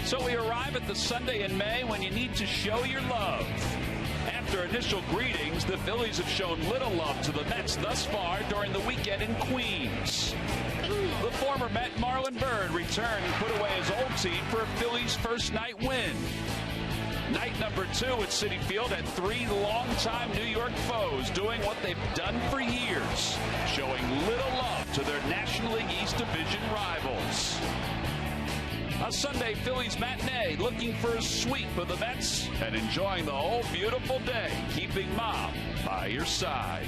So we arrive at the Sunday in May when you need to show your love. After initial greetings, the Phillies have shown little love to the Mets thus far during the weekend in Queens. The former Met Marlin Bird returned and put away his old team for a Phillies first night win. Night number 2 at Citi Field had 3 longtime New York foes doing what they've done for years, showing little love to their National League East Division rivals. A Sunday Phillies matinee looking for a sweep of the Mets and enjoying the whole beautiful day, keeping Mom by your side.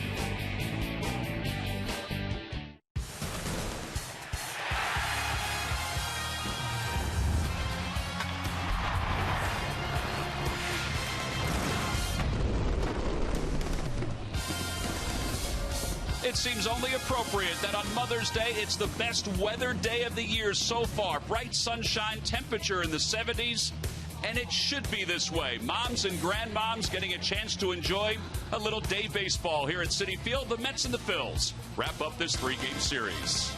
It seems only appropriate that on Mother's Day, it's the best weather day of the year so far. Bright sunshine, temperature in the 70s, and it should be this way. Moms and grandmoms getting a chance to enjoy a little day baseball here at Citi Field. The Mets and the Phils wrap up this 3-game series.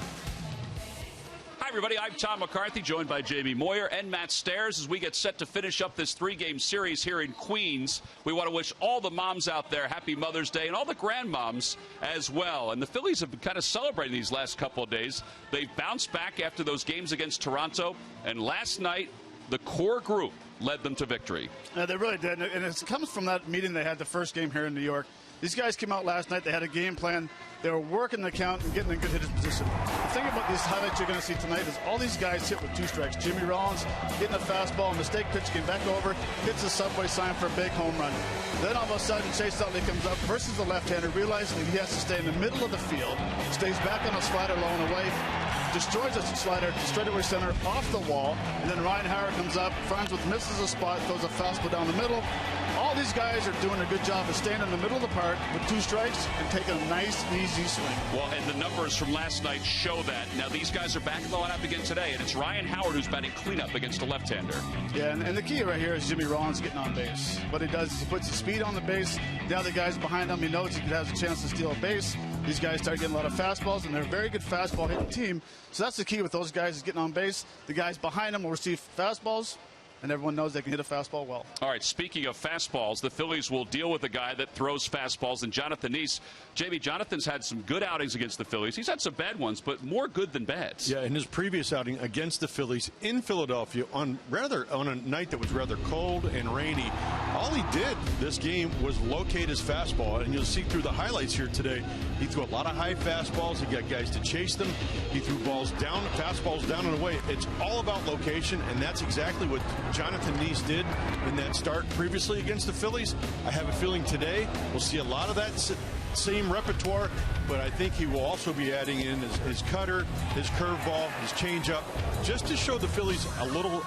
Hi, everybody. I'm Tom McCarthy, joined by Jamie Moyer and Matt Stairs as we get set to finish up this 3-game series here in Queens. We want to wish all the moms out there happy Mother's Day and all the grandmoms as well. And the Phillies have been kind of celebrating these last couple of days. They've bounced back after those games against Toronto. And last night, the core group led them to victory. They really did. And it comes from that meeting they had the first game here in New York. These guys came out last night. They had a game plan. They were working the count and getting in good hitter's position. The thing about these highlights you're going to see tonight is all these guys hit with 2 strikes. Jimmy Rollins hitting a fastball, mistake pitch, came back over, hits the subway sign for a big home run. Then all of a sudden, Chase Utley comes up versus the left-hander, realizing that he has to stay in the middle of the field, stays back on a slider low and away, destroys the slider to straightaway center off the wall, and then Ryan Howard comes up, Farnsworth misses a spot, throws a fastball down the middle. All these guys are doing a good job of staying in the middle of the park with 2 strikes and taking a nice, easy swing. Well, and the numbers from last night show that. Now, these guys are back in the lineup again today, and it's Ryan Howard who's batting cleanup against a left-hander. Yeah, and the key right here is Jimmy Rollins getting on base. What he does is he puts the speed on the base. The other guys behind him, he knows he has a chance to steal a base. These guys start getting a lot of fastballs, and they're a very good fastball hitting team. So that's the key with those guys is getting on base. The guys behind them will receive fastballs, and everyone knows they can hit a fastball well. All right, speaking of fastballs, the Phillies will deal with a guy that throws fastballs, and Jonathan Neese. Jamie, Jonathan's had some good outings against the Phillies. He's had some bad ones, but more good than bad. Yeah, in his previous outing against the Phillies in Philadelphia on a night that was rather cold and rainy, all he did this game was locate his fastball, and you'll see through the highlights here today, he threw a lot of high fastballs. He got guys to chase them. He threw balls down, fastballs down and away. It's all about location, and that's exactly what Jonathan Neese did in that start previously against the Phillies. I have a feeling today we'll see a lot of that same repertoire, but I think he will also be adding in his cutter, his curveball, his changeup, just to show the Phillies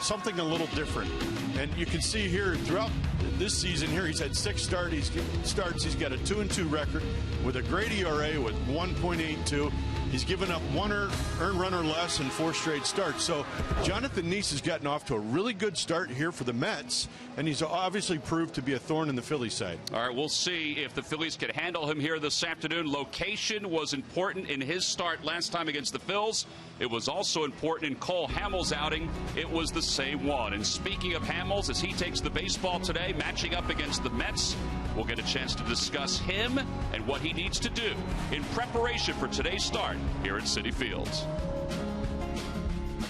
something a little different. And you can see here throughout this season here, he's had 6 starts. He's got a 2-2 record with a great ERA with 1.82. He's given up 1 earned run or less in 4 straight starts. So Jonathan Neese has gotten off to a really good start here for the Mets, and he's obviously proved to be a thorn in the Phillies side. All right, we'll see if the Phillies can handle him here this afternoon. Location was important in his start last time against the Phils. It was also important in Cole Hamels' outing. It was the same one. And speaking of Hamels, as he takes the baseball today, matching up against the Mets, we'll get a chance to discuss him and what he needs to do in preparation for today's start here at Citi Field.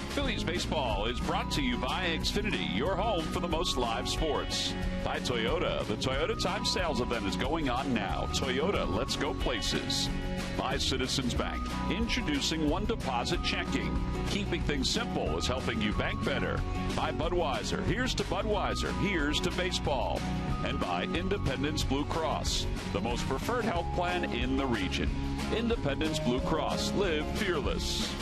Phillies baseball is brought to you by Xfinity, your home for the most live sports. By Toyota, the Toyota Time Sales event is going on now. Toyota, let's go places. By Citizens Bank, introducing one deposit checking. Keeping things simple is helping you bank better. By Budweiser, here's to Budweiser, here's to baseball. And by Independence Blue Cross, the most preferred health plan in the region. Independence Blue Cross, live fearless.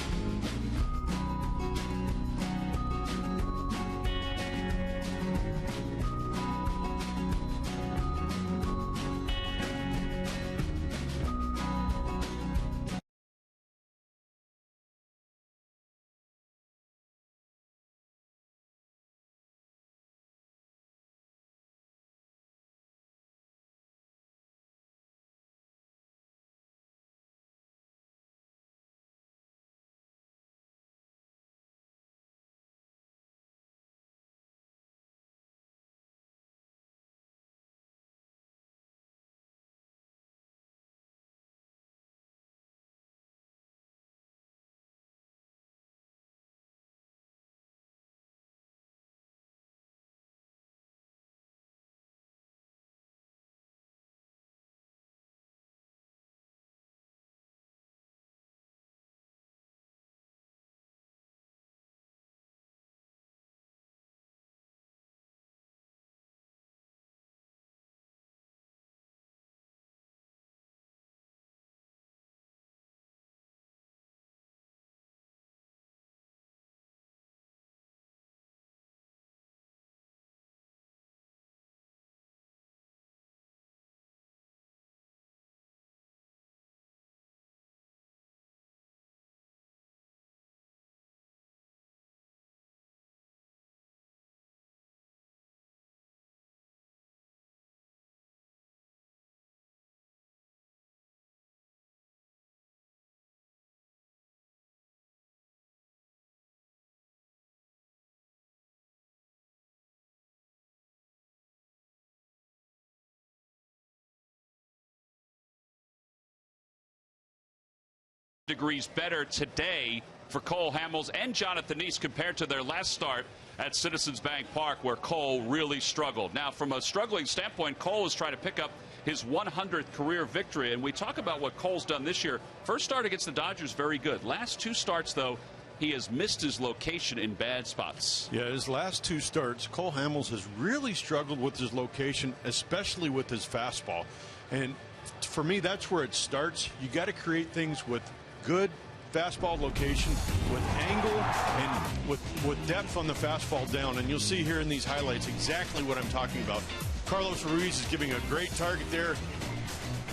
degrees better today for Cole Hamels and Jonathan Nice compared to their last start at Citizens Bank Park, where Cole really struggled. Now, from a struggling standpoint, Cole is trying to pick up his 100th career victory. And we talk about what Cole's done this year. First start against the Dodgers, very good. Last two starts, though, he has missed his location in bad spots. Yeah, his last two starts, Cole Hamels has really struggled with his location, especially with his fastball. And for me, that's where it starts. You got to create things with good fastball location, with angle, and with depth on the fastball down. And you'll see here in these highlights exactly what I'm talking about. Carlos Ruiz is giving a great target there.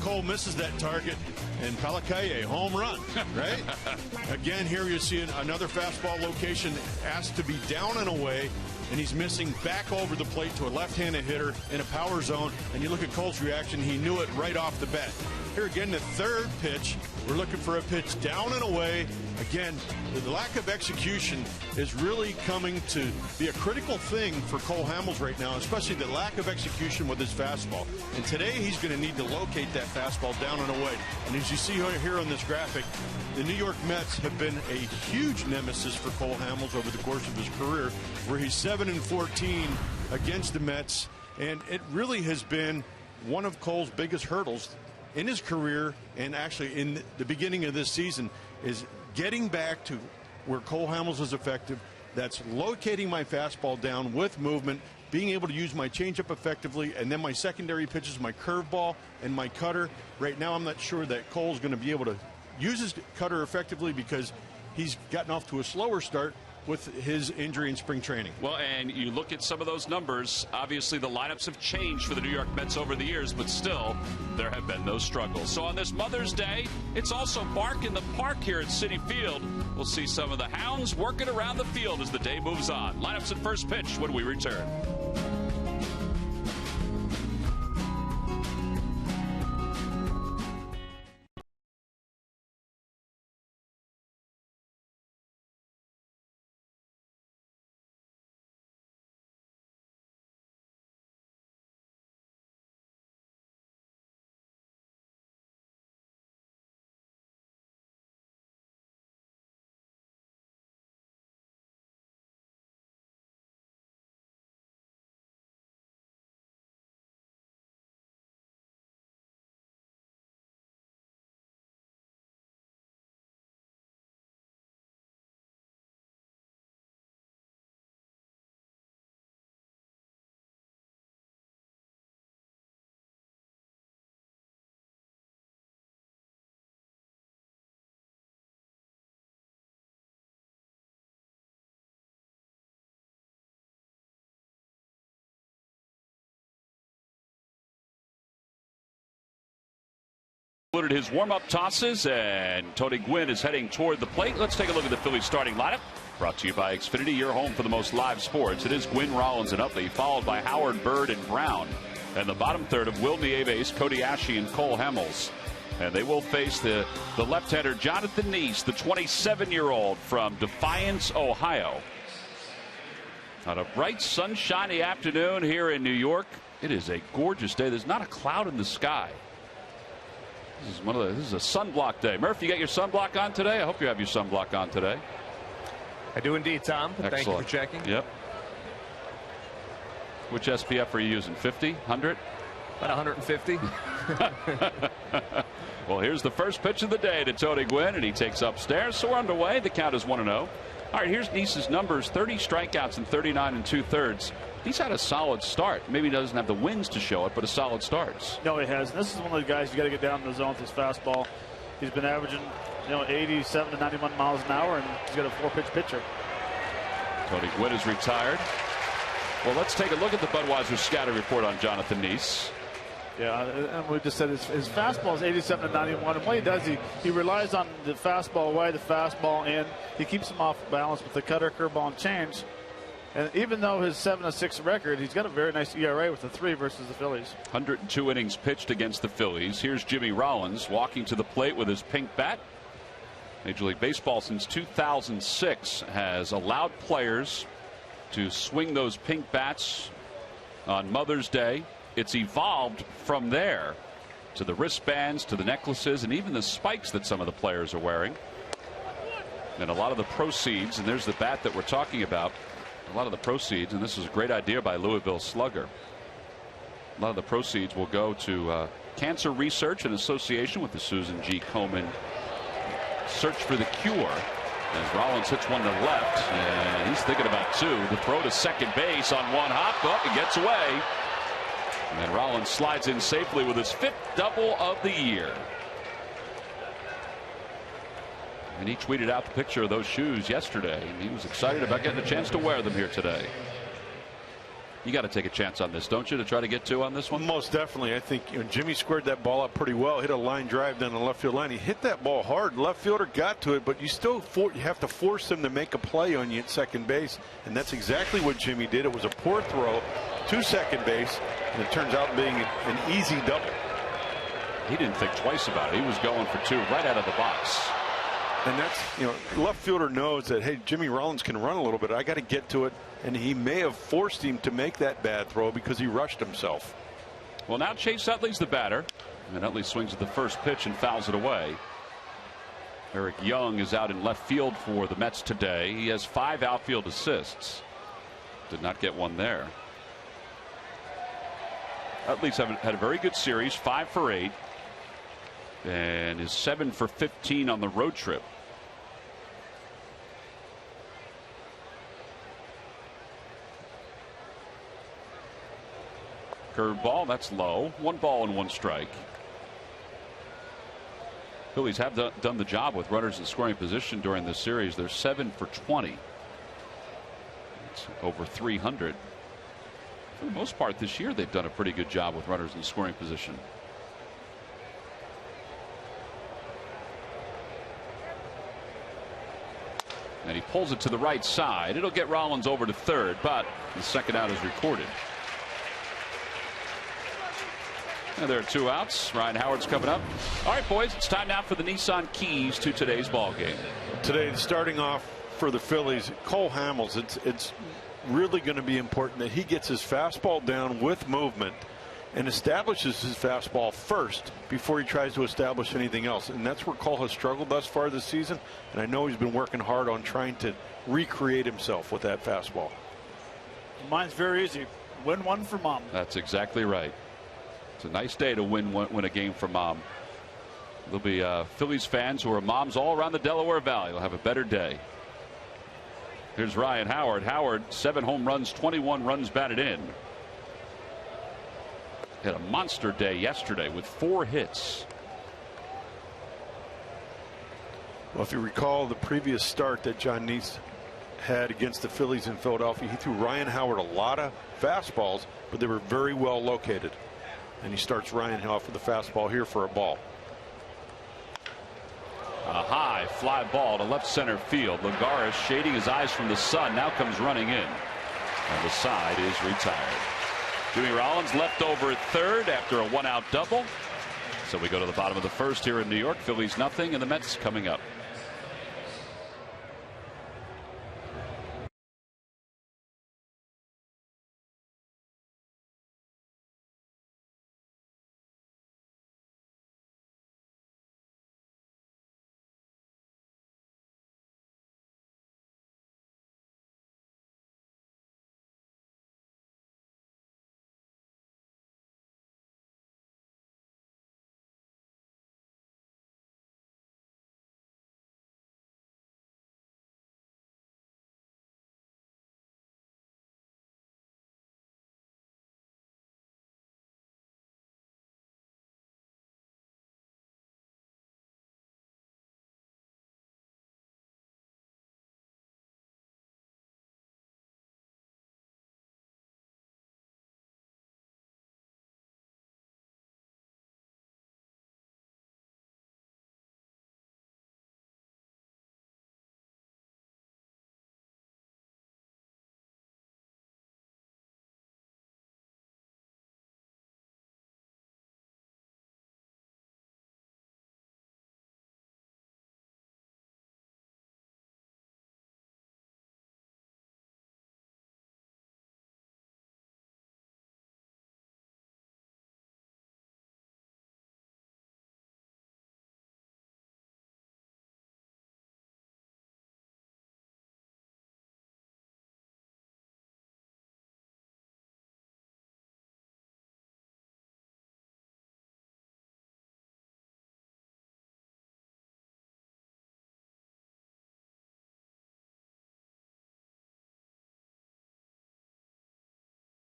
Cole misses that target, and Palakaye, home run, right? Again, here you see another fastball location asked to be down and away, and he's missing back over the plate to a left-handed hitter in a power zone. And you look at Cole's reaction, he knew it right off the bat. Here again, the third pitch, we're looking for a pitch down and away. Again, the lack of execution is really coming to be a critical thing for Cole Hamels right now, especially the lack of execution with his fastball. And today he's going to need to locate that fastball down and away. And as you see here on this graphic, the New York Mets have been a huge nemesis for Cole Hamels over the course of his career, where he's 7-14 against the Mets. And it really has been one of Cole's biggest hurdles in his career, and actually in the beginning of this season, is getting back to where Cole Hamels is effective. That's locating my fastball down with movement, being able to use my changeup effectively, and then my secondary pitches, my curveball and my cutter. Right now, I'm not sure that Cole's going to be able to use his cutter effectively because he's gotten off to a slower start with his injury in spring training. Well, and you look at some of those numbers, obviously the lineups have changed for the New York Mets over the years, but still, there have been those struggles. So on this Mother's Day, it's also Bark in the Park here at Citi Field. We'll see some of the Hounds working around the field as the day moves on. Lineups at first pitch when we return. Included his warm-up tosses, and Tony Gwynn is heading toward the plate. Let's take a look at the Phillies starting lineup. Brought to you by Xfinity, your home for the most live sports. It is Gwynn, Rollins, and Utley, followed by Howard, Bird, and Brown. And the bottom third of Will Nieves, Cody Asche, and Cole Hamels. And they will face the left-hander Jonathan Nice, the 27-year-old from Defiance, Ohio. On a bright, sunshiny afternoon here in New York, it is a gorgeous day. There's not a cloud in the sky. This is a sunblock day. Murph, you got your sunblock on today? I hope you have your sunblock on today. I do indeed, Tom. Excellent. Thank you for checking. Yep. Which SPF are you using? 50? 100? About 150. Well, here's the first pitch of the day to Tony Gwynn, and he takes upstairs. So we're underway. The count is 1-0. All right, here's Nice's numbers: 30 strikeouts and 39 2/3. He's had a solid start. Maybe he doesn't have the wins to show it, but a solid start. No, he has. This is one of the guys you got to get down in the zone with his fastball. He's been averaging, 87 to 91 miles an hour, and he's got a 4-pitch pitcher. Tony Gwynn is retired. Well, let's take a look at the Budweiser scatter report on Jonathan Nice. Yeah, and we just said his fastball is 87 to 91, and what he does, he relies on the fastball away, the fastball in. He keeps him off balance with the cutter, curveball, and change. And even though his 7-6 record, he's got a very nice ERA with a 3 versus the Phillies. 102 innings pitched against the Phillies. Here's Jimmy Rollins walking to the plate with his pink bat. Major League Baseball since 2006 has allowed players to swing those pink bats on Mother's Day. It's evolved from there to the wristbands, to the necklaces, and even the spikes that some of the players are wearing. And a lot of the proceeds, and there's the bat that we're talking about, a lot of the proceeds, and this is a great idea by Louisville Slugger. A lot of the proceeds will go to cancer research in association with the Susan G. Komen Search for the Cure. As Rollins hits one to left, and he's thinking about two. The throw to second base on one hop, up, and gets away. And then Rollins slides in safely with his 5th double of the year. And he tweeted out the picture of those shoes yesterday, and he was excited about getting a chance to wear them here today. You got to take a chance on this, don't you, to try to get 2 on this one? Most definitely. I think Jimmy squared that ball up pretty well. Hit a line drive down the left field line. He hit that ball hard. Left fielder got to it, but you still you have to force him to make a play on you at second base, and that's exactly what Jimmy did. It was a poor throw to second base, and it turns out being an easy double. He didn't think twice about it. He was going for 2 right out of the box. And that's, left fielder knows that, hey, Jimmy Rollins can run a little bit. I got to get to it. And he may have forced him to make that bad throw because he rushed himself. Well, now Chase Utley's the batter. And Utley swings at the first pitch and fouls it away. Eric Young is out in left field for the Mets today. He has 5 outfield assists. Did not get one there. Utley's had a very good series, 5 for 8. And is 7 for 15 on the road trip. Curveball, that's low. 1 ball and 1 strike. Phillies have done the job with runners in scoring position during this series. They're 7 for 20. It's over 300. For the most part this year, they've done a pretty good job with runners in scoring position. And he pulls it to the right side. It'll get Rollins over to third, but the second out is recorded. And there are 2 outs. Ryan Howard's coming up. All right, boys, it's time now for the Nissan keys to today's ball game. Today, starting off for the Phillies, Cole Hamels, it's really going to be important that he gets his fastball down with movement and establishes his fastball first before he tries to establish anything else. And that's where Cole has struggled thus far this season. And I know he's been working hard on trying to recreate himself with that fastball. Mine's very easy. Win 1 for Mom. That's exactly right. It's a nice day to win a game for Mom. There'll be Phillies fans who are moms all around the Delaware Valley. They'll have a better day. Here's Ryan Howard. Howard, 7 home runs, 21 runs batted in. Had a monster day yesterday with 4 hits. Well, if you recall the previous start that John Neese had against the Phillies in Philadelphia, he threw Ryan Howard a lot of fastballs, but they were very well located. And he starts Ryan off with a fastball here for a ball. A high fly ball to left center field. Lagares shading his eyes from the sun, now comes running in. And the side is retired. Jimmy Rollins left over at third after a 1-out double. So we go to the bottom of the first here in New York. Phillies nothing, and the Mets coming up.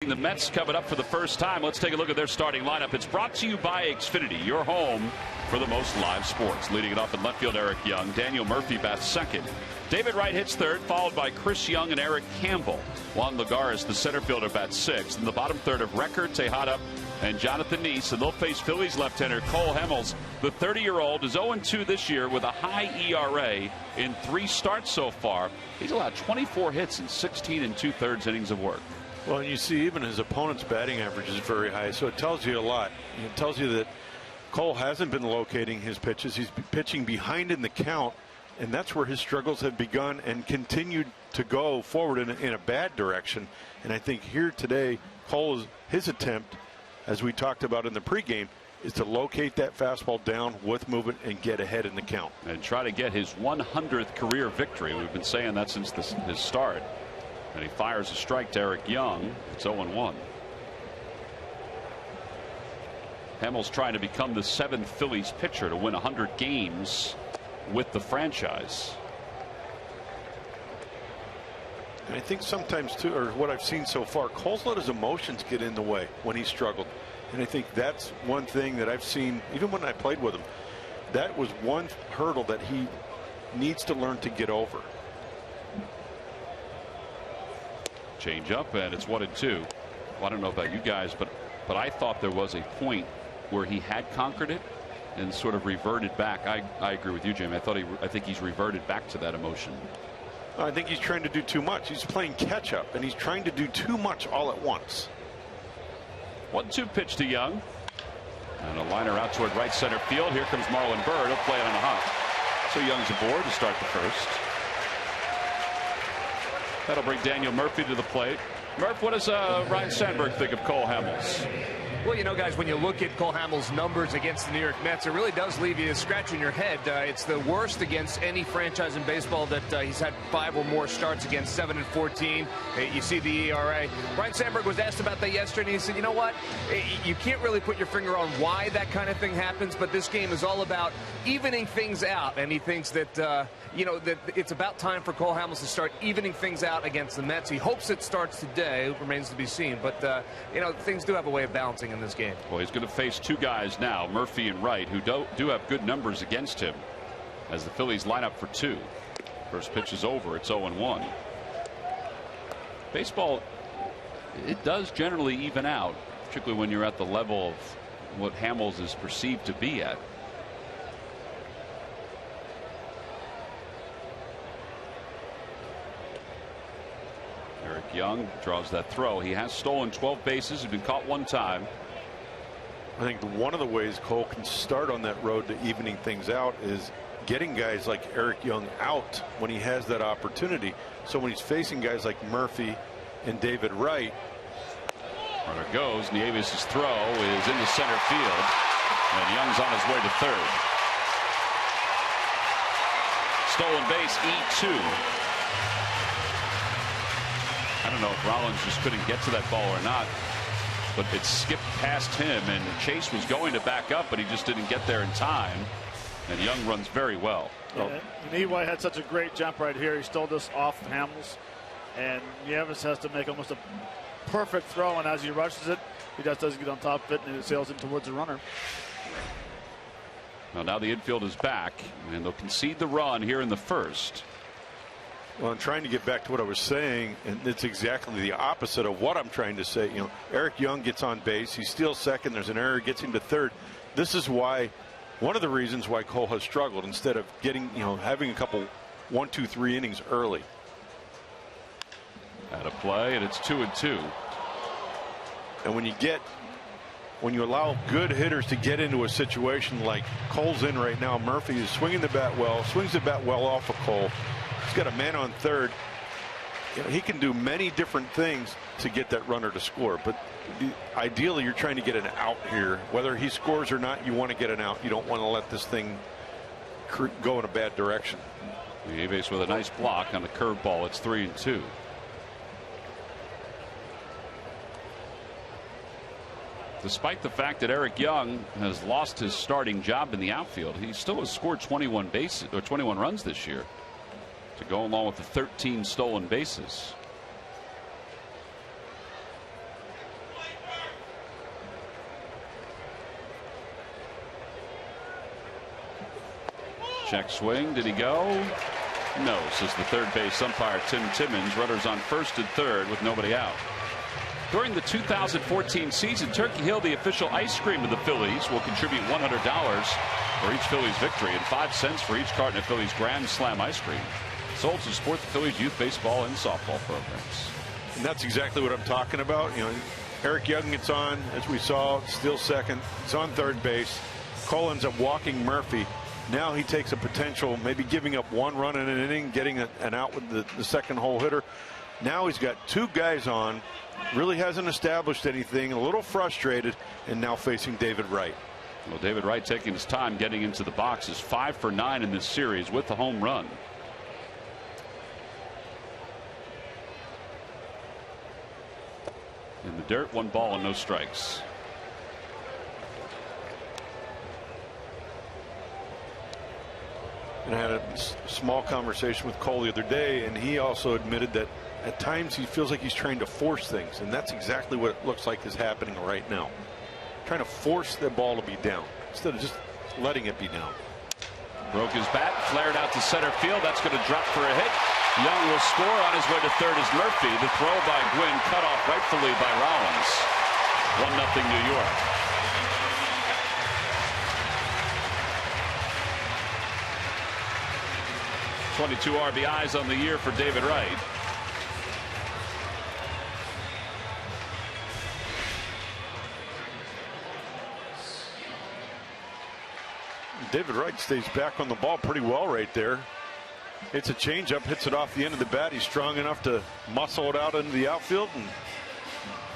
The Mets coming up for the first time. Let's take a look at their starting lineup. It's brought to you by Xfinity, your home for the most live sports. Leading it off in left field, Eric Young. Daniel Murphy bats second. David Wright hits third, followed by Chris Young and Eric Campbell. Juan Lagares, the center fielder, bats sixth. In the bottom third of Recker, Tejada, and Jonathan Neese. And they'll face Phillies left-hander Cole Hamels. The 30-year-old is 0-2 this year with a high ERA in 3 starts so far. He's allowed 24 hits in 16 2/3 innings of work. Well, and you see even his opponent's batting average is very high, so it tells you a lot. It tells you that Cole hasn't been locating his pitches. He's pitching behind in the count, and that's where his struggles have begun and continued to go forward in a bad direction. And I think here today, his attempt, as we talked about in the pregame, is to locate that fastball down with movement and get ahead in the count. And try to get his 100th career victory. We've been saying that since his start. And he fires a strike to Eric Young. It's 0-1. Hamels trying to become the 7th Phillies pitcher to win 100 games with the franchise. And I think sometimes too, or what I've seen so far, Cole's let his emotions get in the way when he struggled. And I think that's one thing that I've seen, even when I played with him, that was one hurdle that he needs to learn to get over. Change up, and it's 1-2. Well, I don't know about you guys, but I thought there was a point where he had conquered it and sort of reverted back. I agree with you, Jamie. I think he's reverted back to that emotion. I think he's trying to do too much. He's playing catch up, and he's trying to do too much all at once. 1-2 pitch to Young, and a liner out toward right center field. Here comes Marlon Byrd. He'll play it on a hop. So Young's aboard to start the first. That'll bring Daniel Murphy to the plate. Murph, what does Ryan Sandberg think of Cole Hamels? Well, you know, guys, when you look at Cole Hamels' numbers against the New York Mets, it really does leave you scratching your head. It's the worst against any franchise in baseball that he's had 5 or more starts against, 7-14. You see the ERA. Ryan Sandberg was asked about that yesterday, and he said, you know what? You can't really put your finger on why that kind of thing happens, but this game is all about evening things out. And he thinks that, you know, that it's about time for Cole Hamels to start evening things out against the Mets. He hopes it starts today. It remains to be seen. But, you know, things do have a way of balancing in this game. Well, he's going to face 2 guys now, Murphy and Wright, who do have good numbers against him as the Phillies line up for 2. First pitch is over. It's 0-1. Baseball, it does generally even out, particularly when you're at the level of what Hamels is perceived to be at. Eric Young draws that throw. He has stolen 12 bases. He's been caught 1 time. I think one of the ways Cole can start on that road to evening things out is getting guys like Eric Young out when he has that opportunity. So when he's facing guys like Murphy and David Wright. Runner goes. Nieves' throw is into center field. And Young's on his way to third. Stolen base, E2. I don't know if Rollins just couldn't get to that ball or not, but it skipped past him, and Chase was going to back up, but he just didn't get there in time. And Young runs very well. Yeah, and Eway had such a great jump right here. He stole this off Hamels, and Nieves has to make almost a perfect throw, and as he rushes it, he just doesn't get on top of it, and it sails in towards the runner. Well, now the infield is back, and they'll concede the run here in the first. Well, I'm trying to get back to what I was saying, and it's exactly the opposite of what I'm trying to say. You know, Eric Young gets on base. He steals second. There's an error. Gets him to third. This is why, one of the reasons why Cole has struggled instead of getting, you know, having a couple 1, 2, 3 innings early. Out of play, and it's 2-2. And when you allow good hitters to get into a situation like Cole's in right now, Murphy is swinging the bat well, swings the bat well off of Cole. He's got a man on third. You know, he can do many different things to get that runner to score, but ideally you're trying to get an out here. Whether he scores or not, you want to get an out. You don't want to let this thing go in a bad direction. Nieves with a nice block on the curveball. It's 3-2. Despite the fact that Eric Young has lost his starting job in the outfield, he still has scored 21 runs this year, to go along with the 13 stolen bases. Check swing. Did he go? No, says the third base umpire Tim Timmons. Runners on first and third with nobody out. During the 2014 season, Turkey Hill, the official ice cream of the Phillies, will contribute $100 for each Phillies victory and 5 cents for each carton of Phillies Grand Slam ice cream. Sold to support the Phillies youth baseball and softball programs. And that's exactly what I'm talking about. You know, Eric Young gets on, as we saw, still second. He's on third base. Cole ends up walking Murphy. Now he takes a potential, maybe giving up 1 run in an inning, getting an out with the second hole hitter. Now he's got 2 guys on. Really hasn't established anything. A little frustrated, and now facing David Wright. Well, David Wright taking his time getting into the box is 5 for 9 in this series with the home run. In the dirt, 1 ball and no strikes. And I had a small conversation with Cole the other day, and he also admitted that at times he feels like he's trying to force things, and that's exactly what it looks like is happening right now. Trying to force the ball to be down instead of just letting it be down. Broke his bat, flared out to center field. That's going to drop for a hit. Young will score. On his way to third is Murphy. The throw by Gwynn cut off rightfully by Rollins. 1-0 New York. .22 RBIs on the year for David Wright. David Wright stays back on the ball pretty well right there. It's a changeup, hits it off the end of the bat. He's strong enough to muscle it out into the outfield and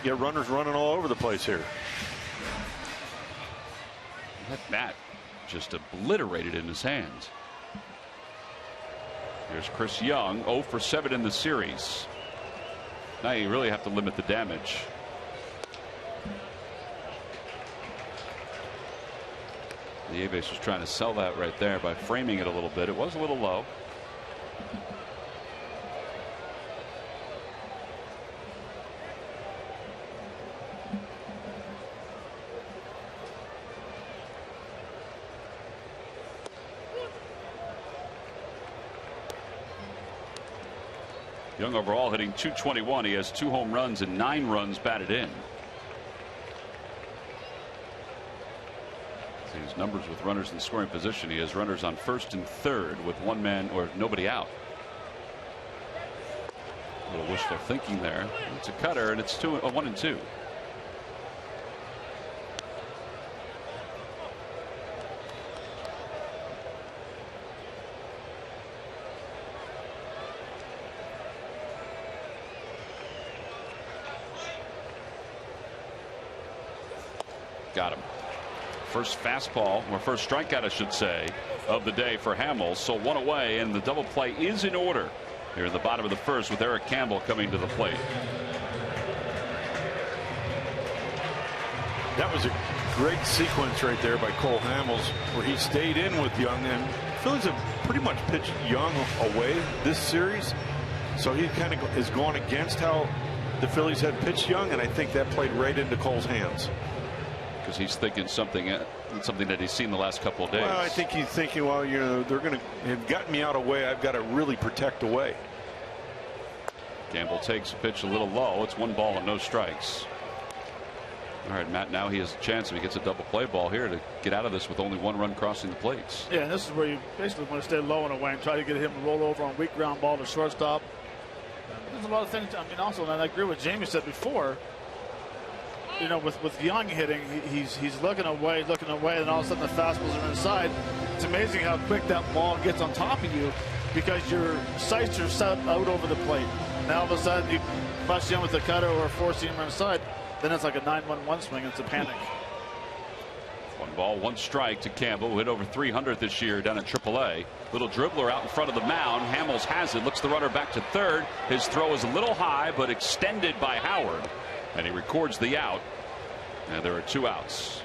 get runners running all over the place here. That bat just obliterated in his hands. Here's Chris Young, 0 for 7 in the series. Now you really have to limit the damage. The A-base was trying to sell that right there by framing it a little bit. It was a little low. Young overall hitting .221. He has 2 home runs and 9 runs batted in. See his numbers with runners in scoring position. He has runners on first and third with 1 man or nobody out. A little wishful thinking there. It's a cutter, and it's 1 and 2. Got him. First fastball, or first strikeout, I should say, of the day for Hamels. So 1 away, and the double play is in order here in the bottom of the first with Eric Campbell coming to the plate. That was a great sequence right there by Cole Hamels, where he stayed in with Young, and Phillies have pretty much pitched Young away this series. So he kind of is going against how the Phillies had pitched Young, and I think that played right into Cole's hands. Because he's thinking something that he's seen the last couple of days. Well, I think he's thinking, well, you know, they're going to have gotten me out away. I've got to really protect away. Campbell takes a pitch a little low. It's 1 ball and no strikes. All right, Matt, now he has a chance if he gets a double play ball here to get out of this with only 1 run crossing the plates. Yeah, and this is where you basically want to stay low and away and try to get him to roll over on weak ground ball to shortstop. There's a lot of things. I mean, also, and I agree with Jamie said before. You know, with Young hitting, he's looking away, and all of a sudden the fastballs are inside. It's amazing how quick that ball gets on top of you because your sights are set out over the plate. Now all of a sudden you bust Young with a cutter or a 4-seamer inside, then it's like a 9-1-1 swing. It's a panic. 1 ball, 1 strike to Campbell, who hit over 300 this year down at AAA. Little dribbler out in front of the mound. Hamels has it, looks the runner back to third. His throw is a little high, but extended by Howard. And he records the out, and there are 2 outs.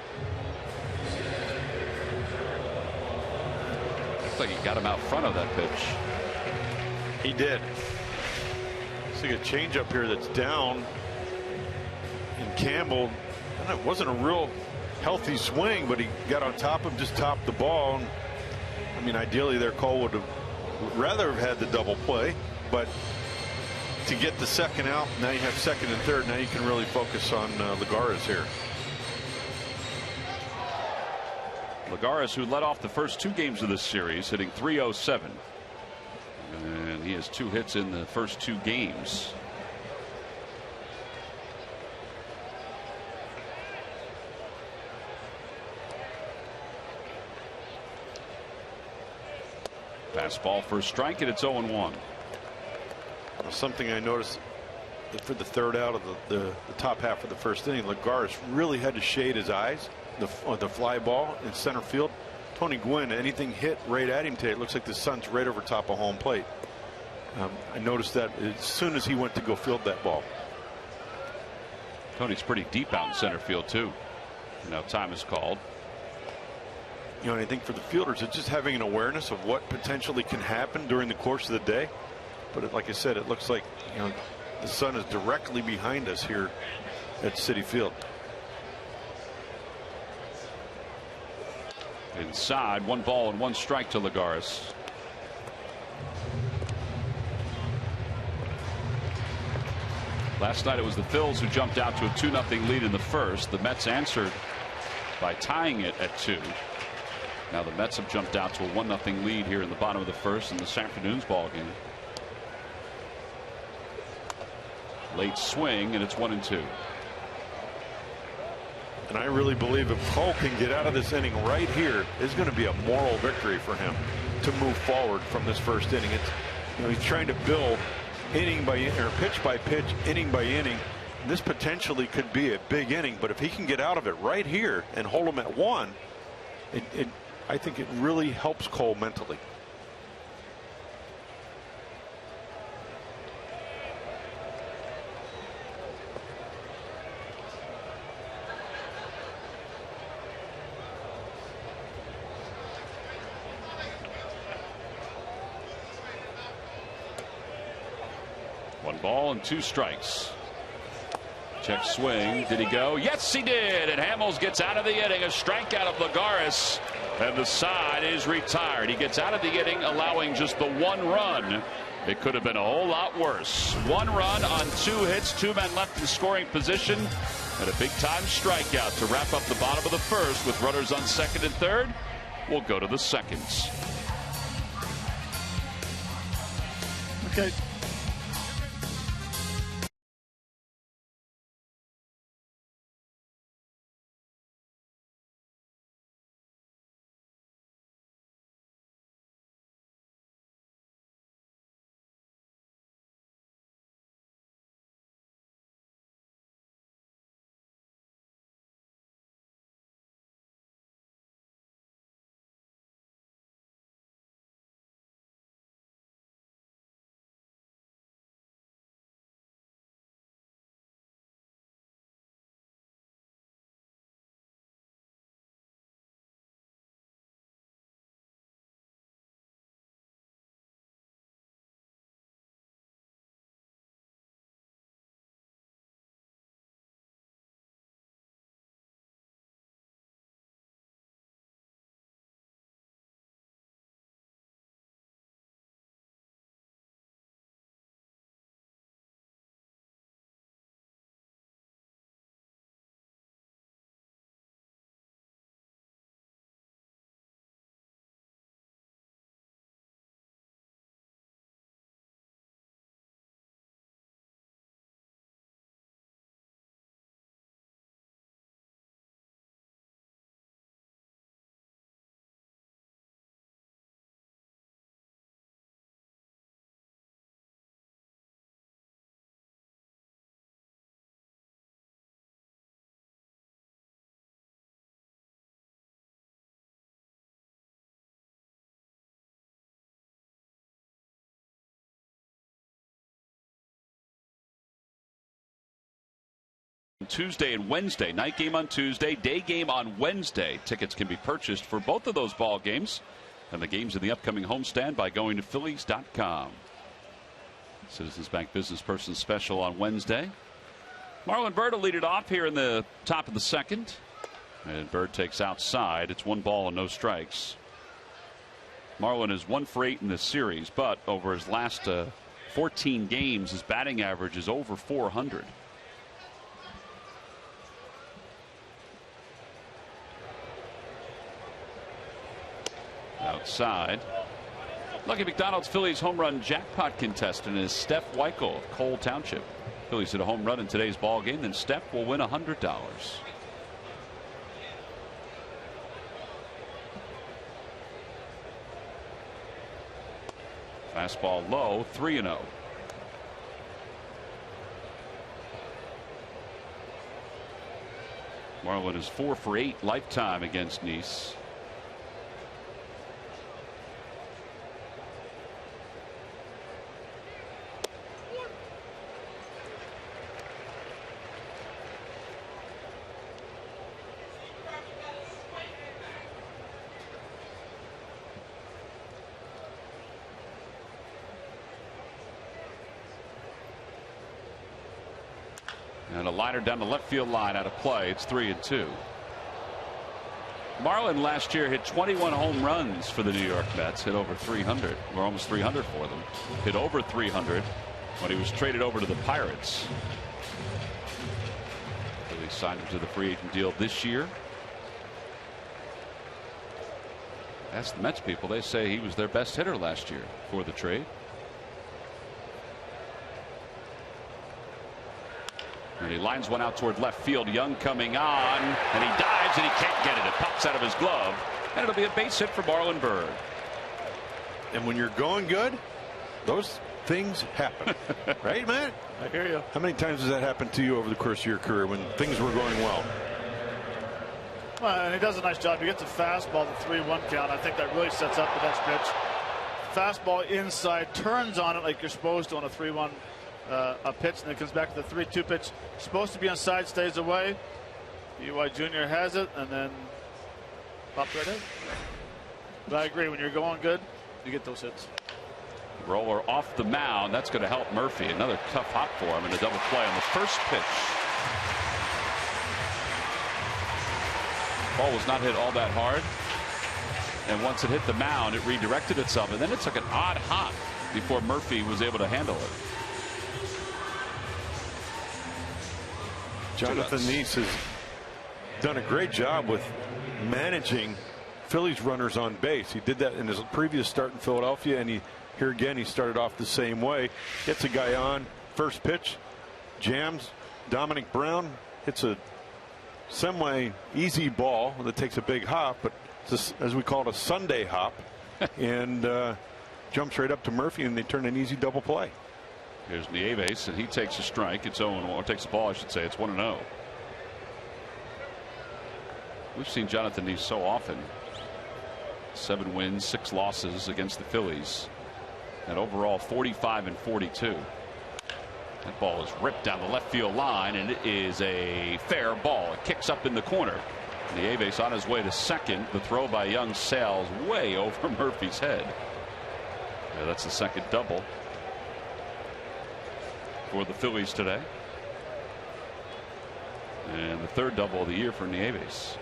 Looks like he got him out front of that pitch. He did. It's like a changeup here that's down, and Campbell, and it wasn't a real healthy swing, but he got on top of him, just topped the ball, and I mean, ideally, their Cole would have rather have had the double play, but to get the second out, now you have second and third. Now you can really focus on Lagares here. Lagares, who led off the first 2 games of this series, hitting .307, and he has 2 hits in the first 2 games. Fastball for a strike, and it's 0-1. Something I noticed for the third out of the top half of the first inning, Lagares really had to shade his eyes. The fly ball in center field. Tony Gwynn, anything hit right at him today, it looks like the sun's right over top of home plate. I noticed that as soon as he went to go field that ball. Tony's pretty deep out in center field too. Now time is called. You know, and I think for the fielders, it's just having an awareness of what potentially can happen during the course of the day. But like I said, it looks like, you know, the sun is directly behind us here at Citi Field. Inside, 1 ball and 1 strike to Lagares. Last night it was the Phillies who jumped out to a 2-0 lead in the first. The Mets answered by tying it at 2. Now the Mets have jumped out to a 1-0 lead here in the bottom of the first in this afternoon's ball game. Late swing, and it's 1-2. And I really believe if Cole can get out of this inning right here, it's going to be a moral victory for him to move forward from this first inning. It's, you know, he's trying to build inning by or pitch by pitch, inning by inning. This potentially could be a big inning, but if he can get out of it right here and hold him at 1, I think it really helps Cole mentally. One ball and 2 strikes. Check swing. Did he go? Yes, he did. And Hamels gets out of the inning. A strikeout of Lagares. And the side is retired. He gets out of the inning, allowing just the 1 run. It could have been a whole lot worse. 1 run on 2 hits. 2 men left in scoring position. And a big-time strikeout to wrap up the bottom of the first with runners on second and third. We'll go to the seconds. Okay. Tuesday and Wednesday. Night game on Tuesday, day game on Wednesday. Tickets can be purchased for both of those ball games and the games in the upcoming homestand by going to Phillies.com. Citizens Bank Business Person Special on Wednesday. Marlon Byrd will lead it off here in the top of the second. And Byrd takes outside. It's 1 ball and no strikes. Marlin is 1 for 8 in this series, but over his last 14 games, his batting average is over 400. Outside. Lucky McDonald's Phillies home run jackpot contestant is Steph Weichel of Cole Township. Phillies hit a home run in today's ball game, then Steph will win $100. Fastball low, 3-0. Marlin is 4 for 8 lifetime against Nice. And a liner down the left field line out of play. It's 3-2. Marlin last year hit 21 home runs for the New York Mets, hit over 300, or almost 300 for them. Hit over 300 when he was traded over to the Pirates. They signed him to the free agent deal this year. Ask the Mets people, they say he was their best hitter last year for the trade. And he lines one out toward left field. Young coming on, and he dives, and he can't get it. It pops out of his glove, and it'll be a base hit for Marlon Byrd. And when you're going good, those things happen. Right, Matt? I hear you. How many times has that happened to you over the course of your career when things were going well? Well, and he does a nice job. He gets a fastball, the 3-1 count. I think that really sets up the next pitch. Fastball inside, turns on it like you're supposed to on a 3-1 a pitch, and it comes back to the 3-2 pitch. Supposed to be on side, stays away. UI Jr. has it, and then popped right in. But I agree, when you're going good, you get those hits. Roller off the mound. That's going to help Murphy. Another tough hop for him, and a double play on the first pitch. Ball was not hit all that hard, and once it hit the mound, it redirected itself, and then it took an odd hop before Murphy was able to handle it. Jonathan Nice has done a great job with managing Phillies runners on base. He did that in his previous start in Philadelphia, and here again he started off the same way. Gets a guy on, first pitch, jams. Dominic Brown hits a semi-easy ball that takes a big hop, but it's as we call it, a Sunday hop, and jumps right up to Murphy, and they turn an easy double play. Here's Nieves, and he takes a strike. It's 0-1, or takes a ball, I should say. It's 1-0. We've seen Jonathan Nice so often. 7 wins, 6 losses against the Phillies, and overall 45-42. That ball is ripped down the left field line, and it is a fair ball. It kicks up in the corner. Nieves on his way to second. The throw by Young sails way over Murphy's head. Yeah, that's the second double for the Phillies today, and the third double of the year for Nieves.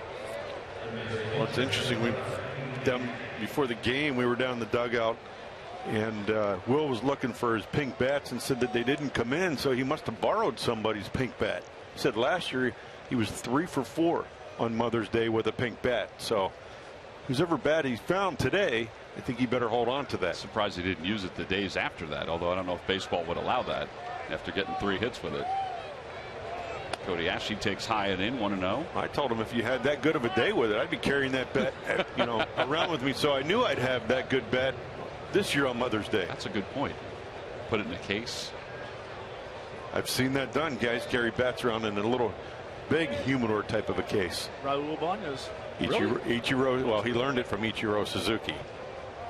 Well, it's interesting. We down before the game, we were down in the dugout, and Will was looking for his pink bats and said that they didn't come in, so he must have borrowed somebody's pink bat. He said last year he was 3 for 4 on Mother's Day with a pink bat. So whoever bat he found today, I think he better hold on to that. Surprised he didn't use it the days after that, although I don't know if baseball would allow that after getting 3 hits with it. Cody Ashley takes high and in, 1-0. I told him if you had that good of a day with it, I'd be carrying that bat around with me, so I knew I'd have that good bat this year on Mother's Day. That's a good point. Put it in a case. I've seen that done. Guys carry bats around in a little big humidor type of a case. Raul Baños. Ichiro, well, he learned it from Ichiro Suzuki.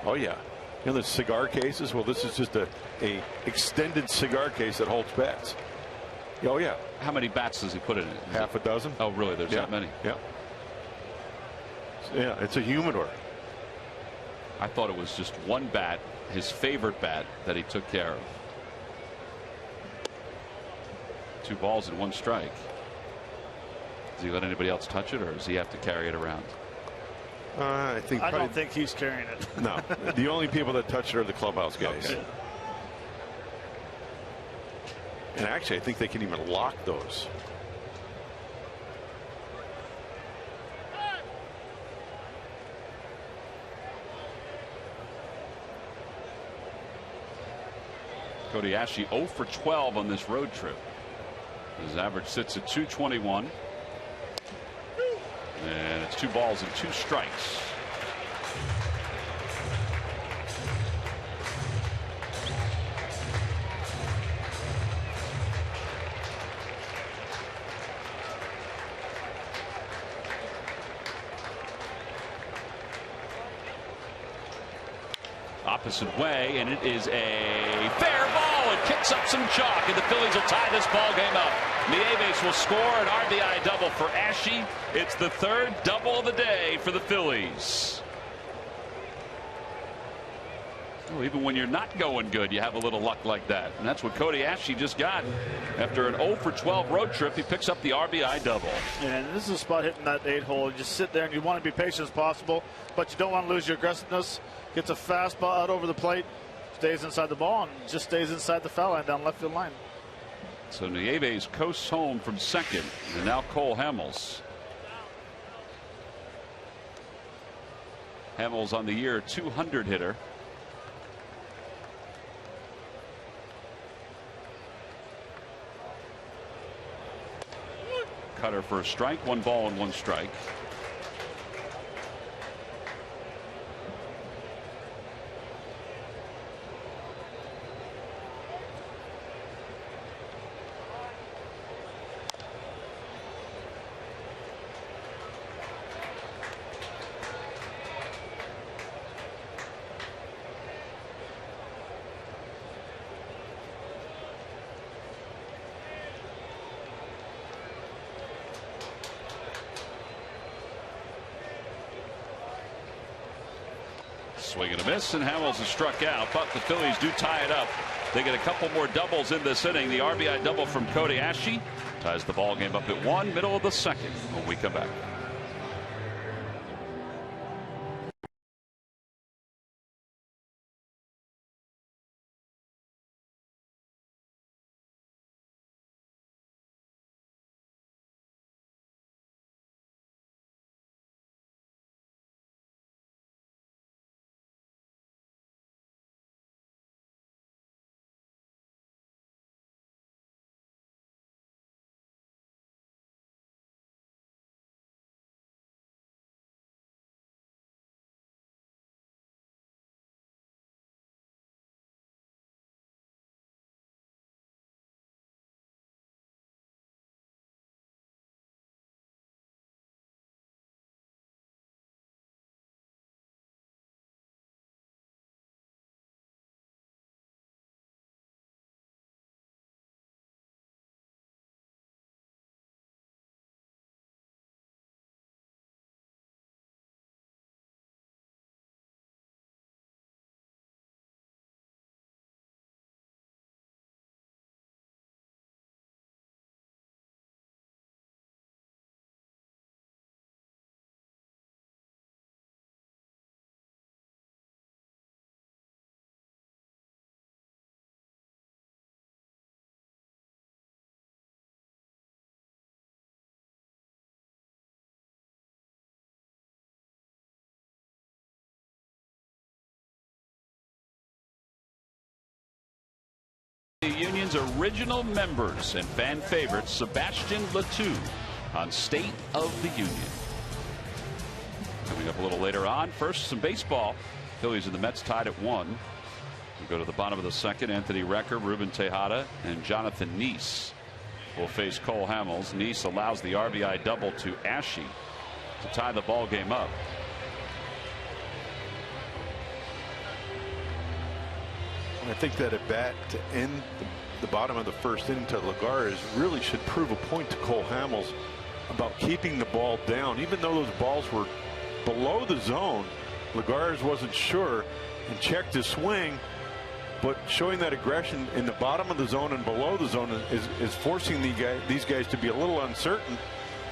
Oh yeah. You know the cigar cases? Well, this is just a extended cigar case that holds bats. Oh yeah. How many bats does he put in it? Half a dozen. Oh really? There's that many? Yeah. Yeah, it's a humidor. I thought it was just one bat, his favorite bat, that he took care of. 2 balls and 1 strike. Does he let anybody else touch it, or does he have to carry it around? I don't think he's carrying it. No, the only people that touch it are the clubhouse guys. Okay. And actually, I think they can even lock those. Cody Ashley 0 for 12 on this road trip. His average sits at 221. And it's 2 balls and 2 strikes. Opposite way, and it is a fair ball. It kicks up some chalk, and the Phillies will tie this ball game up. Nieves will score an RBI double for Ashe. It's the 3rd double of the day for the Phillies. Well, even when you're not going good, you have a little luck like that, and that's what Cody Ashe just got. After an 0 for 12 road trip, he picks up the RBI double. And this is a spot hitting that 8-hole. You just sit there and you want to be patient as possible, but you don't want to lose your aggressiveness. Gets a fastball out over the plate, stays inside the ball, and just stays inside the foul line down left field line. So Nieves coasts home from second, and now Cole Hamels. Hamels on the year 200 hitter. Cutter for a strike, 1 ball and 1 strike. Swing and a miss, and Hamels is struck out, but the Phillies do tie it up. They get a couple more doubles in this inning. The RBI double from Cody Ashe ties the ball game up at 1, middle of the 2nd when we come back. The Union's original members and fan favorite Sebastian Latou on State of the Union. Coming up a little later on. First, some baseball. Phillies and the Mets tied at 1. We go to the bottom of the 2nd. Anthony Recker, Ruben Tejada, and Jonathan Niese will face Cole Hamels. Niese allows the RBI double to Ashe to tie the ball game up. I think that at bat to end the bottom of the 1st inning to Lagares really should prove a point to Cole Hamels about keeping the ball down. Even though those balls were below the zone, Lagares wasn't sure and checked his swing, but showing that aggression in the bottom of the zone and below the zone is forcing these guys to be a little uncertain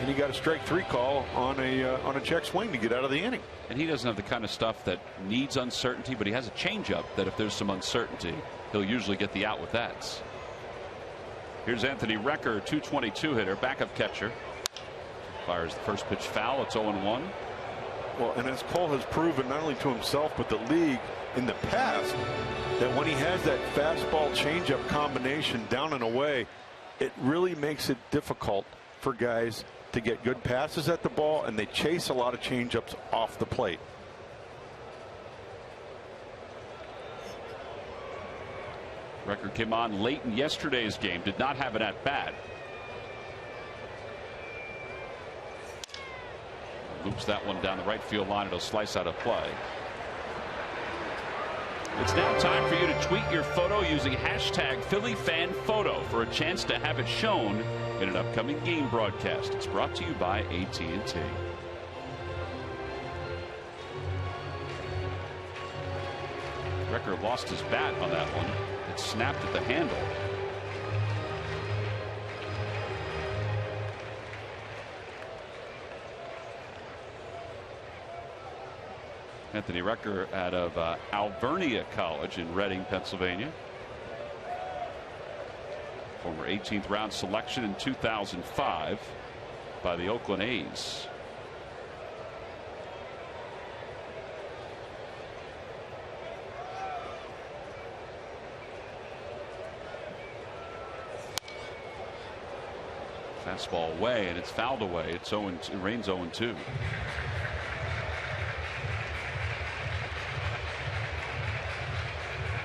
and he got a strike 3 call on a check swing to get out of the inning. And he doesn't have the kind of stuff that needs uncertainty, but he has a changeup that if there's some uncertainty, he'll usually get the out with that. Here's Anthony Recker, 222 hitter, backup catcher. Fires the first pitch foul. It's 0-1. Well, and as Cole has proven not only to himself but the league in the past, that when he has that fastball changeup combination down and away, it really makes it difficult for guys to get good passes at the ball, and they chase a lot of changeups off the plate. Record came on late in yesterday's game, did not have an at bat. Loops that one down the right field line. It'll slice out of play. It's now time for you to tweet your photo using hashtag PhillyFanPhoto for a chance to have it shown in an upcoming game broadcast. It's brought to you by AT&T. Recker lost his bat on that one. It snapped at the handle. Anthony Recker out of Alvernia College in Reading, Pennsylvania. Former 18th round selection in 2005 by the Oakland A's. Fastball away, and it's fouled away. It rains 0-2.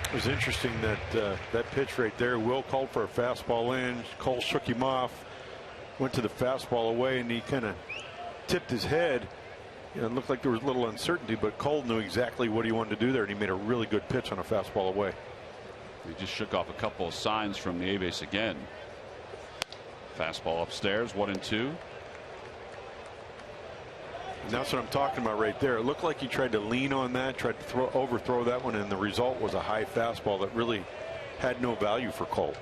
It was interesting that that pitch right there. Will called for a fastball in. Cole shook him off, went to the fastball away, and he kind of tipped his head. It looked like there was a little uncertainty, but Cole knew exactly what he wanted to do there, and he made a really good pitch on a fastball away. He just shook off a couple of signs from the A-base again. Fastball upstairs, 1-2. And that's what I'm talking about right there. It looked like he tried to lean on that, tried to overthrow that one, and the result was a high fastball that really had no value for Cole.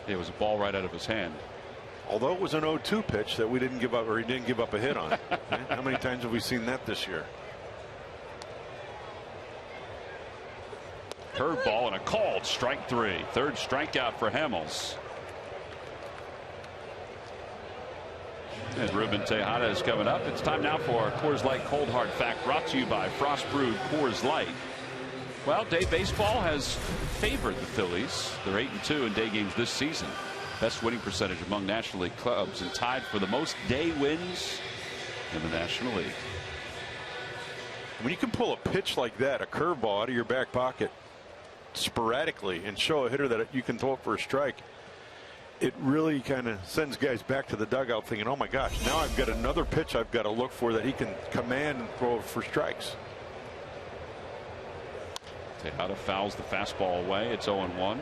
It was a ball right out of his hand. Although it was an 0-2 pitch that we didn't give up, or he didn't give up a hit on. How many times have we seen that this year? Curveball and a called strike 3. Third strikeout for Hamels. And Ruben Tejada is coming up. It's time now for our Coors Light Cold Hard Fact, brought to you by Frost Brewed Coors Light. Well, day baseball has favored the Phillies. They're 8-2 in day games this season. Best winning percentage among National League clubs, and tied for the most day wins in the National League. When you can pull a pitch like that, a curveball out of your back pocket sporadically, and show a hitter that you can throw it for a strike, it really kind of sends guys back to the dugout thinking, oh my gosh, now I've got another pitch I've got to look for that he can command and throw for strikes. Tejada fouls the fastball away. It's 0-1.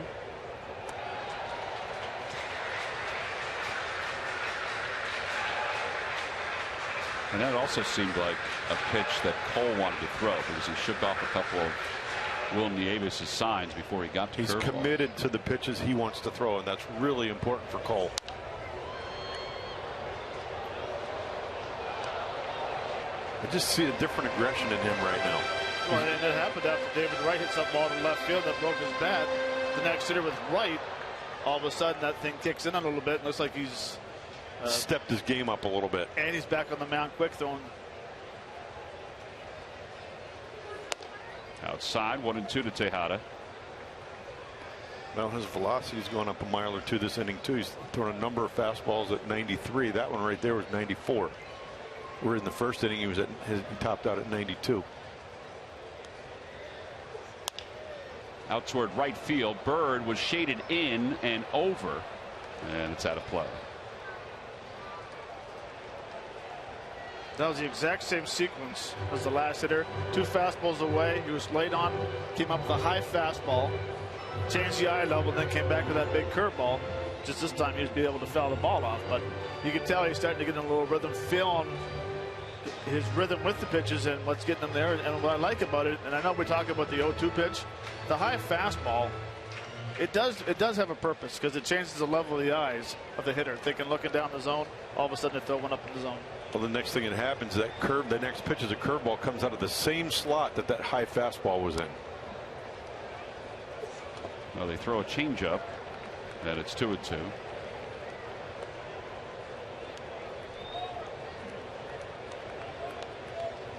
And that also seemed like a pitch that Cole wanted to throw, because he shook off a couple of Will Nieves' signs before he got to He's curveball. committed to the pitches he wants to throw, and that's really important for Cole. I just see a different aggression in him right now. Well, and it happened after David Wright hit some ball to left field that broke his bat. The next hitter with Wright, all of a sudden that thing kicks in a little bit. Looks like he's stepped his game up a little bit. And he's back on the mound quick, throwing. Outside, 1-2 to Tejada. Well, his velocity's gone up a mile or two this inning too. He's thrown a number of fastballs at 93. That one right there was 94. Where in the first inning he topped out at 92. Out toward right field. Bird was shaded in and over, and it's out of play. That was the exact same sequence as the last hitter. 2 fastballs away. He was laid on, came up with a high fastball, changed the eye level, then came back with that big curveball. Just this time he was able to foul the ball off. But you can tell he's starting to get in a little rhythm, feeling his rhythm with the pitches and what's getting him there. And what I like about it, and I know we talk about the 0-2 pitch, the high fastball It does have a purpose because it changes the level of the eyes of the hitter. Thinking looking down the zone, all of a sudden they throw one up in the zone. Well, the next thing that happens, the next pitch is a curveball comes out of the same slot that high fastball was in. Well, they throw a changeup, and it's 2-2.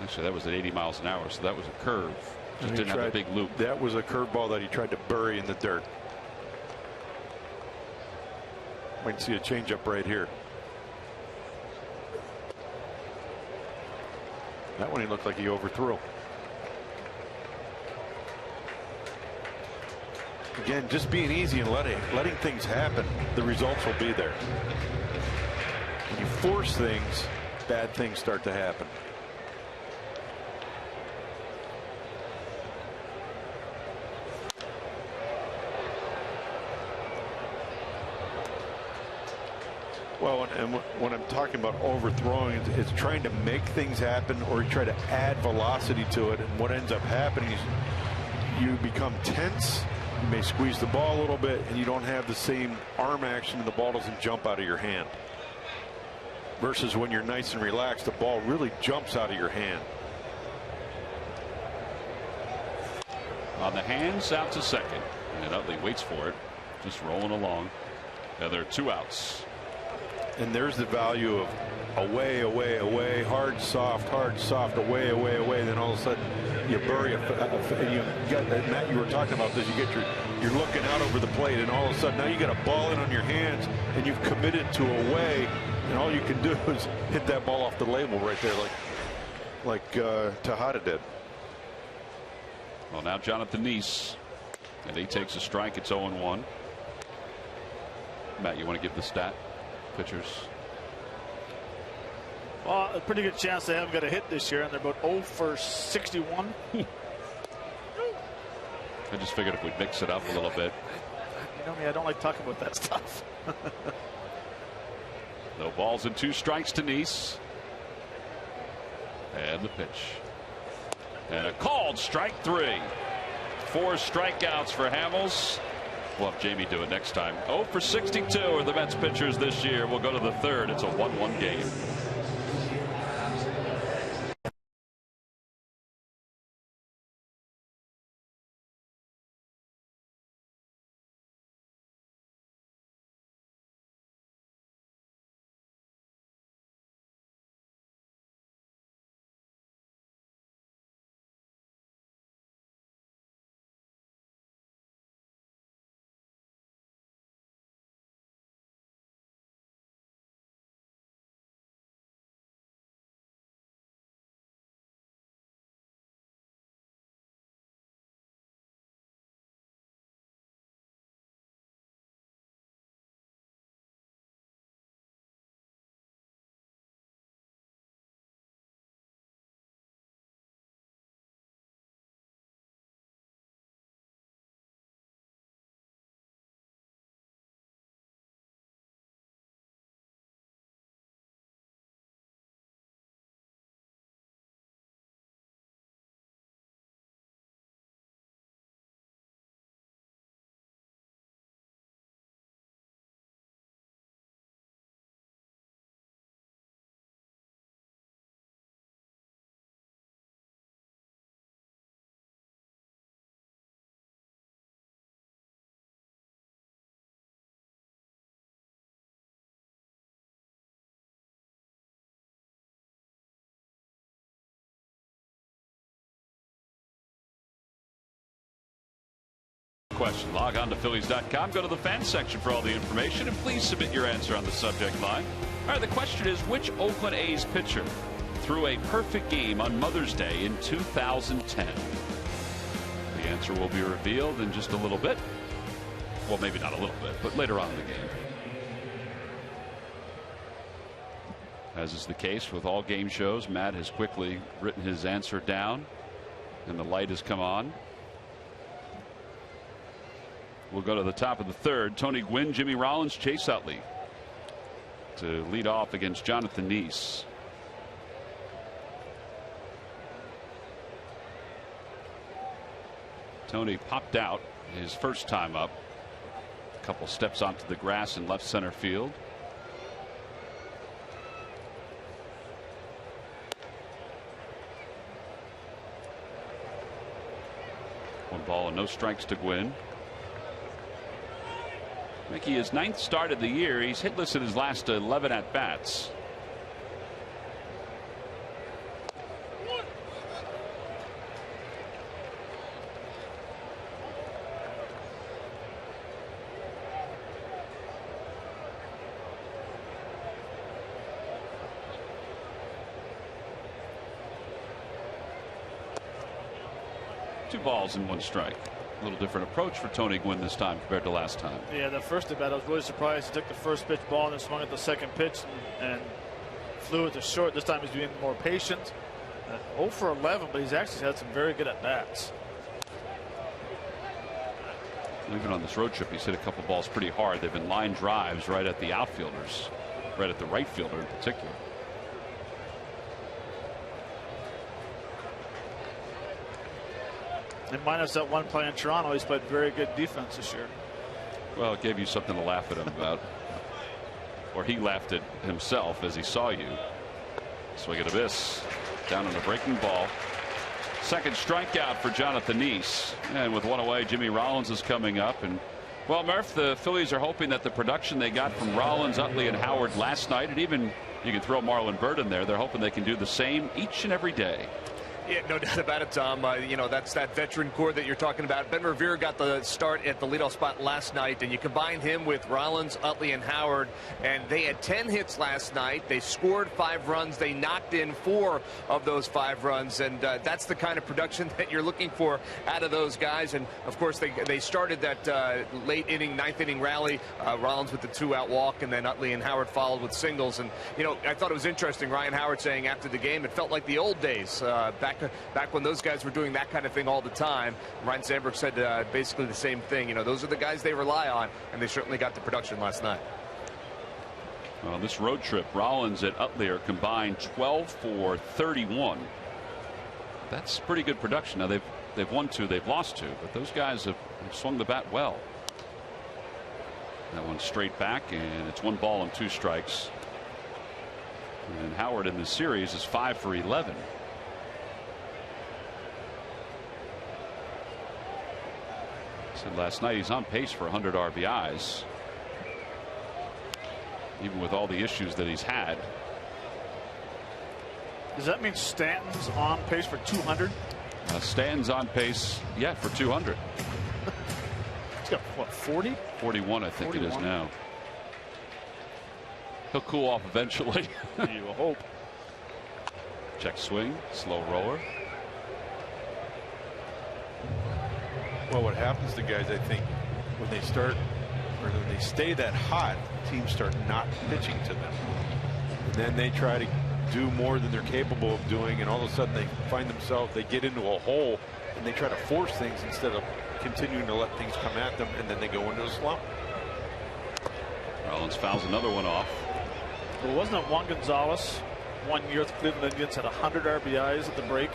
Actually, that was at 80 miles an hour, so that was a curve. Just didn't have a big loop. That was a curveball that he tried to bury in the dirt. Might see a changeup right here. That one he looked like he overthrew. Again, just being easy and letting things happen, the results will be there. When you force things, bad things start to happen. Well, and when I'm talking about overthrowing, it's trying to make things happen or you try to add velocity to it. And what ends up happening is you become tense. You may squeeze the ball a little bit and you don't have the same arm action and the ball doesn't jump out of your hand. Versus when you're nice and relaxed, the ball really jumps out of your hand. On the hands, out to second. And Utley waits for it. Just rolling along. Now there are 2 outs. And there's the value of away, away, away, hard, soft, away, away, away. Then all of a sudden you bury you get Matt, you were talking about this. You're looking out over the plate, and all of a sudden now you got a ball in on your hands, and you've committed to away, and all you can do is hit that ball off the label right there, like Tejada did. Well, now Jonathan Neese, and he takes a strike. It's 0-1. Matt, you want to give the stat? Pitchers. Well, a pretty good chance they haven't got a hit this year, and they're about 0 for 61. I just figured if we'd mix it up a little bit. You know me, I don't like talking about that stuff. No balls and 2 strikes to Neese. And the pitch. And a called strike 3. 4 strikeouts for Hamels. We'll have Jamie do it next time. 0 for 62 are the Mets pitchers this year. We'll go to the 3rd. It's a 1-1 game. Question. Log on to Phillies.com. Go to the fan section for all the information, and please submit your answer on the subject line. All right, the question is, which Oakland A's pitcher threw a perfect game on Mother's Day in 2010? The answer will be revealed in just a little bit. Well, maybe not a little bit, but later on in the game. As is the case with all game shows, Matt has quickly written his answer down, and the light has come on. We'll go to the top of the 3rd. Tony Gwynn, Jimmy Rollins, Chase Utley to lead off against Jonathan Neese. Tony popped out his first time up. A couple steps onto the grass in left center field. One ball and no strikes to Gwynn. Making his 9th start of the year. He's hitless in his last 11 at bats. Two balls and 1 strike. A little different approach for Tony Gwynn this time compared to last time. Yeah, the first at bat, I was really surprised. He took the first pitch ball and then swung at the second pitch and flew it to short. This time he's being more patient. 0 for 11, but he's actually had some very good at bats. Even on this road trip, he's hit a couple balls pretty hard. They've been line drives right at the outfielders, right at the right fielder in particular. And minus that 1 play in Toronto, he's played very good defense this year. Well, it gave you something to laugh at him about. Or he laughed at himself as he saw you. Swing and a miss. Down on the breaking ball. Second strikeout for Jonathan Neese. And with 1 away, Jimmy Rollins is coming up. And, well, Murph, the Phillies are hoping that the production they got from Rollins, Utley, and Howard last night, and even you can throw Marlon Byrd in there, they're hoping they can do the same each and every day. Yeah, no doubt about it, Tom. You know, that's that veteran core that you're talking about. Ben Revere got the start at the leadoff spot last night, and you combine him with Rollins, Utley, and Howard, and they had 10 hits last night. They scored 5 runs. They knocked in 4 of those 5 runs, and that's the kind of production that you're looking for out of those guys. And, of course, they started that late inning, 9th inning rally, Rollins with the 2-out walk, and then Utley and Howard followed with singles. And, you know, I thought it was interesting, Ryan Howard saying after the game, it felt like the old days, back when those guys were doing that kind of thing all the time. Ryan Sandberg said basically the same thing. You know, those are the guys they rely on, and they certainly got the production last night. Well, this road trip, Rollins and Utley are combined 12 for 31. That's pretty good production. Now they've won 2, they've lost 2, but those guys have swung the bat well. That one straight back, and it's 1 ball and 2 strikes. And Howard in this series is 5 for 11. Said last night he's on pace for 100 RBIs, even with all the issues that he's had. Does that mean Stanton's on pace for 200? Stanton's on pace, yeah, for 200. He's got what, 40? 41, I think 41. It is now. He'll cool off eventually. You hope. Check swing, slow roller. Well, what happens to guys, I think, when they start or when they stay that hot, teams start not pitching to them. And then they try to do more than they're capable of doing, and all of a sudden they find themselves, they get into a hole, and they try to force things instead of continuing to let things come at them, and then they go into a slump. Rollins fouls another one off. Well, wasn't it Juan Gonzalez 1 year with the Cleveland Indians had 100 RBIs at the break?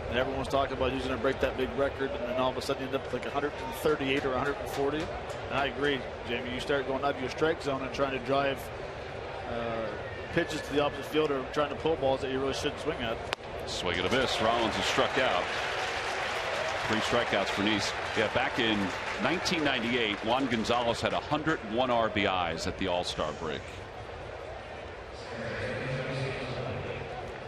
And everyone was talking about who's going to break that big record, and then all of a sudden you end up with like 138 or 140. And I agree, Jamie. You start going out of your strike zone and trying to drive pitches to the opposite fielder, trying to pull balls that you really shouldn't swing at. Swing and a miss. Rollins is struck out. 3 strikeouts for Neese. Yeah, back in 1998, Juan Gonzalez had 101 RBIs at the All-Star break.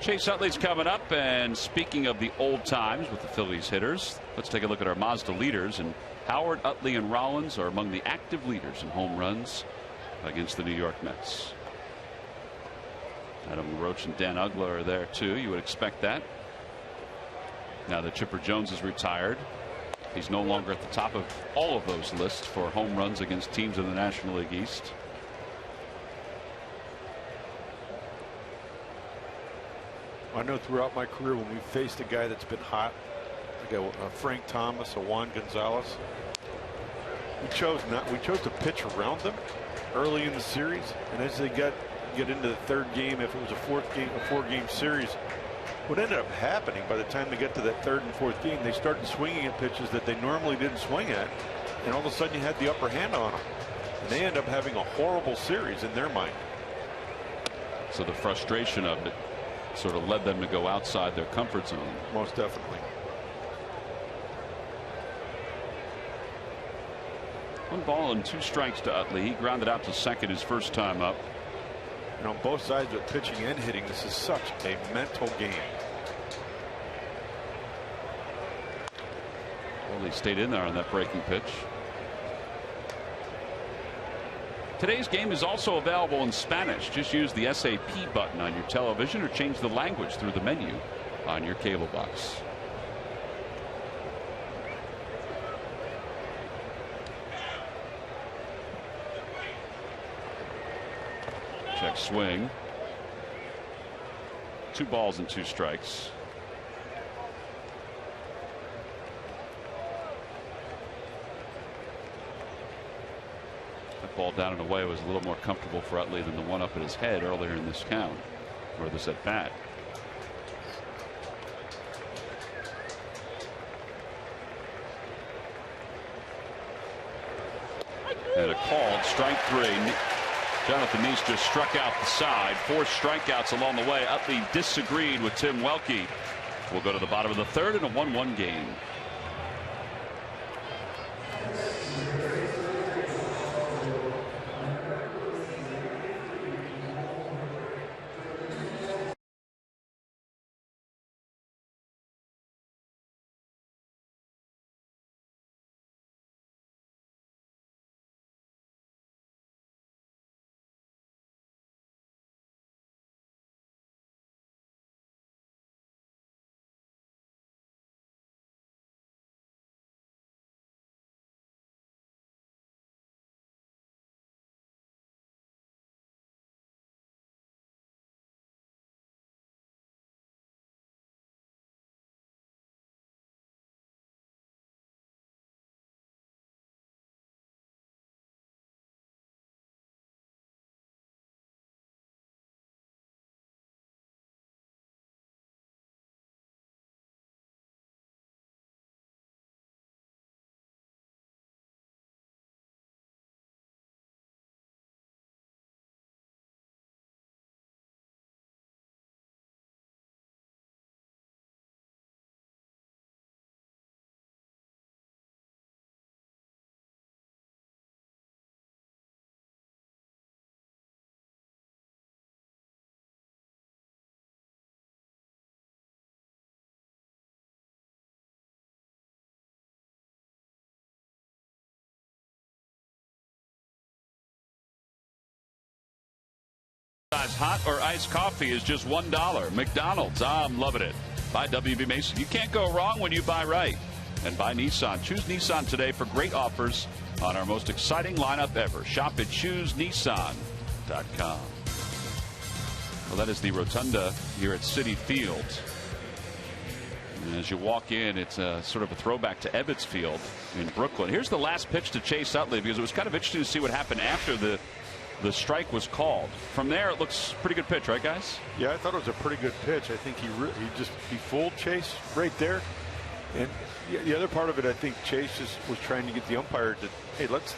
Chase Utley's coming up, and speaking of the old times with the Phillies hitters, let's take a look at our Mazda leaders. And Howard, Utley, and Rollins are among the active leaders in home runs against the New York Mets. Adam Roach and Dan Uggla are there too. You would expect that. Now that Chipper Jones is retired, he's no longer at the top of all of those lists for home runs against teams in the National League East. I know throughout my career when we faced a guy that's been hot, like a Frank Thomas, a Juan Gonzalez, we chose to pitch around them early in the series, and as they get into the 3rd game, if it was a 4-game series, what ended up happening by the time they get to that third and fourth game, they started swinging at pitches that they normally didn't swing at, and all of a sudden you had the upper hand on them, and they end up having a horrible series in their mind. So the frustration of it sort of led them to go outside their comfort zone. Most definitely. 1 ball and 2 strikes to Utley. He grounded out to second his first time up. And on both sides with pitching and hitting, this is such a mental game. Well, he stayed in there on that breaking pitch. Today's game is also available in Spanish. Just use the SAP button on your television or change the language through the menu on your cable box. Check swing. 2 balls and 2 strikes. That ball down and away was a little more comfortable for Utley than the one up at his head earlier in this count, or this at bat. And a called strike 3. Jonathan Neese just struck out the side. 4 strikeouts along the way. Utley disagreed with Tim Welke. We'll go to the bottom of the third in a 1-1 game. Hot or iced coffee is just $1. McDonald's, I'm loving it. Buy WB Mason. You can't go wrong when you buy right. And buy Nissan. Choose Nissan today for great offers on our most exciting lineup ever. Shop at ChooseNissan.com. Well, that is the rotunda here at Citi Field. And as you walk in, it's sort of a throwback to Ebbets Field in Brooklyn. Here's the last pitch to Chase Utley, because it was kind of interesting to see what happened after the strike was called. From there, it looks pretty good pitch, right, guys? Yeah, I thought it was a pretty good pitch. I think he fooled Chase right there. And the other part of it, I think Chase just was trying to get the umpire to, hey, let's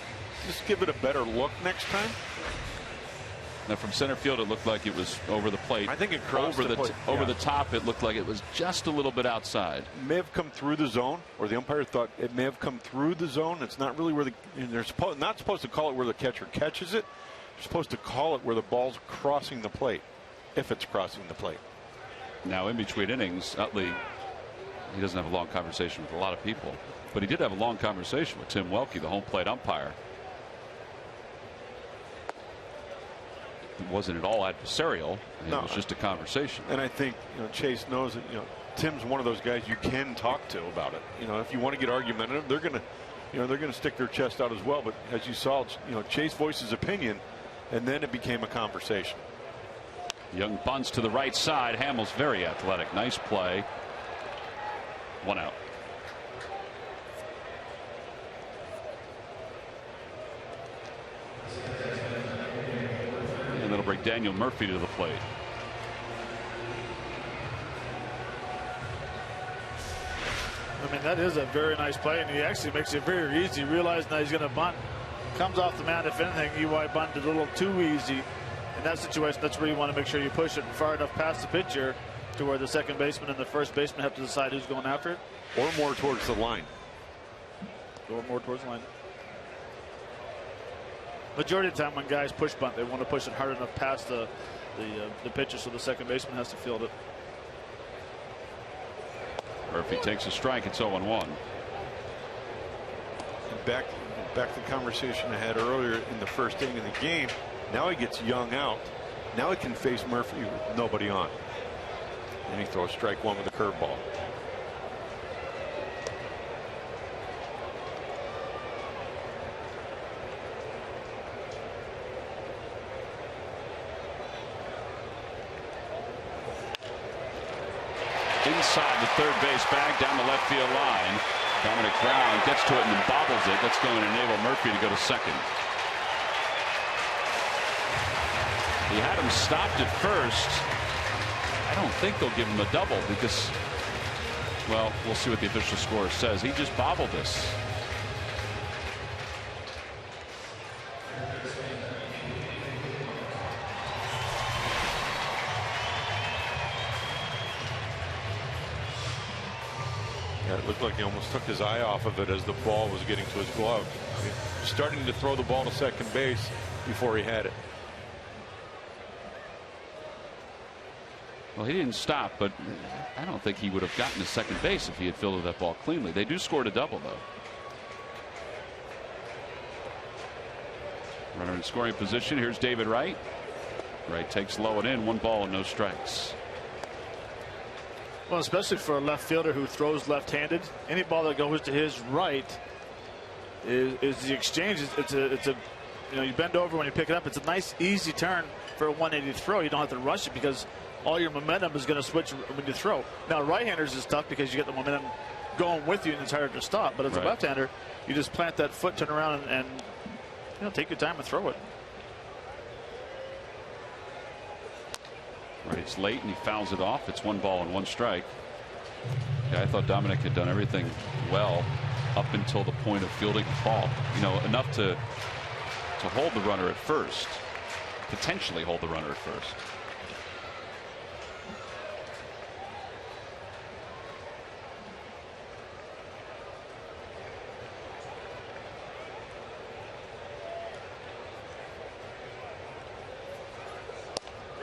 just give it a better look next time. Now, from center field, it looked like it was over the plate. I think it crossed over the plate. Over the top, it looked like it was just a little bit outside. It may have come through the zone, or the umpire thought it may have come through the zone. It's not really where they're not supposed to call it where the catcher catches it. They're supposed to call it where the ball's crossing the plate, if it's crossing the plate. Now, in between innings, Utley, he doesn't have a long conversation with a lot of people, but he did have a long conversation with Tim Welke, the home plate umpire. It wasn't at all adversarial. It was just a conversation. And I think Chase knows that Tim's one of those guys you can talk to about it. If you want to get argumentative, they're going to stick their chest out as well. But as you saw, Chase voiced his opinion, and then it became a conversation. Young bunts to the right side. Hamill's very athletic. Nice play. 1 out. And that'll bring Daniel Murphy to the plate. I mean, that is a very nice play, and he actually makes it very easy. Realizing that he's going to bunt, comes off the mound. If anything, EY bunted a little too easy. In that situation, that's where you want to make sure you push it far enough past the pitcher to where the second baseman and the first baseman have to decide who's going after it. Or more towards the line. Or more towards the line. Majority of the time when guys push bunt, they want to push it hard enough past the pitcher so the second baseman has to field it. Murphy takes a strike. It's 0-1. Back to the conversation I had earlier in the first inning of the game. Now he gets Young out. Now he can face Murphy with nobody on. And he throws strike one with a curveball. Inside the third base bag down the left field line. Dominic Brown gets to it and then bobbles it. That's going to enable Murphy to go to second. He had him stopped at first. I don't think they'll give him a double because, well, we'll see what the official score says. He just bobbled this. It looked like he almost took his eye off of it as the ball was getting to his glove. I mean, starting to throw the ball to second base before he had it. Well, he didn't stop, but I don't think he would have gotten to second base if he had fielded that ball cleanly. They do score a double, though. Runner in scoring position. Here's David Wright. Wright takes low and in. 1 ball and no strikes. Well, especially for a left fielder who throws left-handed, any ball that goes to his right is the exchange. It's a you know, you bend over when you pick it up. It's a nice easy turn for a 180 throw. You don't have to rush it because all your momentum is going to switch when you throw. Now, right-handers is tough because you get the momentum going with you and it's harder to stop. But as a left-hander, you just plant that foot, turn around, and you know, take your time and throw it. Right, it's late and he fouls it off. It's 1 ball and 1 strike. Yeah, I thought Dominic had done everything well up until the point of fielding the ball. You know, enough to hold the runner at first, potentially hold the runner at first.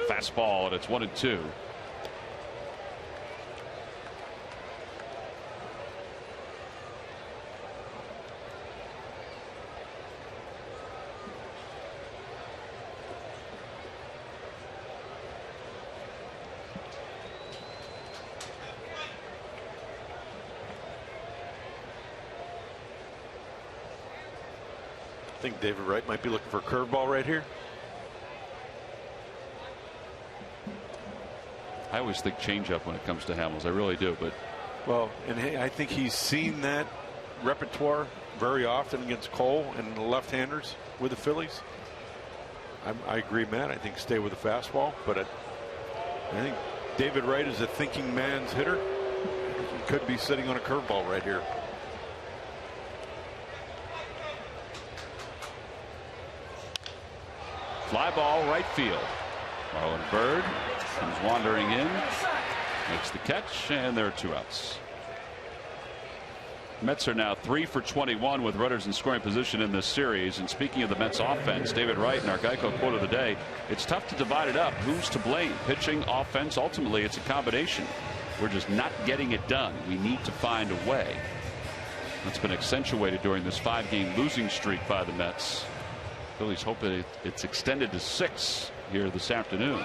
Fastball, and it's 1-2. I think David Wright might be looking for a curveball right here. I always think changeup when it comes to Hamels. I really do. But well, and I think he's seen that repertoire very often against Cole and the left-handers with the Phillies. I agree, Matt. I think stay with the fastball, but I think David Wright is a thinking man's hitter. He could be sitting on a curveball right here. Fly ball right field. Marlon Byrd comes wandering in, makes the catch, and there are 2 outs. Mets are now 3 for 21 with runners in scoring position in this series. And speaking of the Mets offense, David Wright in our Geico quote of the day, it's tough to divide it up. Who's to blame? Pitching, offense, ultimately it's a combination. We're just not getting it done. We need to find a way. That's been accentuated during this 5-game losing streak by the Mets. Phillies hope that it's extended to 6 here this afternoon.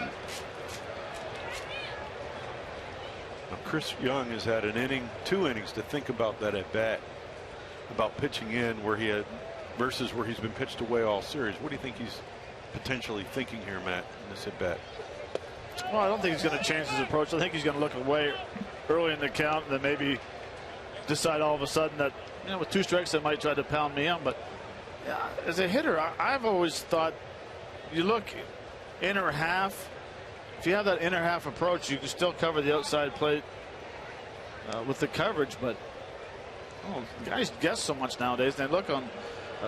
Now, Chris Young has had an inning, 2 innings to think about that at bat, about pitching in where he had versus where he's been pitched away all series. What do you think he's potentially thinking here, Matt, in this at bat? Well, I don't think he's going to change his approach. I think he's going to look away early in the count and then maybe decide all of a sudden that, you know, with 2 strikes they might try to pound me out. But as a hitter, I've always thought you look inner half. If you have that inner half approach, you can still cover the outside plate with the coverage. But Oh, guys guess so much nowadays. They look on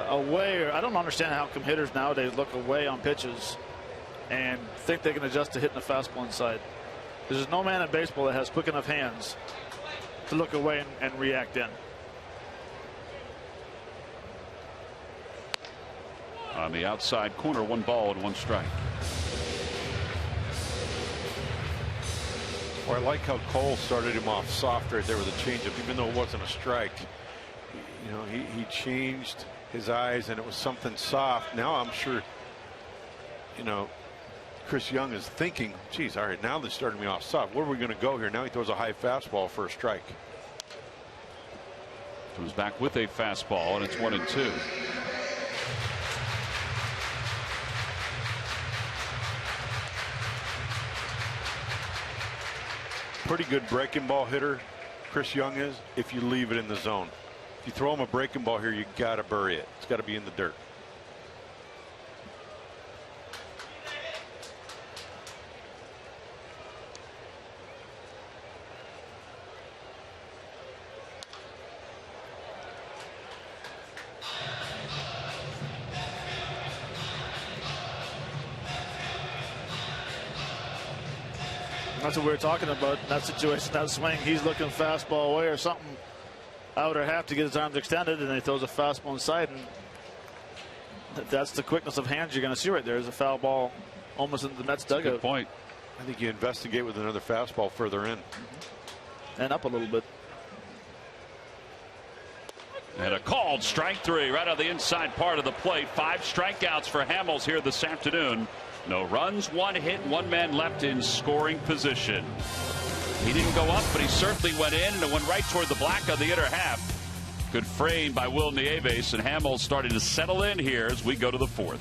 away. Or I don't understand how come hitters nowadays look away on pitches and think they can adjust to hitting a fastball inside. There's no man in baseball that has quick enough hands to look away and react in. On the outside corner, 1 ball and 1 strike. Well, I like how Cole started him off soft right there with a changeup, even though it wasn't a strike. You know, he changed his eyes and it was something soft. Now I'm sure, you know, Chris Young is thinking, geez, all right, now they started me off soft. Where are we going to go here? Now he throws a high fastball for a strike. Comes back with a fastball, and it's 1-2. Pretty good breaking ball hitter, Chris Young is, if you leave it in the zone. If you throw him a breaking ball here, you got to bury it. It's got to be in the dirt. That's what we were talking about in that situation, that swing. He's looking fastball away or something out or half to get his arms extended, and he throws a fastball inside. And that's the quickness of hands you're going to see right there. Is a foul ball almost into the Mets dugout. Good point. I think you investigate with another fastball further in. And up a little bit. And a called strike 3 right on the inside part of the plate. 5 strikeouts for Hamels here this afternoon. No runs, 1 hit, 1 man left in scoring position. He didn't go up, but he certainly went in, and it went right toward the black on the inner half. Good frame by Will Nieves, and Hamels starting to settle in here as we go to the 4th.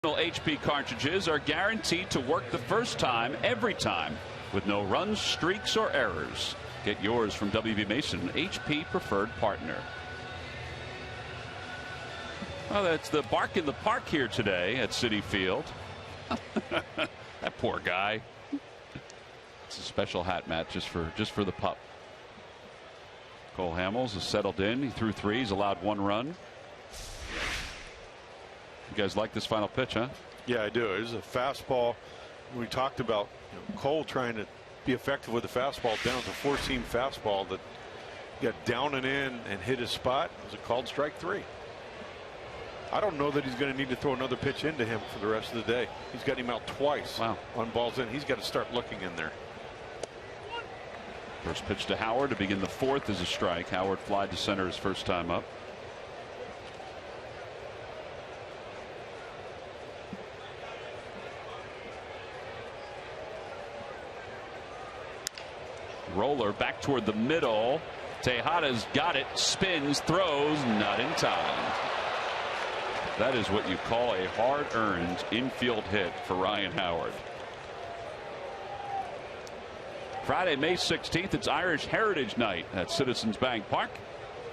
HP cartridges are guaranteed to work the first time, every time, with no runs, streaks, or errors. Get yours from WB Mason, HP preferred partner. Well, that's the bark in the park here today at Citi Field. That poor guy. It's a special hat, Matt, just for the pup. Cole Hamels has settled in. He threw 3. He's allowed 1 run. You guys like this final pitch, huh? Yeah, I do. It was a fastball. We talked about Cole trying to be effective with the fastball. Down to a 4-seam fastball that got down and in and hit his spot. It was a called strike 3. I don't know that he's going to need to throw another pitch into him for the rest of the day. He's got him out twice. Wow. On balls in. He's got to start looking in there. First pitch to Howard to begin the 4th is a strike. Howard flied to center his first time up. Roller back toward the middle. Tejada's got it, spins, throws, not in time. That is what you call a hard-earned infield hit for Ryan Howard. Friday, May 16th, it's Irish Heritage Night at Citizens Bank Park.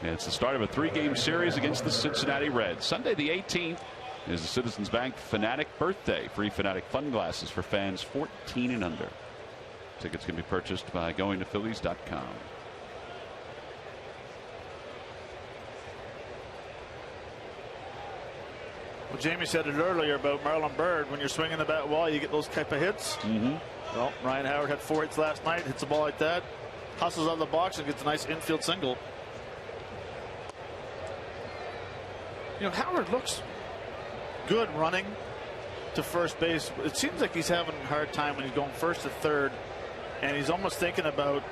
And it's the start of a 3-game series against the Cincinnati Reds. Sunday the 18th is the Citizens Bank Fanatic Birthday. Free Fanatic Fun Glasses for fans 14 and under. Tickets can be purchased by going to Phillies.com. Well, Jamie said it earlier about Marlon Byrd. When you're swinging the bat wall, you get those type of hits. Well, Ryan Howard had 4 hits last night. Hits a ball like that, hustles out of the box and gets a nice infield single. You know, Howard looks good running to first base. It seems like he's having a hard time when he's going first to third, and he's almost thinking about,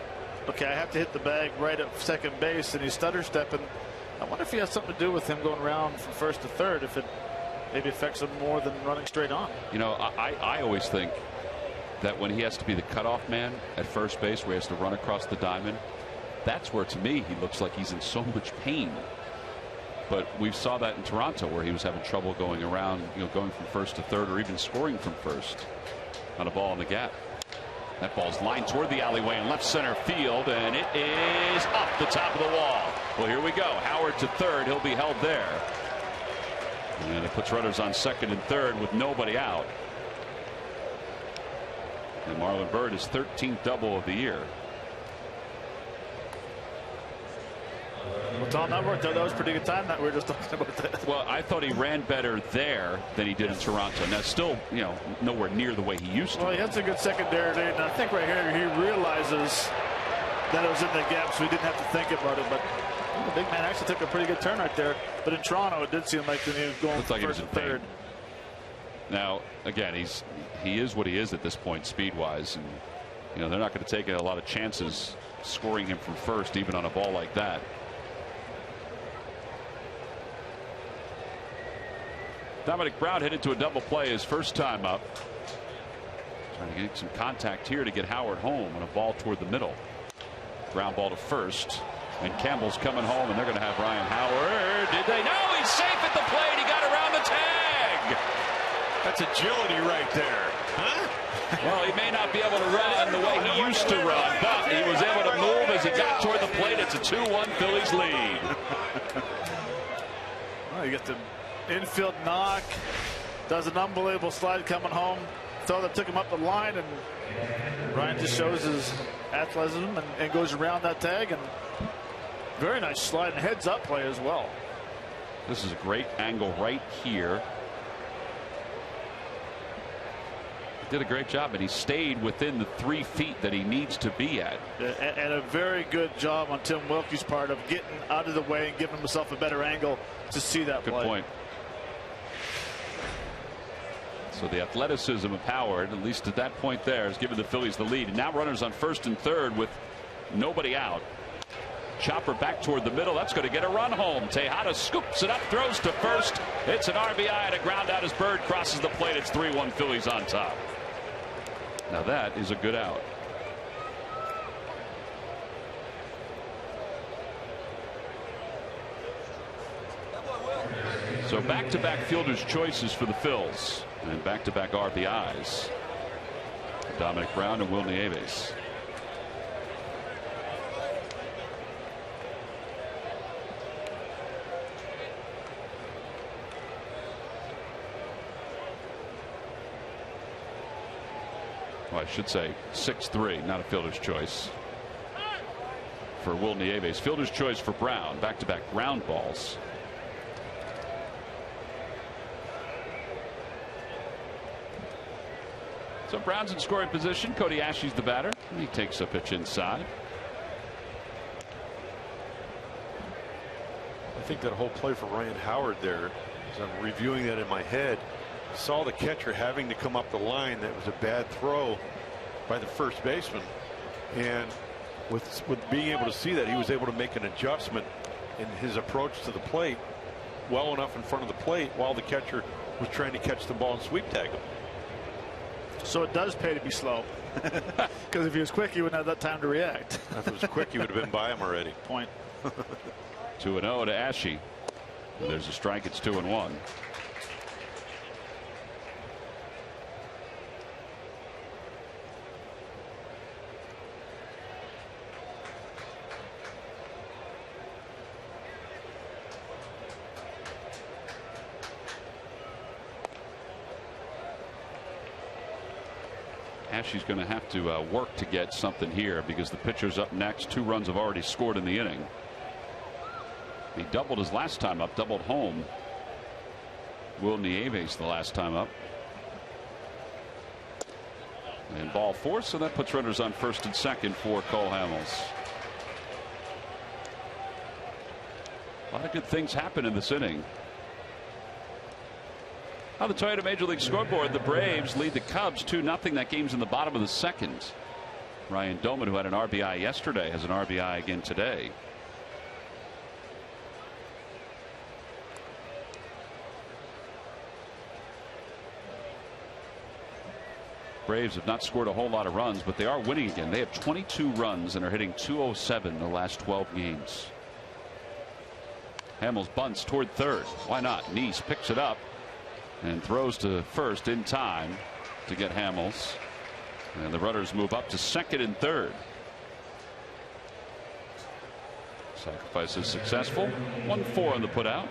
okay, I have to hit the bag right at second base, and he's stutter stepping. I wonder if he has something to do with him going around from first to third, if it maybe affects him more than running straight on. You know, I always think that when he has to be the cutoff man at first base, where he has to run across the diamond, that's where, to me, he looks like he's in so much pain. But we saw that in Toronto, where he was having trouble going around, you know, going from first to third, or even scoring from first on a ball in the gap. That ball's lined toward the alleyway in left center field, and it is off the top of the wall. Well, here we go. Howard to third. He'll be held there. And it puts runners on second and third with nobody out. And Marlon Byrd, his 13th double of the year. Well, Tom, that worked out. That was pretty good time that we were just talking about that. Well, I thought he ran better there than he did in Toronto. Now, still, you know, nowhere near the way he used to. Well, he had some good secondary, and I think right here he realizes that it was in the gap, so he didn't have to think about it. But the big man actually took a pretty good turn right there. But in Toronto, it did seem like he was going like first and third. Now, again, he is what he is at this point, speed-wise, and you know they're not going to take a lot of chances scoring him from first, even on a ball like that. Dominic Brown hit into a double play his first time up. Trying to get some contact here to get Howard home on a ball toward the middle. Ground ball to first. And Campbell's coming home, and they're going to have Ryan Howard. Did they? No, he's safe at the plate. He got around the tag. That's agility right there. Huh? Well, he may not be able to run the way he used to run, but he was able to move as he got toward the plate. It's a 2-1 Phillies lead. Well, you get the infield knock, does an unbelievable slide coming home. Throw that took him up the line, and Ryan just shows his athleticism and goes around that tag, and very nice slide and heads up play as well. This is a great angle right here. He did a great job, and he stayed within the 3 feet that he needs to be at. And a very good job on Tim Wilkie's part of getting out of the way and giving himself a better angle to see that play. Good point. So the athleticism of Howard, at least at that point there, has given the Phillies the lead. And now runners on first and third with nobody out. Chopper back toward the middle. That's going to get a run home. Tejada scoops it up, throws to first. It's an RBI and a ground out as Byrd crosses the plate. It's 3-1 Phillies on top. Now that is a good out. So back-to-back fielder's choices for the Phils, and back-to-back RBIs. Dominic Brown and Will Nieves. Well, I should say 6-3, not a fielder's choice for Will Nieves. Fielder's choice for Brown. Back-to-back ground balls. So Brown's in scoring position. Cody Ashley's the batter. He takes a pitch inside. I think that whole play for Ryan Howard there, as I'm reviewing that in my head, saw the catcher having to come up the line. That was a bad throw by the first baseman, and with being able to see that, he was able to make an adjustment in his approach to the plate well enough in front of the plate while the catcher was trying to catch the ball and sweep tag him. So it does pay to be slow, because if he was quick, he wouldn't have that time to react. If it was quick, he would have been by him already. Point. 2-0 to Ashe. There's a strike. It's 2-1. Ashe's going to have to work to get something here because the pitcher's up next. 2 runs have already scored in the inning. He doubled his last time up, doubled home. Will Nieves the last time up. And ball 4, so that puts runners on first and second for Cole Hamels. A lot of good things happen in this inning. On the Toyota Major League scoreboard, the Braves lead the Cubs 2-0. That game's in the bottom of the second. Ryan Doman, who had an RBI yesterday, has an RBI again today. Braves have not scored a whole lot of runs, but they are winning again. They have 22 runs and are hitting .207 in the last 12 games. Hamels bunts toward third. Why not? Neese picks it up and throws to first in time to get Hamels. And the runners move up to second and third. Sacrifice is successful. 1-4 on the putout.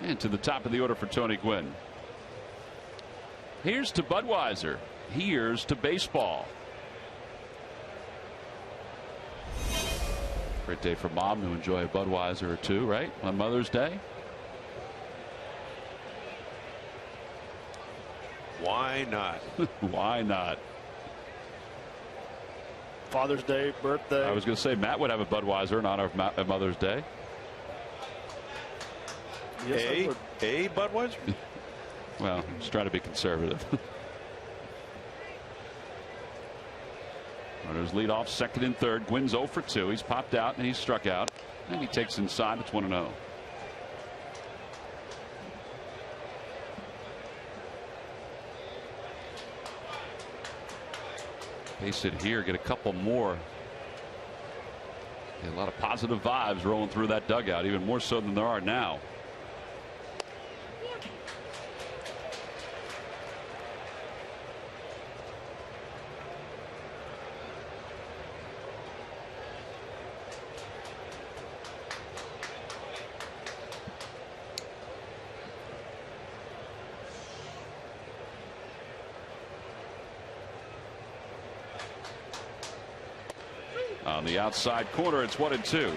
And to the top of the order for Tony Gwynn. Here's to Budweiser. Here's to baseball. Great day for Mom to enjoy a Budweiser or two, right, on Mother's Day. Why not? Why not? Father's Day, birthday. I was going to say Matt would have a Budweiser in honor of Mother's Day. Yes, a Budweiser? Well, just trying to be conservative. Runners lead off second and third. Gwynn's 0 for 2. He's popped out and he's struck out. And he takes inside. It's 1-0. Base hit here. Get a couple more. A lot of positive vibes rolling through that dugout, even more so than there are now. On the outside corner, it's 1-2.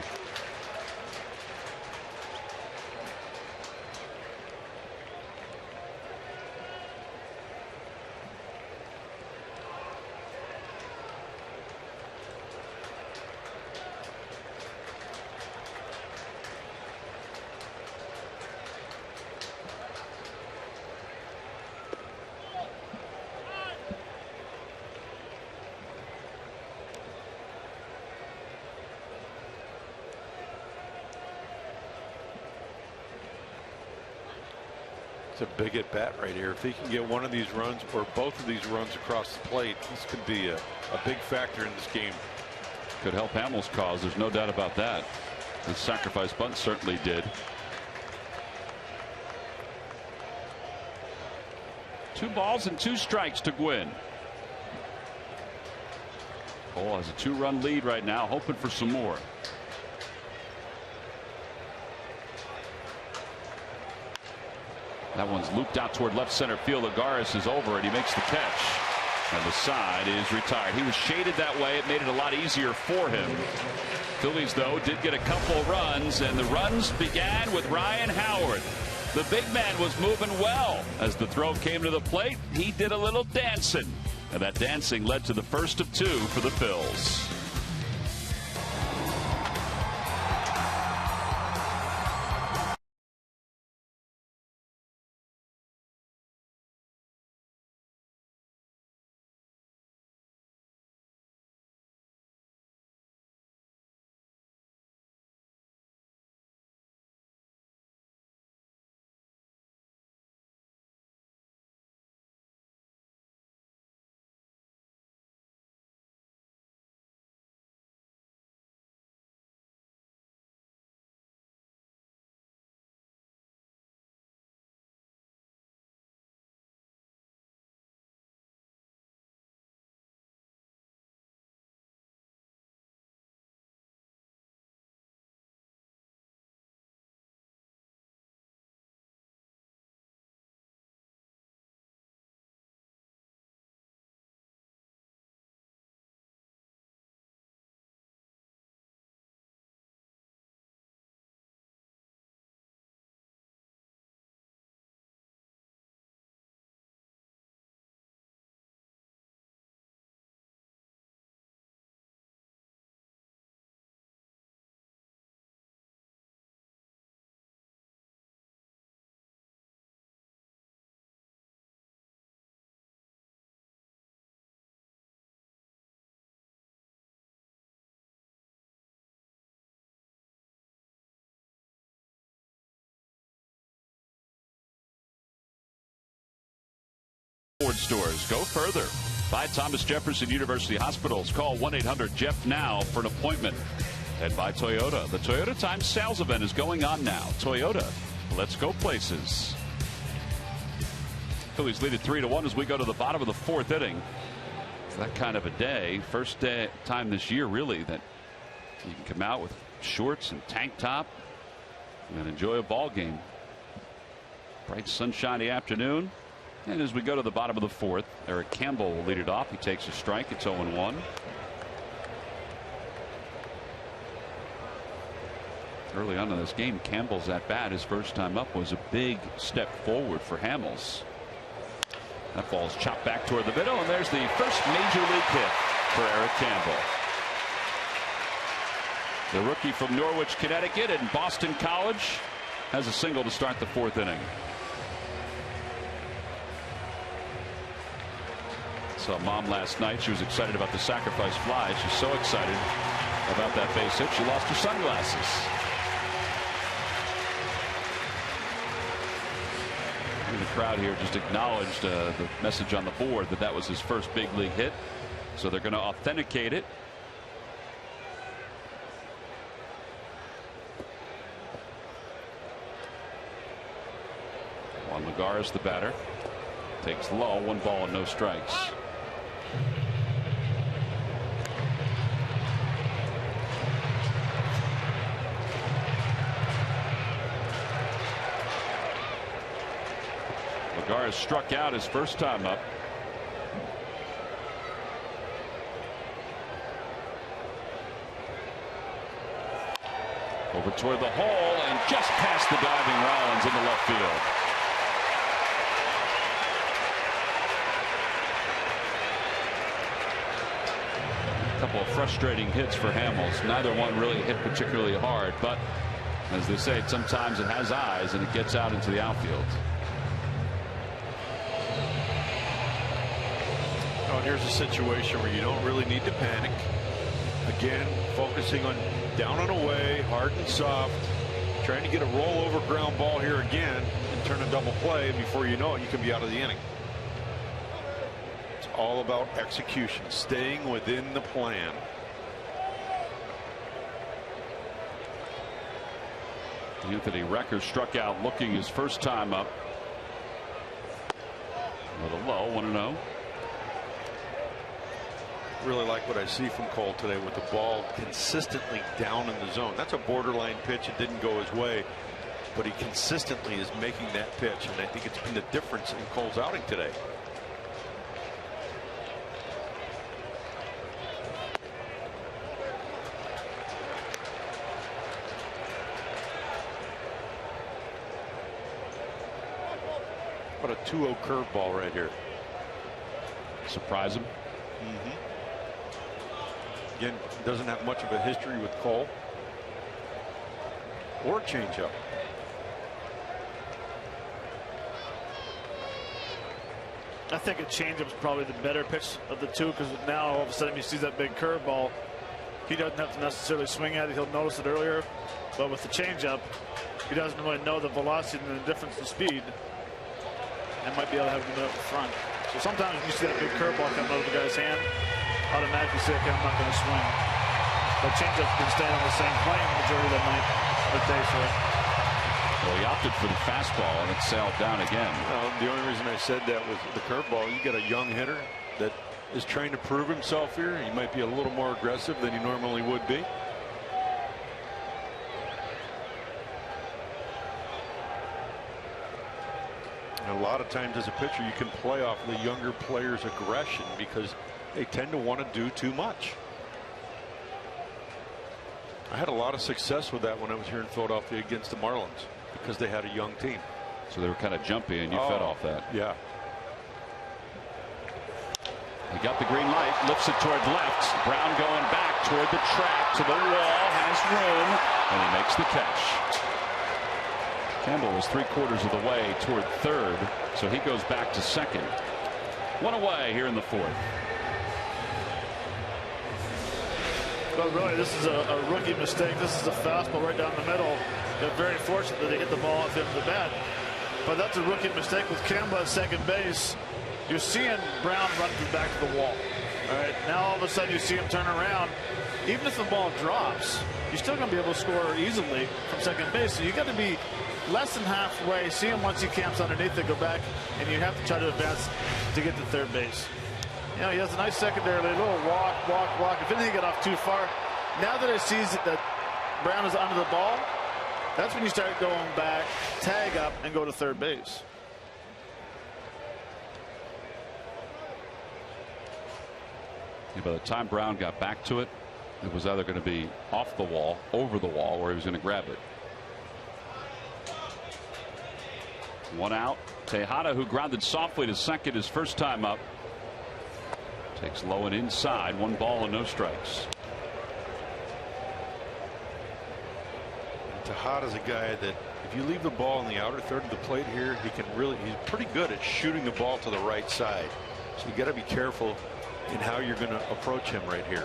It's a big at bat right here. If he can get one of these runs or both of these runs across the plate, this could be a big factor in this game. Could help Hamels' cause. There's no doubt about that. The sacrifice bunt certainly did. 2 balls and 2 strikes to Gwynn. Cole has a 2-run lead right now, hoping for some more. That one's looped out toward left center field. Lagares is over and he makes the catch. And the side is retired. He was shaded that way. It made it a lot easier for him. Phillies, though, did get a couple runs, and the runs began with Ryan Howard. The big man was moving well. As the throw came to the plate, he did a little dancing. And that dancing led to the first of 2 for the Phils. Ford stores. Go further. By Thomas Jefferson University Hospitals. Call 1-800-JEFF-NOW for an appointment. And by Toyota. The Toyota Times sales event is going on now. Toyota, let's go places. Phillies lead it 3-1 as we go to the bottom of the fourth inning. It's that kind of a day. First time this year, really, that you can come out with shorts and tank top and enjoy a ball game. Bright sunshiny afternoon. And as we go to the bottom of the fourth, Eric Campbell will lead it off. He takes a strike. It's 0-1. Early on in this game, Campbell's at bat, his first time up, was a big step forward for Hamels. That ball's chopped back toward the middle, and there's the first major league hit for Eric Campbell. The rookie from Norwich, Connecticut, and Boston College has a single to start the fourth inning. Saw Mom last night. She was excited about the sacrifice fly. She's so excited about that base hit, she lost her sunglasses. And the crowd here just acknowledged the message on the board that that was his first big league hit. So they're going to authenticate it. Juan Lagares, the batter, takes low, 1 ball and no strikes. Lagares struck out his first time up. Over toward the hole and just past the diving Rollins into left field. Couple of frustrating hits for Hamels. Neither one really hit particularly hard, but as they say, sometimes it has eyes and it gets out into the outfield. Oh, and here's a situation where you don't really need to panic. Again, focusing on down and away, hard and soft, trying to get a rollover ground ball here again and turn a double play, and before you know it, you can be out of the inning. All about execution, staying within the plan. Anthony Recker struck out looking his first time up. With a low, 1-0. Really like what I see from Cole today with the ball consistently down in the zone. That's a borderline pitch. It didn't go his way, but he consistently is making that pitch, and I think it's been the difference in Cole's outing today. What a 2-0 curveball right here. Surprise him. Again, doesn't have much of a history with Cole or changeup. I think a changeup is probably the better pitch of the two, because now all of a sudden he sees that big curveball. He doesn't have to necessarily swing at it. He'll notice it earlier. But with the changeup, he doesn't really know the velocity and the difference in speed, and might be able to have it up front. So sometimes when you see that big curveball coming out of the guy's hand, automatically say, okay, I'm not going to swing. But changeup can stay on the same plane the majority of the night, the day for it. Well, he opted for the fastball and it sailed down again. The only reason I said that was the curveball. You got a young hitter that is trying to prove himself here. He might be a little more aggressive than he normally would be. And a lot of times as a pitcher, you can play off the younger players' aggression because they tend to want to do too much. I had a lot of success with that when I was here in Philadelphia against the Marlins because they had a young team. So they were kind of jumpy and you fed off that. Yeah. He got the green light, lifts it toward left. Brown going back toward the track to the wall, has room, and he makes the catch. Campbell was 3/4 of the way toward third, so he goes back to second. One away here in the fourth. Well, really, this is a rookie mistake. This is a fastball right down the middle. They're very fortunate that they hit the ball at the end of the bat. But that's a rookie mistake with Campbell at second base. You're seeing Brown run back to the wall. All right, now all of a sudden you see him turn around. Even if the ball drops, you're still going to be able to score easily from second base. So you got to be less than halfway. See him once he camps underneath it, go back, and you have to try to advance to get to third base. You know, he has a nice secondary, a little walk. If anything, get off too far. Now that he sees that Brown is under the ball, that's when you start going back, tag up, and go to third base. Yeah, by the time Brown got back to it, it was either going to be off the wall, over the wall, or he was going to grab it. One out. Tejada, who grounded softly to second his first time up, takes low and inside. 1 ball and no strikes. Tejada's a guy that if you leave the ball in the outer third of the plate here, he's pretty good at shooting the ball to the right side. So you got to be careful in how you're going to approach him right here.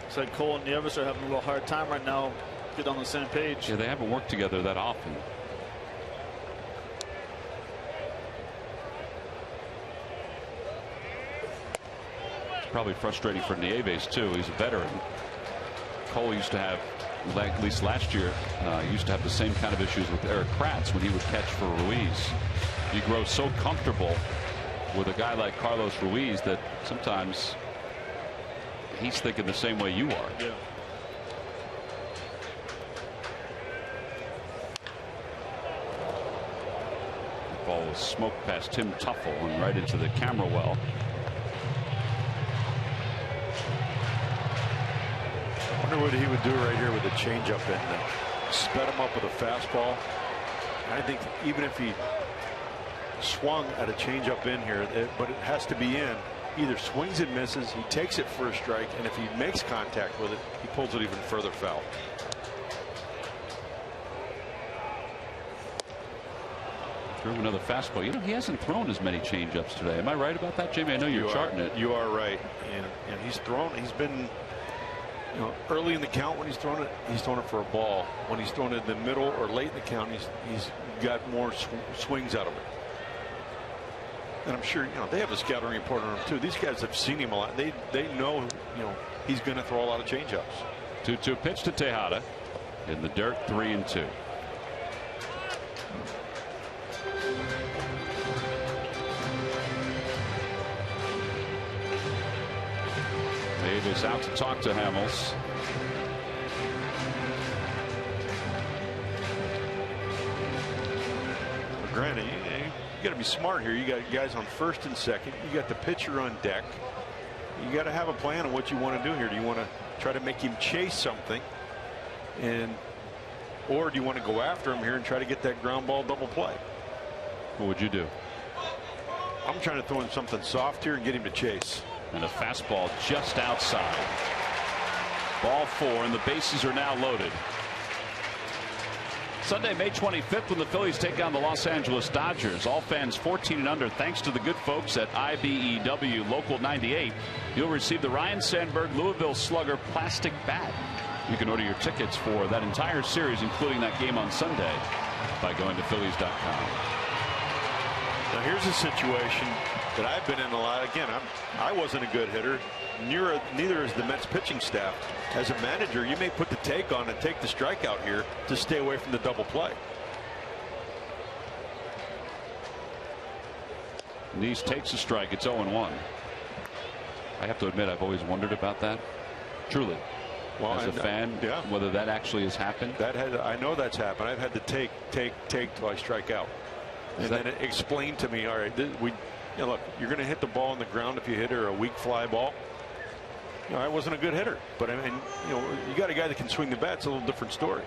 Looks like Cole and Nieves are having a little hard time right now. Get on the same page. Yeah, they haven't worked together that often. It's probably frustrating for Nieves too. He's a veteran. Cole used to have, at least last year, used to have the same kind of issues with Eric Kratz when he would catch for Ruiz. You grow so comfortable with a guy like Carlos Ruiz that sometimes he's thinking the same way you are. Yeah. The ball was smoked past Tim Tuffle and right into the camera well. I wonder what he would do right here with a changeup and sped him up with a fastball. I think even if he swung at a changeup in here, but it has to be in. Either swings and misses, he takes it for a strike, and if he makes contact with it, he pulls it even further foul. Threw another fastball. You know, he hasn't thrown as many changeups today. Am I right about that, Jamie? I know you're charting it. You are right, and he's been, you know, early in the count when he's thrown it for a ball. When he's thrown it in the middle or late in the count, he's got more swings out of it. And I'm sure, you know, they have a scouting report on him too. These guys have seen him a lot. They know, you know, he's going to throw a lot of changeups. 2-2 pitch to Tejada in the dirt. 3-2. Davis out to talk to Hamels. Granted, you got to be smart here. You got guys on first and second. You got the pitcher on deck. You got to have a plan on what you want to do here. Do you want to try to make him chase something, or do you want to go after him here and try to get that ground ball double play? What would you do? I'm trying to throw in something soft here and get him to chase. And a fastball just outside. Ball 4, and the bases are now loaded. Sunday, May 25th, when the Phillies take on the Los Angeles Dodgers. All fans 14 and under, thanks to the good folks at IBEW Local 98. You'll receive the Ryan Sandberg Louisville Slugger plastic bat. You can order your tickets for that entire series, including that game on Sunday, by going to Phillies.com. Now here's a situation that I've been in a lot. Again, I wasn't a good hitter. Neither is the Mets pitching staff. As a manager, you may put the take on and take the strikeout here to stay away from the double play. Neese takes a strike. It's 0-1. I have to admit, I've always wondered about that. Truly. Well, as a fan, yeah, whether that actually has happened. I know that's happened. I've had to take till I strike out. And then it explained to me, all right, look, you're going to hit the ball on the ground if you hit her a weak fly ball. You know, I wasn't a good hitter, but I mean, you know, you got a guy that can swing the bat. It's a little different story.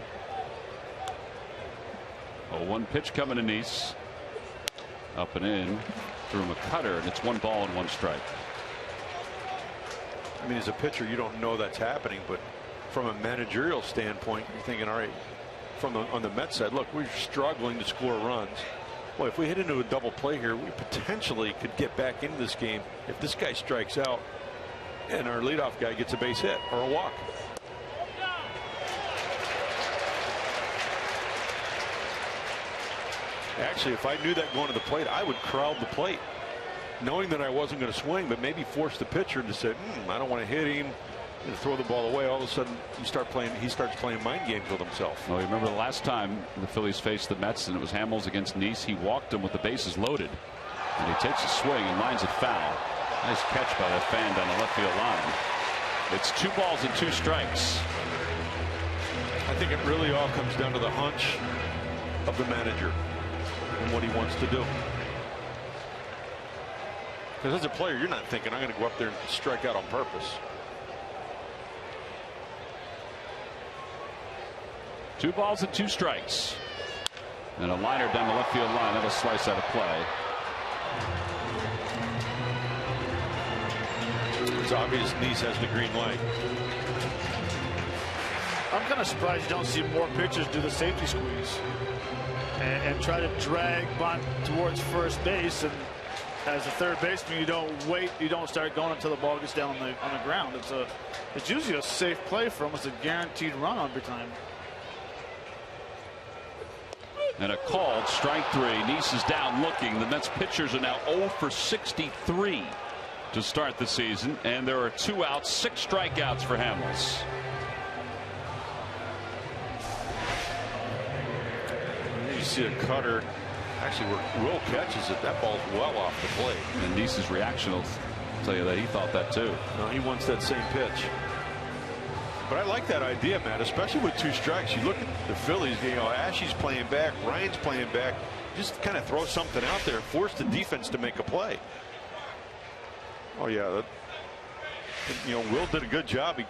0-1 pitch coming to Neese. Up and in. Threw him a cutter, and it's 1 ball and 1 strike. I mean, as a pitcher, you don't know that's happening, but from a managerial standpoint, you're thinking, all right, on the Mets side, look, we're struggling to score runs. Well, if we hit into a double play here, we potentially could get back into this game if this guy strikes out and our leadoff guy gets a base hit or a walk. Actually, if I knew that going to the plate, I would crowd the plate, knowing that I wasn't going to swing, but maybe force the pitcher to say, I don't want to hit him and throw the ball away. All of a sudden, he starts playing mind games with himself. Well, you remember the last time the Phillies faced the Mets, and it was Hamels against Nice. He walked him with the bases loaded, and he takes a swing and lines it foul. Nice catch by that fan down the left field line. It's 2 balls and 2 strikes. I think it really all comes down to the hunch of the manager and what he wants to do. Because as a player, you're not thinking, I'm going to go up there and strike out on purpose. 2 balls and 2 strikes. And a liner down the left field line. That'll slice out of play. It's obvious Nice has the green light. I'm kind of surprised you don't see more pitchers do the safety squeeze and try to drag bunt towards first base. And as a third baseman, you don't wait. You don't start going until the ball gets down on the ground. It's usually a safe play for almost a guaranteed run every time. And a called strike 3. Nice is down looking. The Mets pitchers are now 0 for 63 to start the season, and there are 2 outs, 6 strikeouts for Hamels. You see a cutter. Actually, where Will catches it, that ball's well off the plate. And Nice's reaction will tell you that he thought that too. No, he wants that same pitch. But I like that idea, Matt, especially with 2 strikes. You look at the Phillies, Ashy's playing back, Ryan's playing back. Just kind of throw something out there, force the defense to make a play. Oh, yeah. Will did a good job. He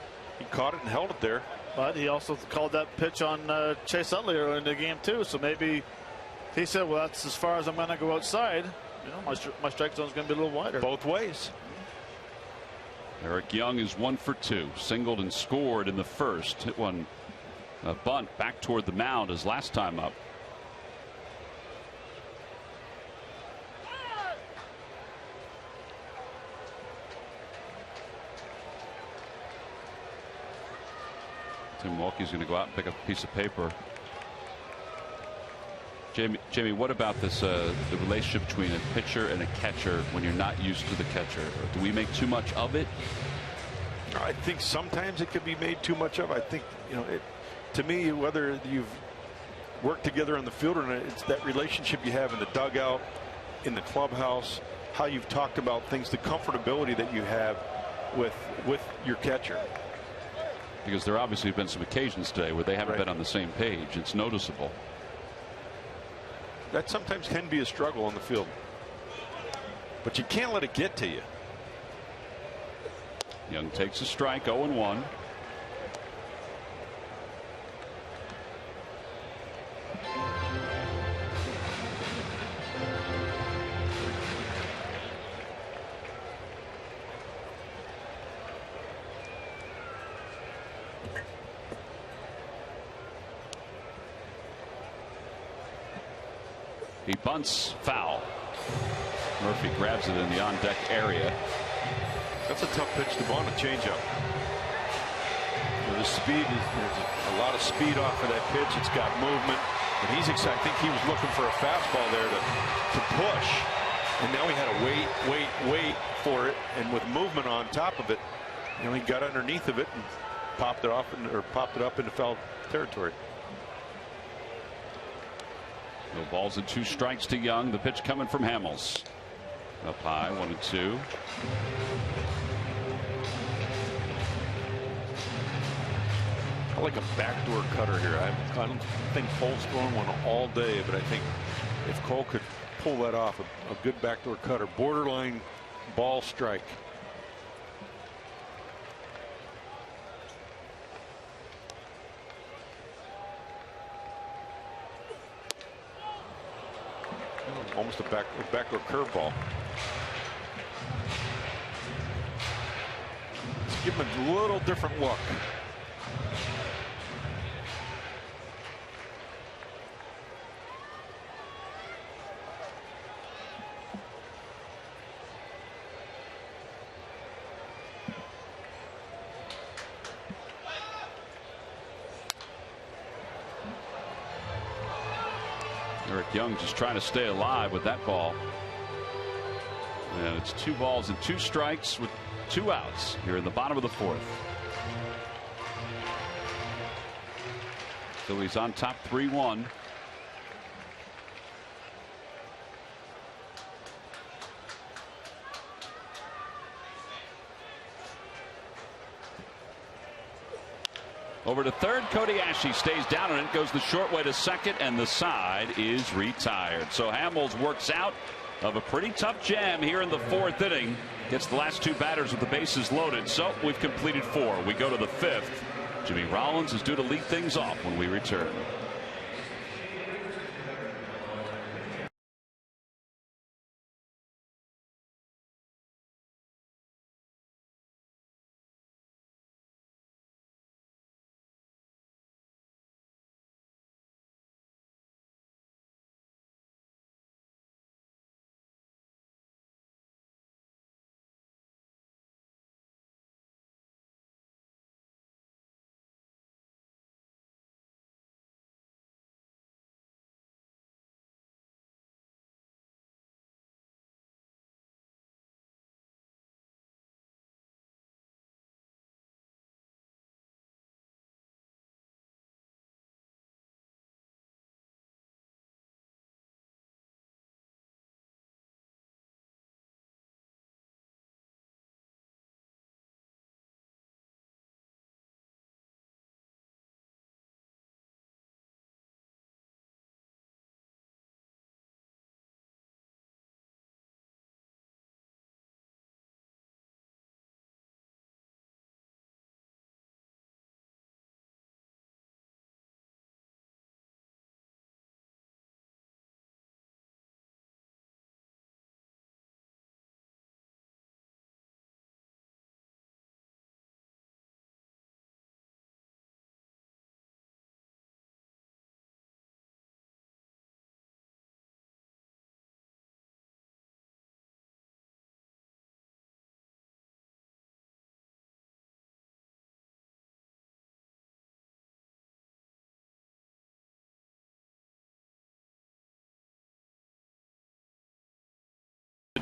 caught it and held it there. But he also called that pitch on Chase Utley earlier in the game, too. So maybe he said, well, that's as far as I'm going to go outside. My strike zone is going to be a little wider. Both ways. Eric Young is 1 for 2. Singled and scored in the first. Hit one a bunt back toward the mound his last time up. Tim Wilkie's going to go out and pick up a piece of paper. Jamie, what about this the relationship between a pitcher and a catcher when you're not used to the catcher? Do we make too much of it? I think sometimes it could be made too much of. I think to me, whether you've worked together on the field or not, it's that relationship you have in the dugout, in the clubhouse, how you've talked about things, the comfortability that you have with your catcher. Because there obviously have been some occasions today where they haven't been on the same page. It's noticeable. That sometimes can be a struggle on the field, but you can't let it get to you. Young takes a strike, 0-1. He bunts, foul. Murphy grabs it in the on-deck area. That's a tough pitch to bunt, a changeup. The speed there's a lot of speed off of that pitch. It's got movement, and he's excited. I think he was looking for a fastball there to push, and now he had to wait for it, and with movement on top of it, he got underneath of it and popped it up into foul territory. No balls and 2 strikes to Young. The pitch coming from Hamels. Up high, 1-2. I like a backdoor cutter here. I don't think Cole's throwing one all day, but I think if Cole could pull that off, a good backdoor cutter, borderline ball strike. Almost a backdoor curveball. Let's give him a little different look. Eric Young just trying to stay alive with that ball. And it's 2 balls and 2 strikes with 2 outs here in the bottom of the 4th. Phillies on top 3-1. Over to third, Cody Ashe stays down, and it goes the short way to second, and the side is retired. So Hamels works out of a pretty tough jam here in the 4th inning. Gets the last 2 batters with the bases loaded. So we've completed 4. We go to the 5th. Jimmy Rollins is due to lead things off when we return.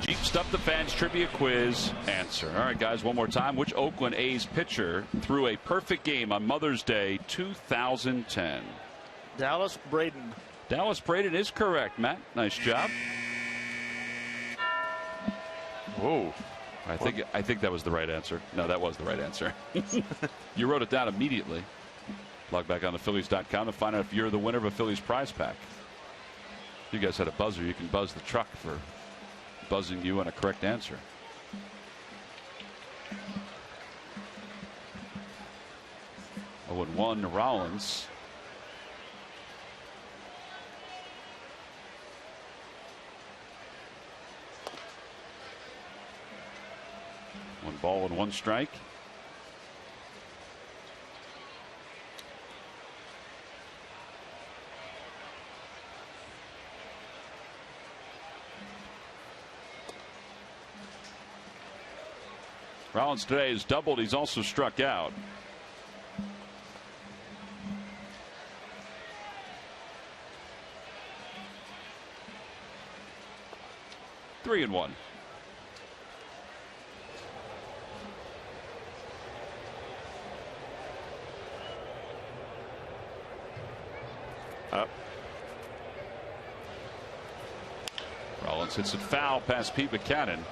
Jeep Stuff the Fans trivia quiz answer. All right, guys, one more time. Which Oakland A's pitcher threw a perfect game on Mother's Day 2010? Dallas Braden. Dallas Braden is correct, Matt. Nice job. Whoa. I think that was the right answer. No, that was the right answer. You wrote it down immediately. Log back on to Phillies.com to find out if you're the winner of a Phillies prize pack. If you guys had a buzzer, you can buzz the truck for buzzing you on a correct answer. Oh, and 1 Rollins. One ball and 1 strike. Rollins today has doubled. He's also struck out. Three and 1. Up. Rollins hits it foul past Pete Buchanan.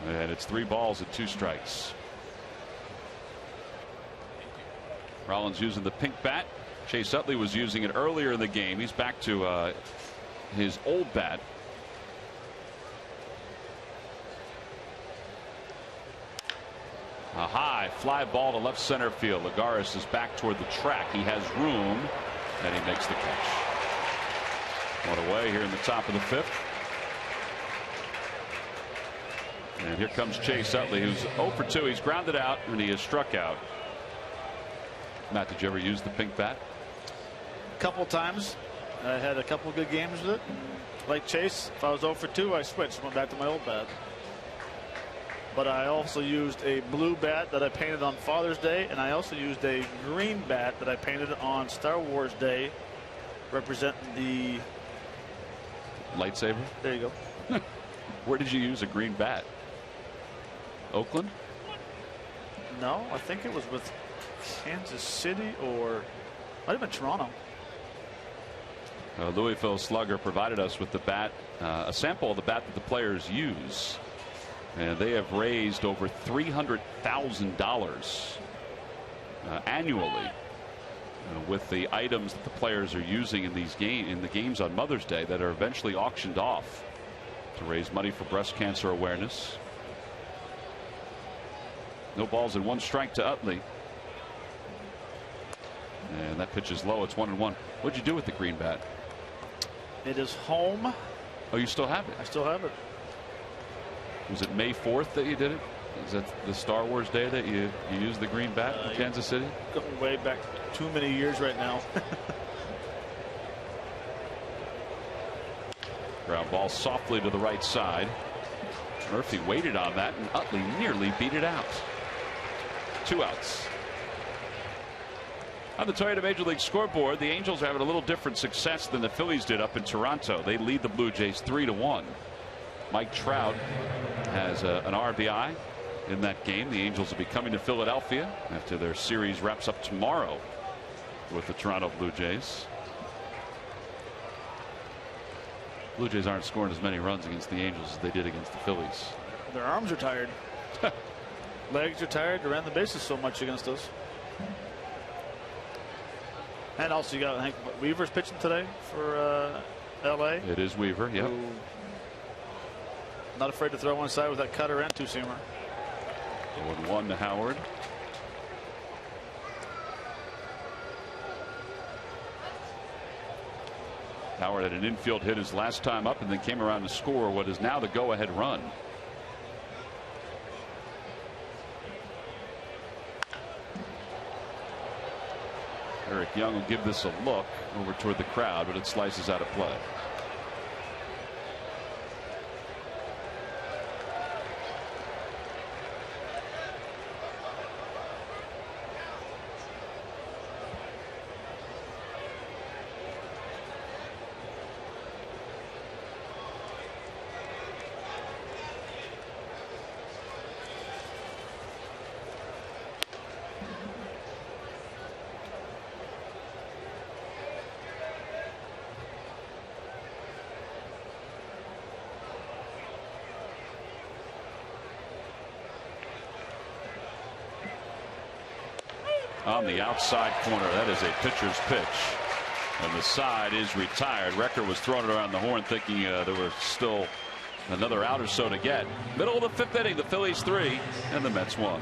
And it's 3 balls and 2 strikes. Rollins using the pink bat. Chase Utley was using it earlier in the game. He's back to his old bat. A high fly ball to left center field. Lagares is back toward the track. He has room, and he makes the catch. One away here in the top of the 5th. And here comes Chase Utley, who's 0 for 2. He's grounded out, and he is struck out. Matt, did you ever use the pink bat? A couple times. I had a couple good games with it. Like Chase, if I was 0 for 2, I switched, went back to my old bat. But I also used a blue bat that I painted on Father's Day, and I also used a green bat that I painted on Star Wars Day, representing the lightsaber? There you go. Where did you use a green bat? Oakland? No, I think it was with Kansas City or might have been Toronto. Louisville Slugger provided us with the bat, a sample of the bat that the players use. And they have raised over $300,000 annually with the items that the players are using in these the games on Mother's Day that are eventually auctioned off to raise money for breast cancer awareness. No balls and 1 strike to Utley. And that pitch is low. It's 1-1. What'd you do with the green bat? It is home. Oh, you still have it? I still have it. Was it May 4th that you did it? Is that the Star Wars day that you used the green bat in Kansas City? Going way back too many years right now. Ground ball softly to the right side. Murphy waited on that, and Utley nearly beat it out. 2 outs. On the Toyota Major League scoreboard, the Angels are having a little different success than the Phillies did up in Toronto. They lead the Blue Jays 3-1. Mike Trout has an RBI in that game. The Angels will be coming to Philadelphia after their series wraps up tomorrow with the Toronto Blue Jays. Blue Jays aren't scoring as many runs against the Angels as they did against the Phillies. Their arms are tired. Legs are tired. They ran the bases so much against us. And also you got, I think, Weaver's pitching today for LA. It is Weaver, yep. Not afraid to throw one side with that cutter and 2-seamer. 1-1 to Howard. Howard had an infield hit his last time up and then came around to score what is now the go-ahead run. Eric Young will give this a look over toward the crowd, but it slices out of play. On the outside corner, that is a pitcher's pitch, and the side is retired. Recker was throwing it around the horn thinking there was still another out or so to get. Middle of the 5th inning, the Phillies 3 and the Mets 1.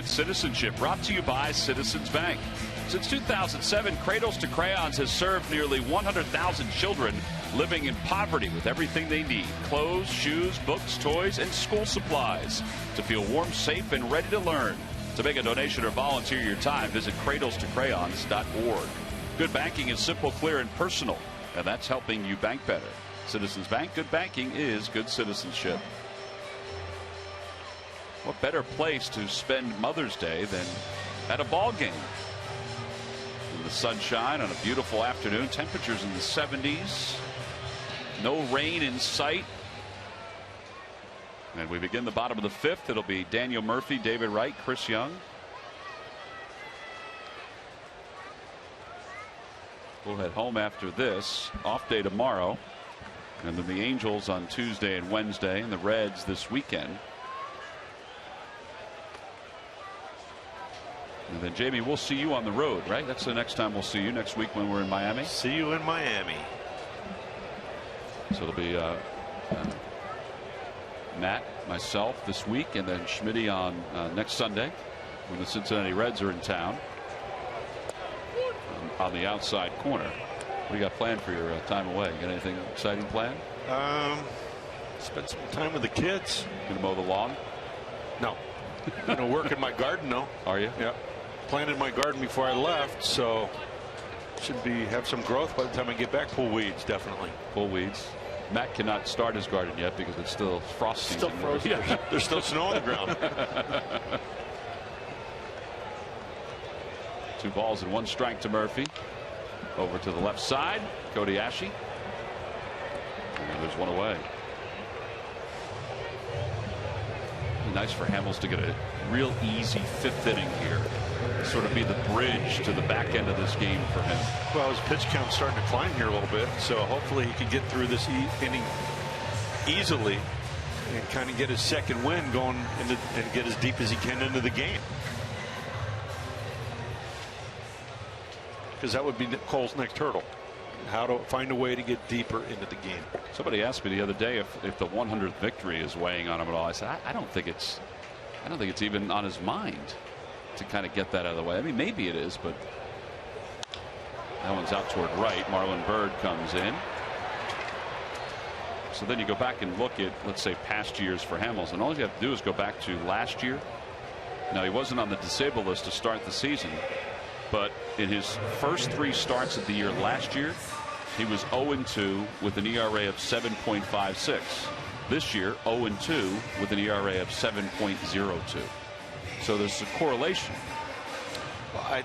Citizenship brought to you by Citizens Bank. Since 2007, Cradles to Crayons has served nearly 100,000 children living in poverty with everything they need: clothes, shoes, books, toys, and school supplies to feel warm, safe, and ready to learn. To make a donation or volunteer your time, visit cradlestocrayons.org. Good banking is simple, clear, and personal, and that's helping you bank better. Citizens Bank, good banking is good citizenship. What better place to spend Mother's Day than at a ball game? In the sunshine on a beautiful afternoon, temperatures in the 70s, no rain in sight. And we begin the bottom of the 5th. It'll be Daniel Murphy, David Wright, Chris Young. We'll head home after this. Off day tomorrow. And then the Angels on Tuesday and Wednesday, and the Reds this weekend. And then, Jamie, we'll see you on the road, right? That's the next time we'll see you, next week when we're in Miami. See you in Miami. So it'll be Matt, myself this week, and then Schmitty on next Sunday when the Cincinnati Reds are in town on the outside corner. What do you got planned for your time away? Got anything exciting planned? Spend some time with the kids. Gonna mow the lawn? No. Gonna work in my garden though. Are you? Yeah. Planted my garden before I left, so should have some growth by the time I get back. Pull weeds, definitely. Pull weeds. Matt cannot start his garden yet because it's still frost season. Still frozen. Yeah, there's still snow on the ground. 2 balls and 1 strike to Murphy. Over to the left side, Cody Ashe. And there's 1 away. Nice for Hamels to get a real easy 5th inning here. Sort of be the bridge to the back end of this game for him. Well, his pitch count's starting to climb here a little bit, so hopefully he can get through this inning easily and kind of get his second win going and get as deep as he can into the game. Because that would be Cole's next hurdle. How to find a way to get deeper into the game. Somebody asked me the other day if the 100th victory is weighing on him at all. I said I don't think it's even on his mind to kind of get that out of the way. I mean, maybe it is, but that one's out toward right. Marlon Byrd comes in. So then you go back and look at, let's say, past years for Hamels, and all you have to do is go back to last year. Now, he wasn't on the disabled list to start the season, but in his first 3 starts of the year last year, he was 0-2 with an ERA of 7.56. This year, 0-2 with an ERA of 7.02. So there's a correlation. Well,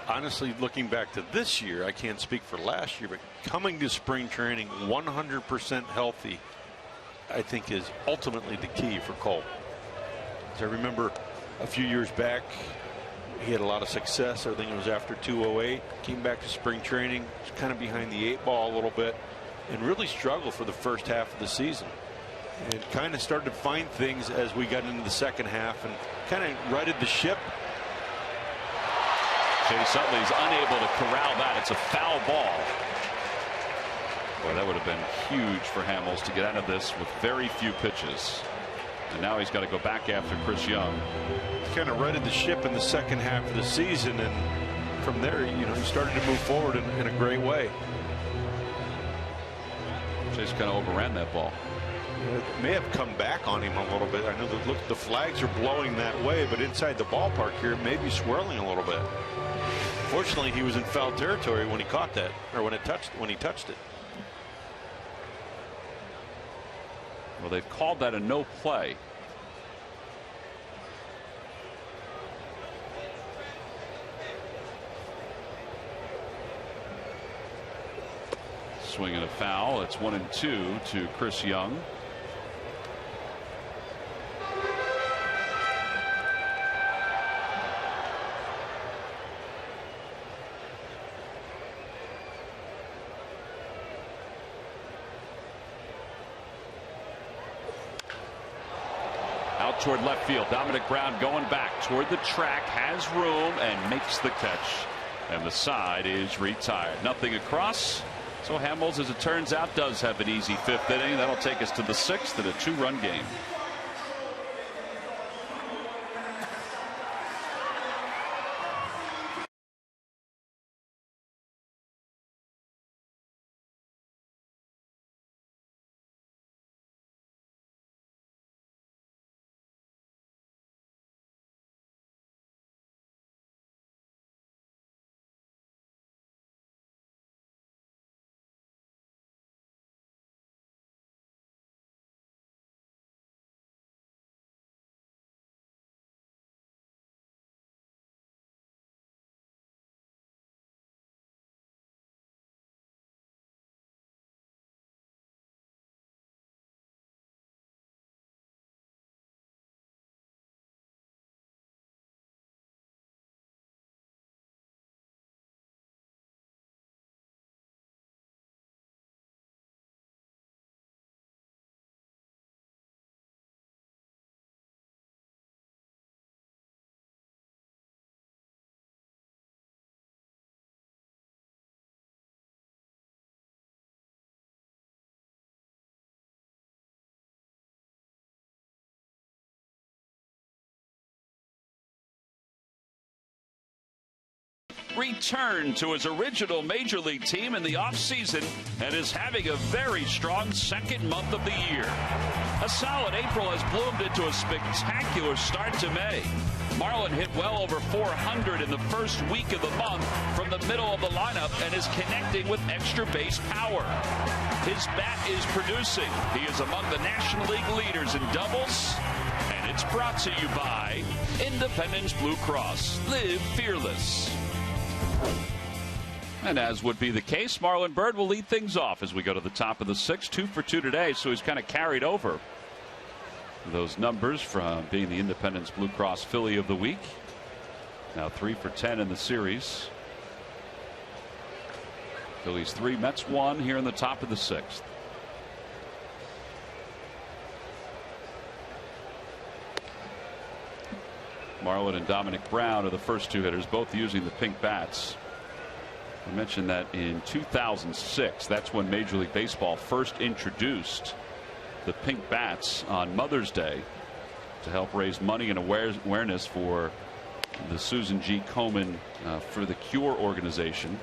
honestly, looking back to this year, I can't speak for last year, but coming to spring training 100% healthy, I think is ultimately the key for Cole. So I remember a few years back, he had a lot of success. I think it was after 208. Came back to spring training, was kind of behind the 8 ball a little bit, and really struggled for the first half of the season. And kind of started to find things as we got into the second half and kind of righted the ship. Chase Utley's unable to corral that. It's a foul ball. Boy, that would have been huge for Hamels to get out of this with very few pitches. And now he's got to go back after Chris Young. Kind of righted the ship in the second half of the season, and from there, he started to move forward in a great way. Chase kind of overran that ball. It may have come back on him a little bit. I know that the flags are blowing that way, but inside the ballpark here, it may be swirling a little bit. Fortunately, he was in foul territory when he caught that, or when he touched it. Well, they've called that a no play. Swing and a foul. It's 1-2 to Chris Young. Out toward left field. Dominic Brown going back toward the track, has room and makes the catch. And the side is retired. Nothing across. So Hamels, as it turns out, does have an easy 5th inning. That'll take us to the 6th in a 2-run game. returned to his original Major League team in the offseason and is having a very strong second month of the year. A solid April has bloomed into a spectacular start to May. Marlin hit well over 400 in the first week of the month from the middle of the lineup and is connecting with extra base power. His bat is producing. He is among the National League leaders in doubles. And it's brought to you by Independence Blue Cross. Live fearless. And as would be the case, Marlon Byrd will lead things off as we go to the top of the sixth. 2 for 2 today, so he's kind of carried over those numbers from being the Independence Blue Cross Philly of the week. Now 3 for 10 in the series. Phillies 3, Mets 1 here in the top of the sixth. Marlin and Dominic Brown are the first 2 hitters, both using the pink bats. I mentioned that in 2006, that's when Major League Baseball first introduced the pink bats on Mother's Day to help raise money and awareness for the Susan G. Komen for the Cure organization.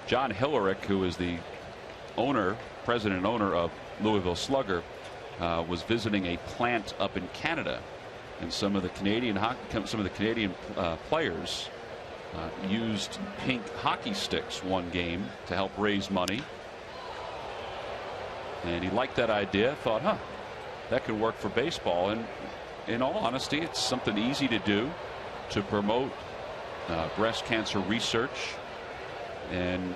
John Hillerick, who is the president and owner of Louisville Slugger, was visiting a plant up in Canada, and some of the Canadian players used pink hockey sticks one game to help raise money. And he liked that idea, thought, that could work for baseball. And in all honesty, it's something easy to do to promote breast cancer research. And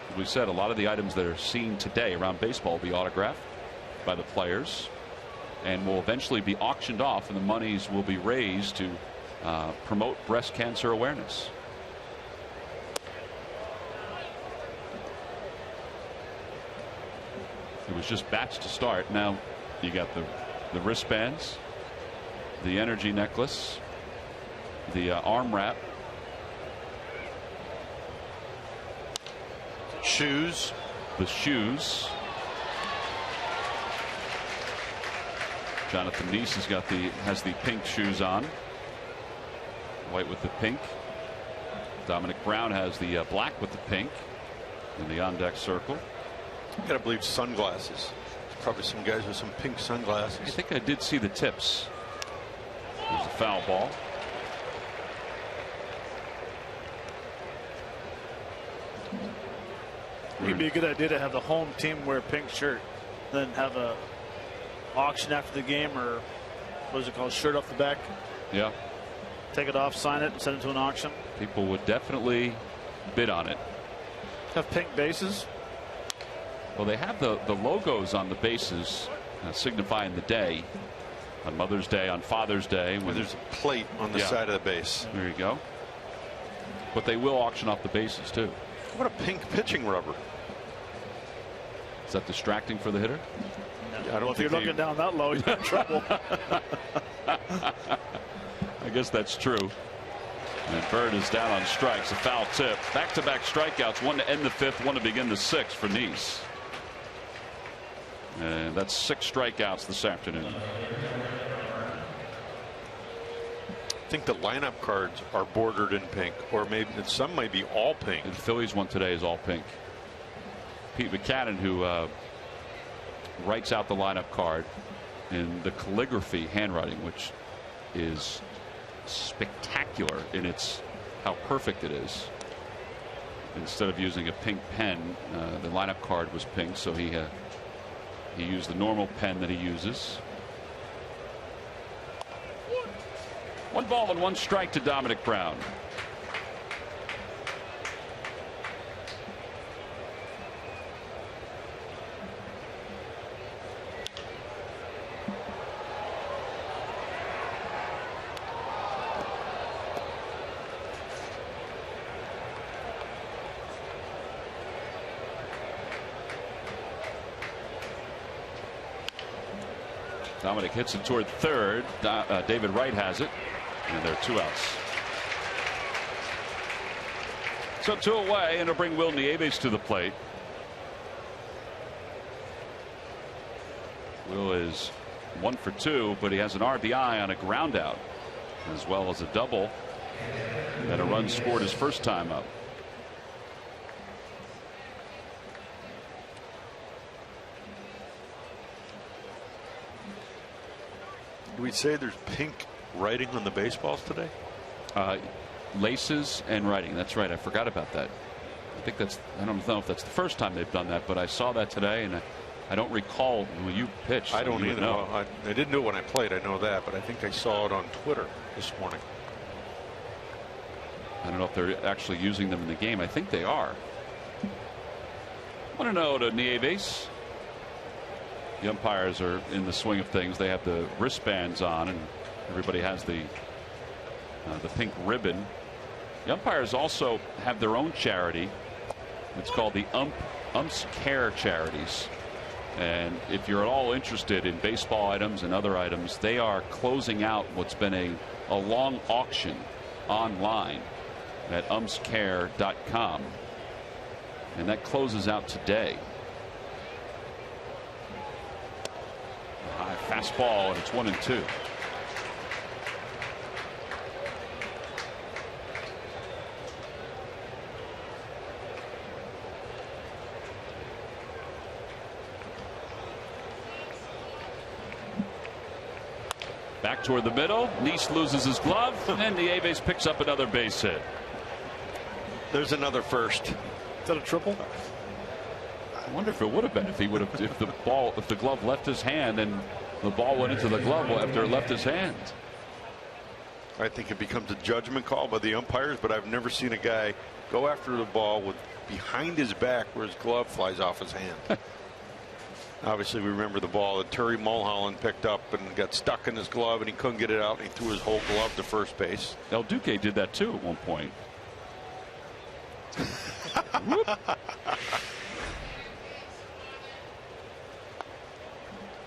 as we said, a lot of the items that are seen today around baseball will be autographed by the players and will eventually be auctioned off, and the monies will be raised to promote breast cancer awareness. It was just bats to start. Now you got the wristbands, the energy necklace, the arm wrap, shoes, the shoes. Jonathan Neese has the pink shoes on, white with the pink. Dominic Brown has the black with the pink in the on deck circle. I gotta believe sunglasses. There's probably some guys with some pink sunglasses. I think I did see the tips. There's a foul ball. It'd be a good idea to have the home team wear a pink shirt, then have a auction after the game, or what is it called, shirt off the back. Yeah. Take it off, sign it, and send it to an auction. People would definitely bid on it. Have pink bases. Well, they have the logos on the bases signifying the day. On Mother's Day, on Father's Day. When there's a plate on the side of the base. There you go. But they will auction off the bases too. What a pink pitching rubber. Is that distracting for the hitter? Yeah, I don't if you're looking down that low, you're in trouble. I guess that's true. And Byrd is down on strikes. A foul tip. Back-to-back strikeouts. One to end the fifth, one to begin the sixth for Neese. And that's 6 strikeouts this afternoon. I think the lineup cards are bordered in pink, or maybe some might be all pink. And the Phillies one today is all pink. Pete Buchanan, who writes out the lineup card in the calligraphy handwriting, which is spectacular in its how perfect it is. Instead of using a pink pen, the lineup card was pink, so he used the normal pen that he uses. 1 ball and 1 strike to Dominic Brown. Dominic hits it toward third. David Wright has it, and there are 2 outs. So 2 away, and it'll bring Will Nieves to the plate. Will is 1 for 2, but he has an RBI on a ground out, as well as a double And a run scored his first time up. Do we say there's pink writing on the baseballs today? Laces and writing. That's right. I forgot about that. I think that's, I don't know if that's the first time they've done that, but I saw that today, and I don't recall when you pitched. I don't even either. know. Well, I didn't do it when I played. I know that, but I think I saw it on Twitter this morning. I don't know if they're actually using them in the game. I think they are. 1-0 to Nieves. The umpires are in the swing of things. They have the wristbands on, and everybody has the pink ribbon. The umpires also have their own charity. It's called the Umps Care Charities. And if you're at all interested in baseball items and other items, they are closing out what's been a long auction online at umpscare.com. And that closes out today. High fastball, and it's 1-2. Back toward the middle. Nice loses his glove, and Nieves picks up another base hit. There's another first. Is that a triple? I wonder if it would have been if the glove left his hand and the ball went into the glove after it left his hand. I think it becomes a judgment call by the umpires, but I've never seen a guy go after the ball with behind his back where his glove flies off his hand. Obviously, we remember the ball that Terry Mulholland picked up and got stuck in his glove, and he couldn't get it out, and he threw his whole glove to first base. El Duque did that too at one point.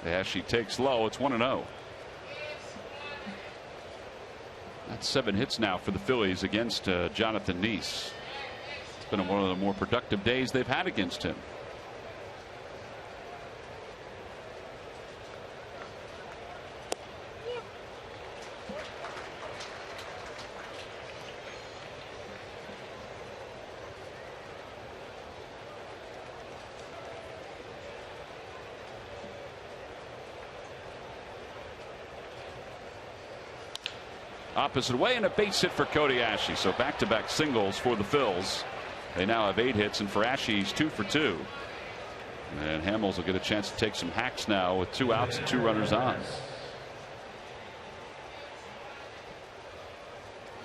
As she takes low, it's 1-0. That's 7 hits now for the Phillies against Jonathan Nice. It's been one of the more productive days they've had against him. Opposite way, and a base hit for Cody Ashley. So back-to-back singles for the Phils. They now have 8 hits, and for Ashley, he's 2 for 2. And Hamels will get a chance to take some hacks now with 2 outs and 2 runners on.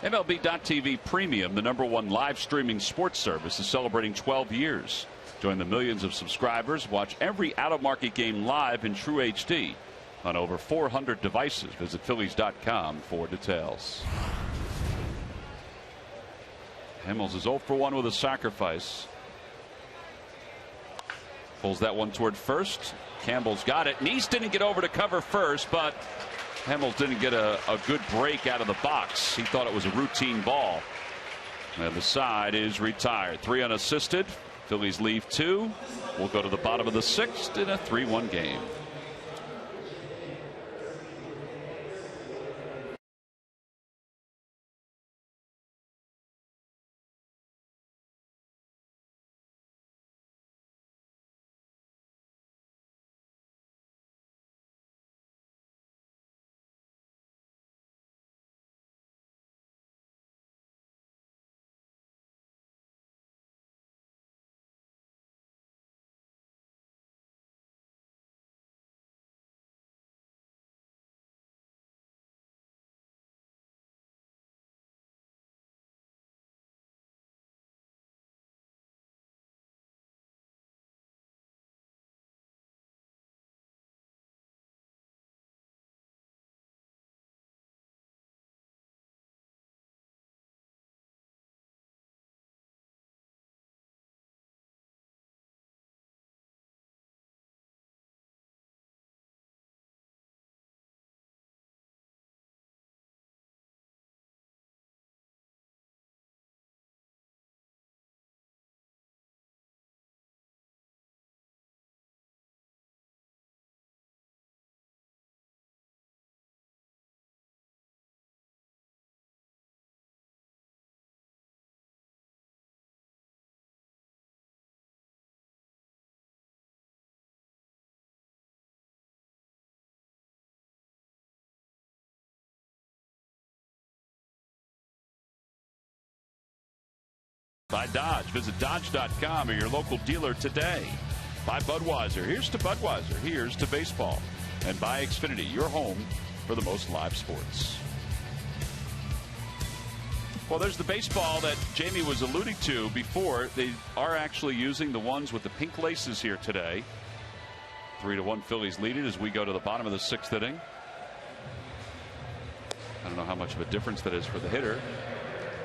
MLB.TV Premium, the #1 live streaming sports service, is celebrating 12 years. Join the millions of subscribers. Watch every out-of-market game live in true HD. On over 400 devices. Visit Phillies.com for details. Hamels is 0 for 1 with a sacrifice. Pulls that one toward first. Campbell's got it. Nice didn't get over to cover first, but Hamels didn't get a good break out of the box. He thought it was a routine ball. And the side is retired. 3 unassisted. Phillies leave 2. We'll go to the bottom of the 6th in a 3-1 game. by Dodge. Visit Dodge.com or your local dealer today. By Budweiser. Here's to Budweiser. Here's to baseball. And by Xfinity, your home for the most live sports. Well, there's the baseball that Jamie was alluding to before. They are actually using the ones with the pink laces here today. 3-1 Phillies lead it as we go to the bottom of the 6th inning. I don't know how much of a difference that is for the hitter.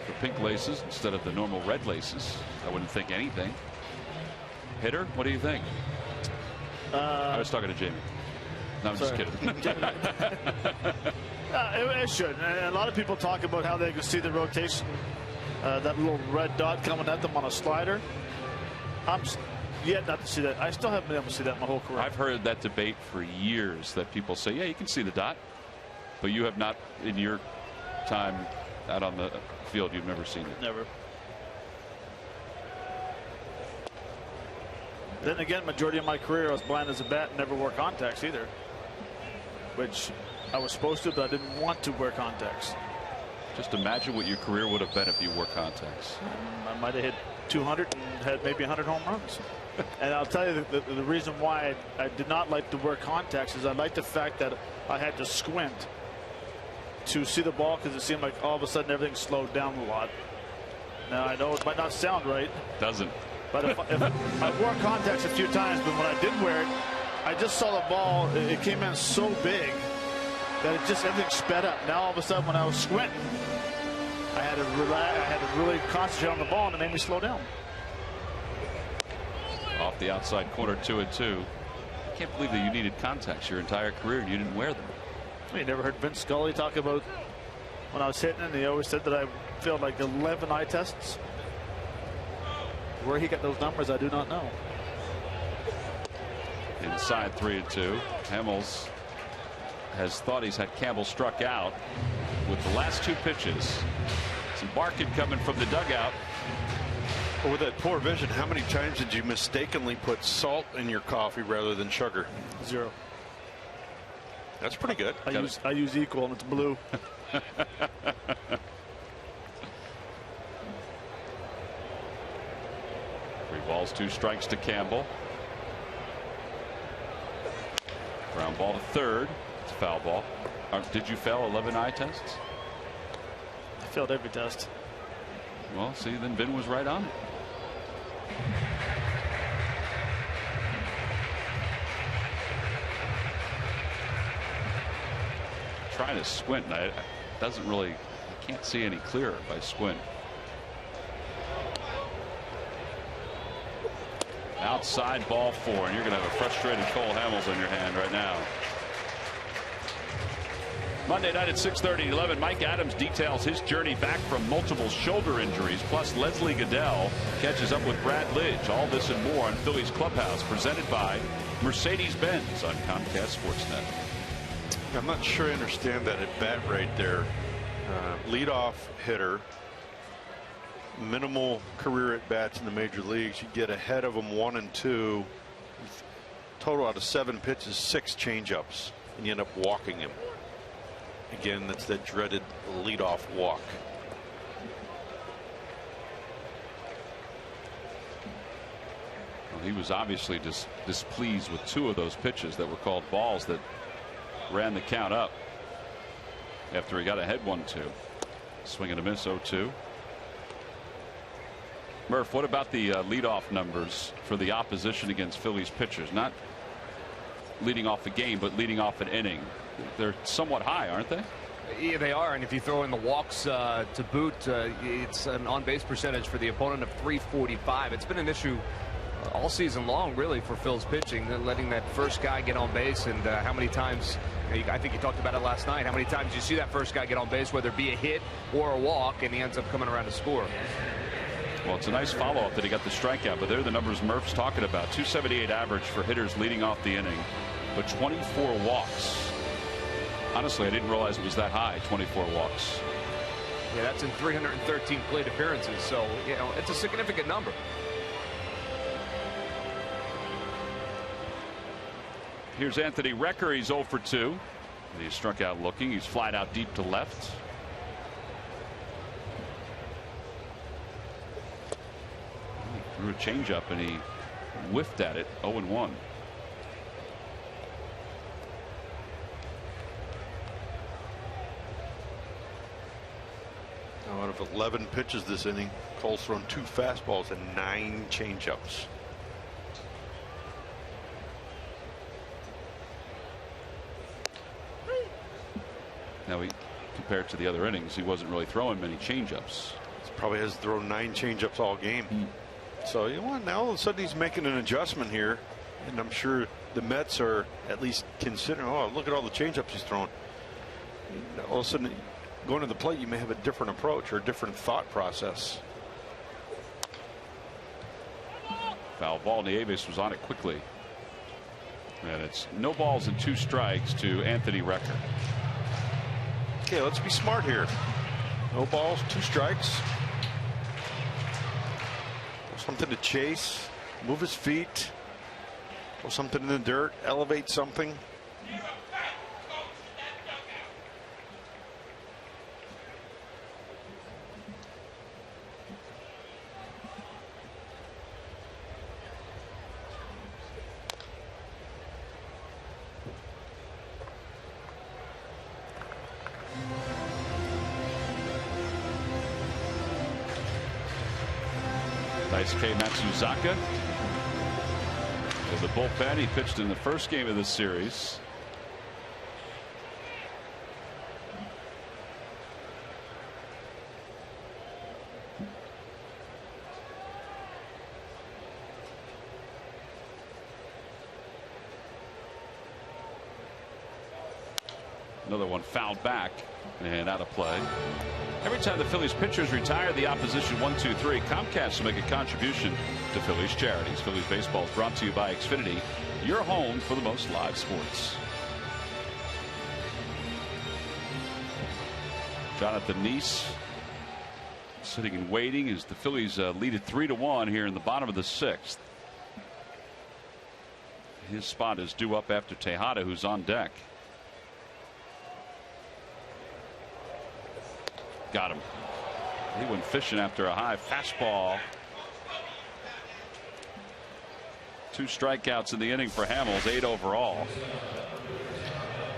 The pink laces instead of the normal red laces. I wouldn't think anything. Hitter, what do you think? I was talking to Jamie. No, I'm just kidding. It should. And a lot of people talk about how they can see the rotation, that little red dot coming at them on a slider. I'm yet not to see that. I still haven't been able to see that my whole career. I've heard that debate for years, that people say, yeah, you can see the dot. But you have not, in your time out on the field, you've never seen it. Never. Then again, majority of my career I was blind as a bat and never wore contacts either, which I was supposed to, but I didn't want to wear contacts. Just imagine what your career would have been if you wore contacts. I might have hit 200 and had maybe 100 home runs. And I'll tell you the reason why I did not like to wear contacts is I liked the fact that I had to squint to see the ball because it seemed like all of a sudden everything slowed down a lot. Now I know it might not sound right. Doesn't. But if I wore contacts a few times, but when I did wear it, I just saw the ball. It came in so big that it just everything sped up. Now all of a sudden, when I was squinting, I had to relax. I had to really concentrate on the ball, and it made me slow down. Off the outside corner, 2-2. I can't believe that you needed contacts your entire career and you didn't wear them. You never heard Vince Scully talk about when I was hitting, and he always said that I failed like 11 eye tests. Where he got those numbers, I do not know. Inside 3-2. Hamels has thought he's had Campbell struck out with the last 2 pitches. Some barking coming from the dugout. Well, with that poor vision, how many times did you mistakenly put salt in your coffee rather than sugar? 0. That's pretty good. I use equal, and it's blue. 3 balls, 2 strikes to Campbell. Ground ball to third. It's a foul ball. Did you fail 11 eye tests? I failed every test. Well, see, then Vin was right on it. Trying to squint, and I can't see any clearer if I squint. Outside ball 4, and you're going to have a frustrated Cole Hamels on your hand right now. Monday night at 6:30-11, Mike Adams details his journey back from multiple shoulder injuries. Plus, Leslie Goodell catches up with Brad Lidge. All this and more on Phillies Clubhouse, presented by Mercedes-Benz on Comcast Sportsnet. I'm not sure I understand that at bat right there. Leadoff hitter. Minimal career at bats in the major leagues. You get ahead of them 1 and 2. Total out of 7 pitches, 6 changeups, and you end up walking him. Again, that's that dreaded leadoff walk. Well, he was obviously displeased with 2 of those pitches that were called balls that ran the count up after he got ahead 1-2. Swing and a miss, 0-2. Murph, what about the leadoff numbers for the opposition against Phillies pitchers? Not leading off the game, but leading off an inning. They're somewhat high, aren't they? Yeah, they are, and if you throw in the walks to boot, it's an on-base percentage for the opponent of .345. It's been an issue all season long, really, for Phil's pitching, letting that first guy get on base, and how many times, I think you talked about it last night, how many times you see that first guy get on base, whether it be a hit or a walk, and he ends up coming around to score. Well, it's a nice follow-up that he got the strikeout, but they're the numbers Murph's talking about. .278 average for hitters leading off the inning, but 24 walks. Honestly, I didn't realize it was that high, 24 walks. Yeah, that's in 313 plate appearances, so, you know, it's a significant number. Here's Anthony Recker. He's 0 for 2. He struck out looking. He's flied out deep to left. threw a changeup and he whiffed at it. 0-1. Out of 11 pitches this inning, Cole's thrown 2 fastballs and 9 changeups. Now, compared to the other innings, he wasn't really throwing many changeups. He probably has thrown 9 changeups all game. So you know what? Now all of a sudden he's making an adjustment here, and I'm sure the Mets are at least considering. Oh, look at all the changeups he's thrown. All of a sudden, going to the plate, you may have a different approach or a different thought process. Foul ball. Nieves was on it quickly, and it's no balls and 2 strikes to Anthony Recker. Okay, let's be smart here. No balls, 2 strikes. Something to chase, move his feet, throw something in the dirt, elevate something. Daisuke Matsuzaka with the bullpen. He pitched in the first game of this series. Another one fouled back and out of play. Every time the Phillies pitchers retire, the opposition 1-2-3. Comcast will make a contribution to Phillies charities. Phillies baseball is brought to you by Xfinity, your home for the most live sports. Jonathan Neese sitting and waiting as the Phillies lead it 3-1 here in the bottom of the 6th. His spot is due up after Tejada, who's on deck. Got him. He went fishing after a high fastball. 2 strikeouts in the inning for Hamels, 8 overall.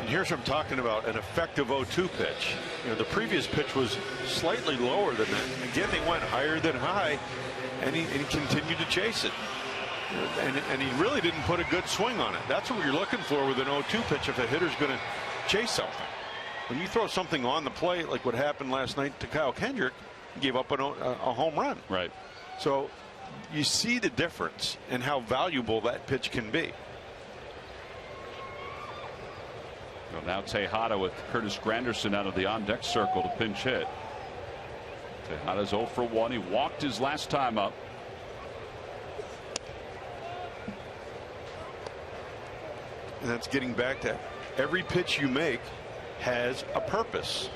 And here's what I'm talking about, an effective 0-2 pitch. You know, the previous pitch was slightly lower than that. Again, they went higher than high, and he continued to chase it. And he really didn't put a good swing on it. That's what you're looking for with an 0-2 pitch if a hitter's going to chase something. When you throw something on the plate, like what happened last night to Kyle Kendrick, he gave up a home run. Right. So you see the difference in how valuable that pitch can be. Well, now Tejada with Curtis Granderson out of the on-deck circle to pinch hit. Tejada's 0 for 1. He walked his last time up. And that's getting back to every pitch you make has a purpose.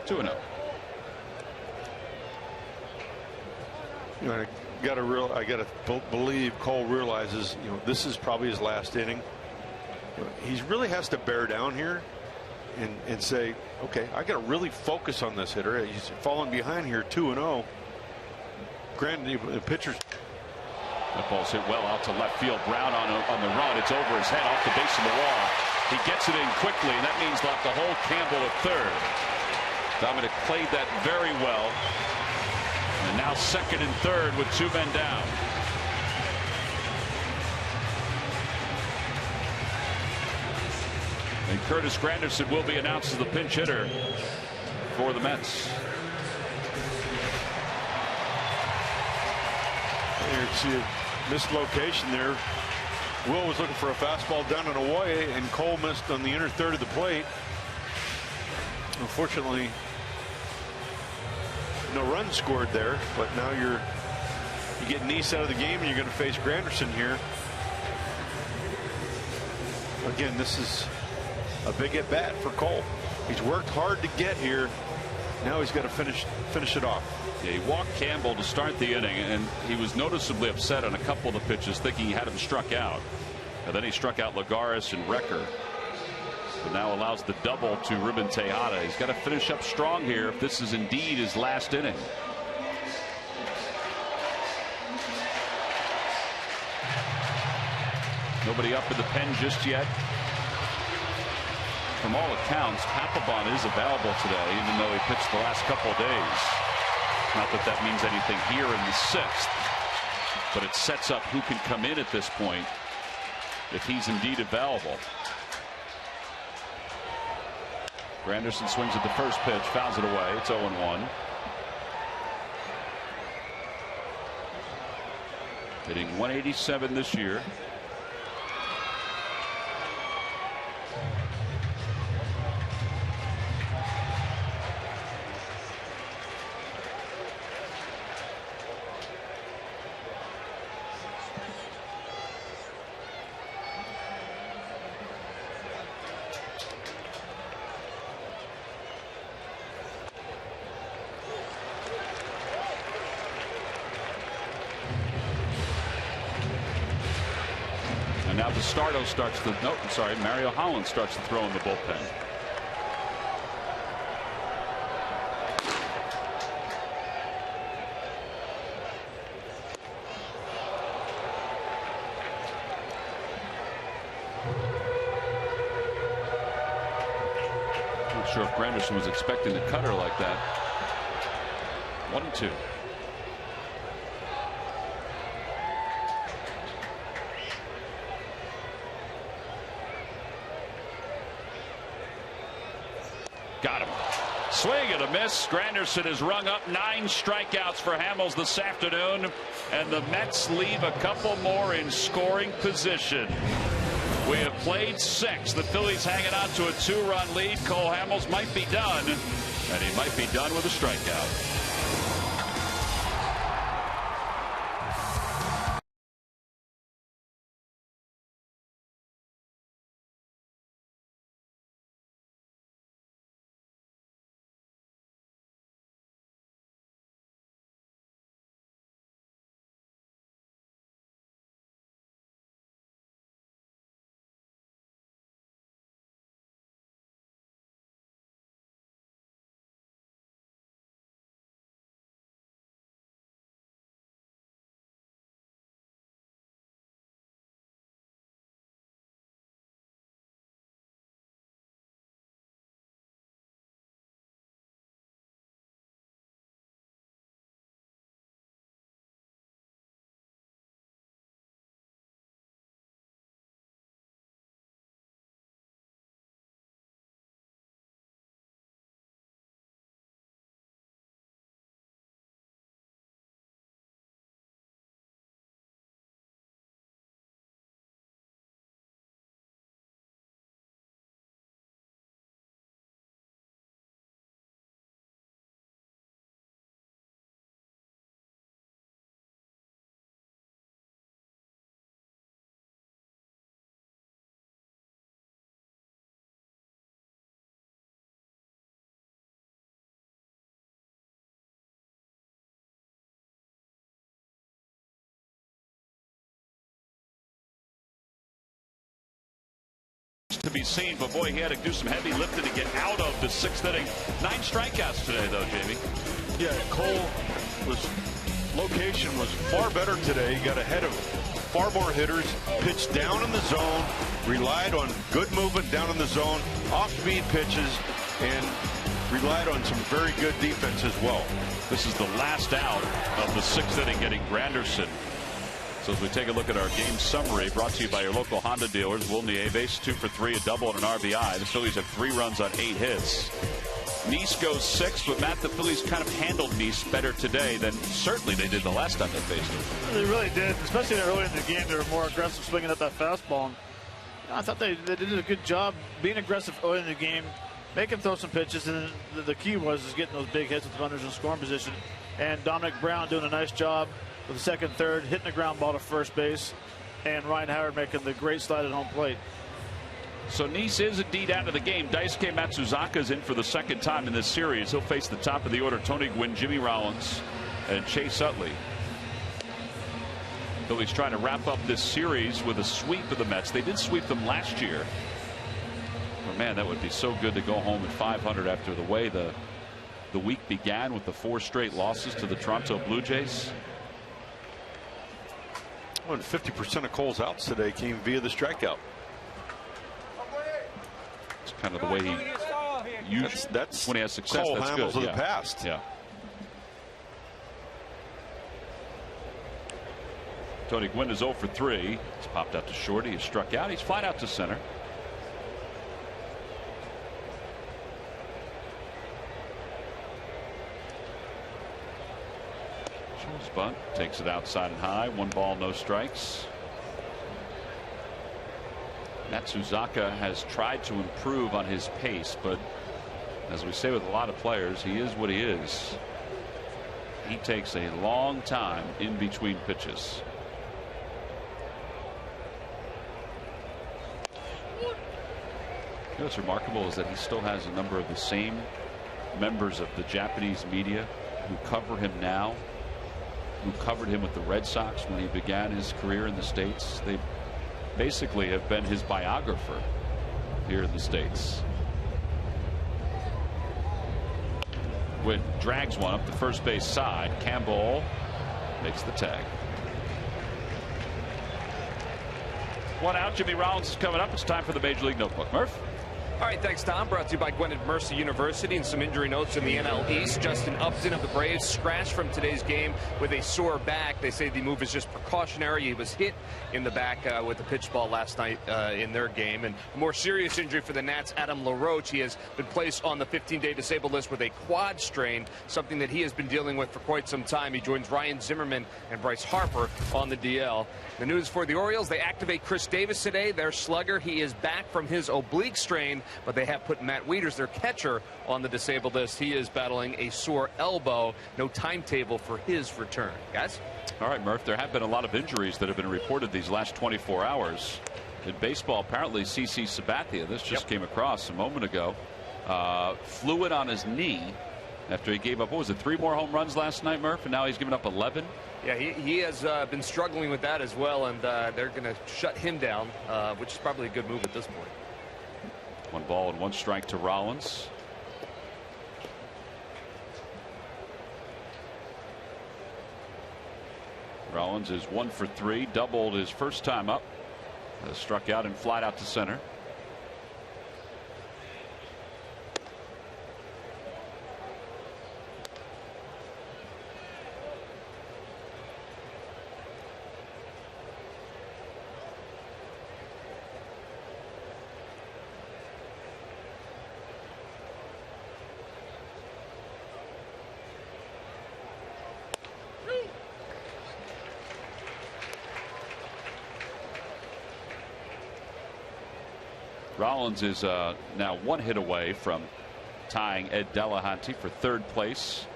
Two and 0. You know, I gotta believe Cole realizes, you know, this is probably his last inning. You know, he really has to bear down here and say, okay, I got to really focus on this hitter. He's falling behind here, 2-0. Granted, the pitcher's. That ball's hit well out to left field. Brown on the run. It's over his head, off the base of the wall. He gets it in quickly, and that means they'll have to hold Campbell at third. Dominic played that very well. And now second and third with 2 men down. And Curtis Granderson will be announced as the pinch hitter for the Mets. There's a mislocation there. Will was looking for a fastball down and away, and Cole missed on the inner third of the plate. Unfortunately, no runs scored there, but now you get Neese out of the game, and you're going to face Granderson here. Again, this is a big at bat for Cole. He's worked hard to get here, Now he's got to finish it off. Yeah, he walked Campbell to start the inning, and he was noticeably upset on a couple of the pitches, thinking he had him struck out. And then he struck out Lagares and Recker. But now allows the double to Ruben Tejada. He's got to finish up strong here if this is indeed his last inning. Nobody up in the pen just yet. From all accounts, Papelbon is available today, even though he pitched the last couple of days. Not that that means anything here in the 6th, but it sets up who can come in at this point if he's indeed available. Granderson swings at the first pitch, fouls it away. It's 0-1. Hitting .187 this year. And now Bastardo starts the Mario Holland starts to throw in the bullpen. Not sure if Granderson was expecting the cutter like that. 1-2. Got him. Swing and a miss. Granderson has rung up 9 strikeouts for Hamels this afternoon, and the Mets leave a couple more in scoring position. We have played 6. The Phillies hanging on to a 2-run lead. Cole Hamels might be done, and he might be done with a strikeout. To be seen, but boy, he had to do some heavy lifting to get out of the 6th inning. 9 strikeouts today, though, Jamie. Yeah, Cole location was far better today. He got ahead of far more hitters, pitched down in the zone, relied on good movement down in the zone, off-speed pitches, and relied on some very good defense as well. This is the last out of the 6th inning, getting Granderson. So as we take a look at our game summary, brought to you by your local Honda dealers. Will Nieves, 2 for 3, a double and an RBI. The Phillies have 3 runs on 8 hits. Nice goes 6, but Matt, the Phillies kind of handled Nice better today than certainly they did the last time they faced him. They really did, especially early in the game. They were more aggressive swinging at that fastball. And I thought they did a good job being aggressive early in the game, making throw some pitches, and the key was getting those big hits with runners in scoring position. And Dominic Brown doing a nice job with the 2nd, 3rd, hitting the ground ball to first base, and Ryan Howard making the great slide at home plate. So Nice is indeed out of the game. Daisuke Matsuzaka is in for the second time in this series. He'll face the top of the order, Tony Gwynn, Jimmy Rollins, and Chase Utley. Phillies trying to wrap up this series with a sweep of the Mets. They did sweep them last year. But man, that would be so good to go home at 500 after the way the week began with the 4 straight losses to the Toronto Blue Jays. Well, 50% of Cole's outs today came via the strikeout. It's kind of the way he usually, that's when he has success. Cole that's Hamels good. of the past. Yeah. Tony Gwynn is 0 for 3. He's popped out to short. He is struck out. He's flied out to center. Shows bunt, takes it outside and high. 1 ball, no strikes. Matsuzaka has tried to improve on his pace, but as we say with a lot of players, he is what he is. He takes a long time in between pitches. You know what's remarkable is that he still has a number of the same members of the Japanese media who cover him now, who covered him with the Red Sox when he began his career in the States. They basically have been his biographer here in the States. Gwynn drags one up the first base side. Campbell makes the tag. 1 out. Jimmy Rollins is coming up. It's time for the Major League Notebook. Murph. All right, thanks, Tom. Brought to you by Gwen at Mercy University, and some injury notes in the NL East. Justin Upton of the Braves scratched from today's game with a sore back. They say the move is just precautionary. He was hit in the back with a pitch ball last night in their game. And a more serious injury for the Nats, Adam LaRoche. He has been placed on the 15-day disabled list with a quad strain, something that he has been dealing with for quite some time. He joins Ryan Zimmerman and Bryce Harper on the DL. The news for the Orioles, they activate Chris Davis today, their slugger. He is back from his oblique strain, but they have put Matt Wieters, their catcher, on the disabled list. He is battling a sore elbow. No timetable for his return. Guys? All right, Murph, there have been a lot of injuries that have been reported these last 24 hours. In baseball, apparently CC Sabathia, this just came across a moment ago, fluid on his knee after he gave up, what was it, 3 more home runs last night, Murph, and now he's given up 11? Yeah, he has been struggling with that as well, and they're going to shut him down, which is probably a good move at this point. 1 ball and 1 strike to Rollins. Rollins is 1 for 3, doubled his first time up. Struck out and flied out to center. Rollins is now 1 hit away from tying Ed Delahanty for 3rd place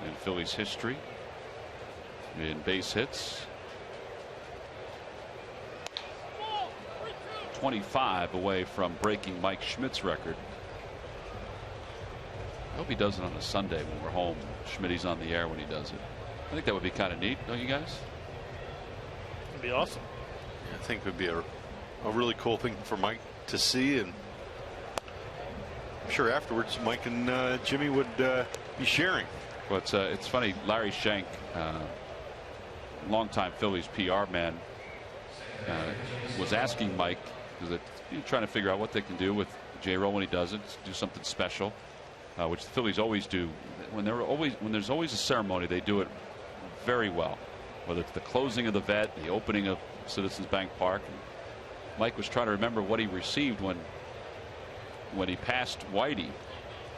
in Phillies history in base hits. 25 away from breaking Mike Schmidt's record. I hope he does it on a Sunday when we're home. Schmidt's on the air when he does it. I think that would be kind of neat, don't you guys? It'd be awesome. I think it would be a really cool thing for Mike to see, and I'm sure afterwards Mike and Jimmy would be sharing. Well, it's funny. Larry Shank, longtime Phillies PR man, was asking Mike, because they're trying to figure out what they can do with J-Ro when he does it, do something special, which the Phillies always do. When there's always a ceremony, they do it very well. Whether it's the closing of the vet, the opening of Citizens Bank Park. Mike was trying to remember what he received when he passed Whitey,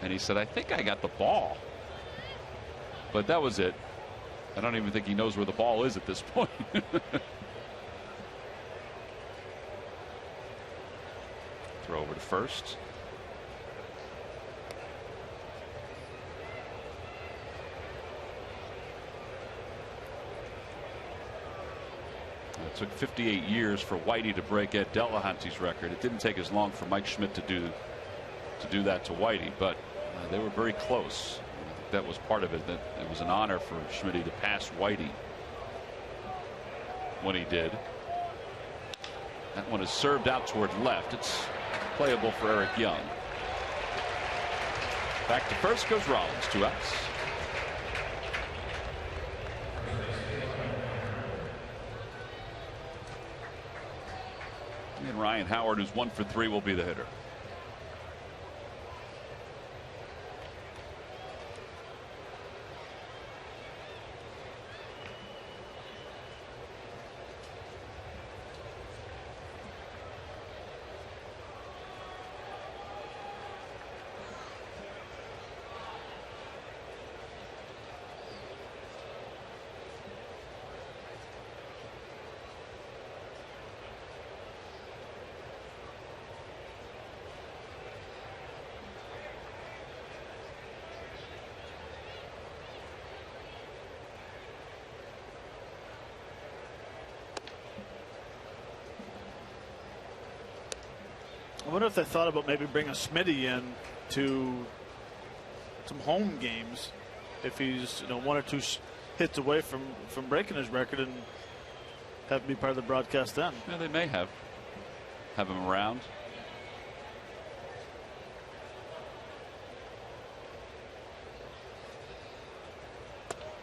and he said, I think I got the ball, but that was it. I don't even think he knows where the ball is at this point. Throw over to first. It took 58 years for Whitey to break Ed Delahanty's record. It didn't take as long for Mike Schmidt to do that to Whitey, but they were very close. I think that was part of it. That it was an honor for Schmidt to pass Whitey when he did. That one is served out toward left. It's playable for Eric Young. Back to first goes Rollins. 2 outs. And Ryan Howard, who's 1 for 3, will be the hitter. I wonder if they thought about maybe bringing Smitty in to some home games if he's 1 or 2 hits away from breaking his record, and have him be part of the broadcast then. Yeah, they may have him around.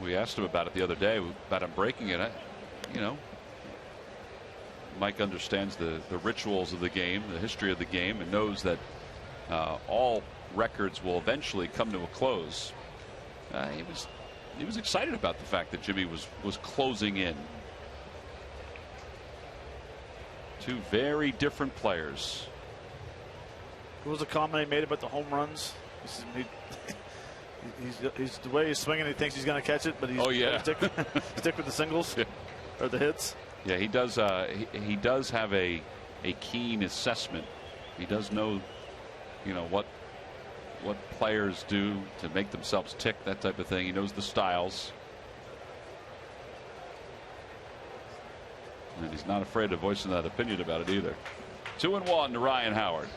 We asked him about it the other day, about him breaking it. Mike understands the rituals of the game, the history of the game, and knows that all records will eventually come to a close. He was excited about the fact that Jimmy was closing in. 2 very different players. What was the comment he made about the home runs? He's the way he's swinging, he thinks he's going to catch it, but he's stick with the singles or the hits. Yeah, he does. He does have a keen assessment. He does know, what players do to make themselves tick, that type of thing. He knows the styles, and he's not afraid of voicing that opinion about it either. 2-1 to Ryan Howard.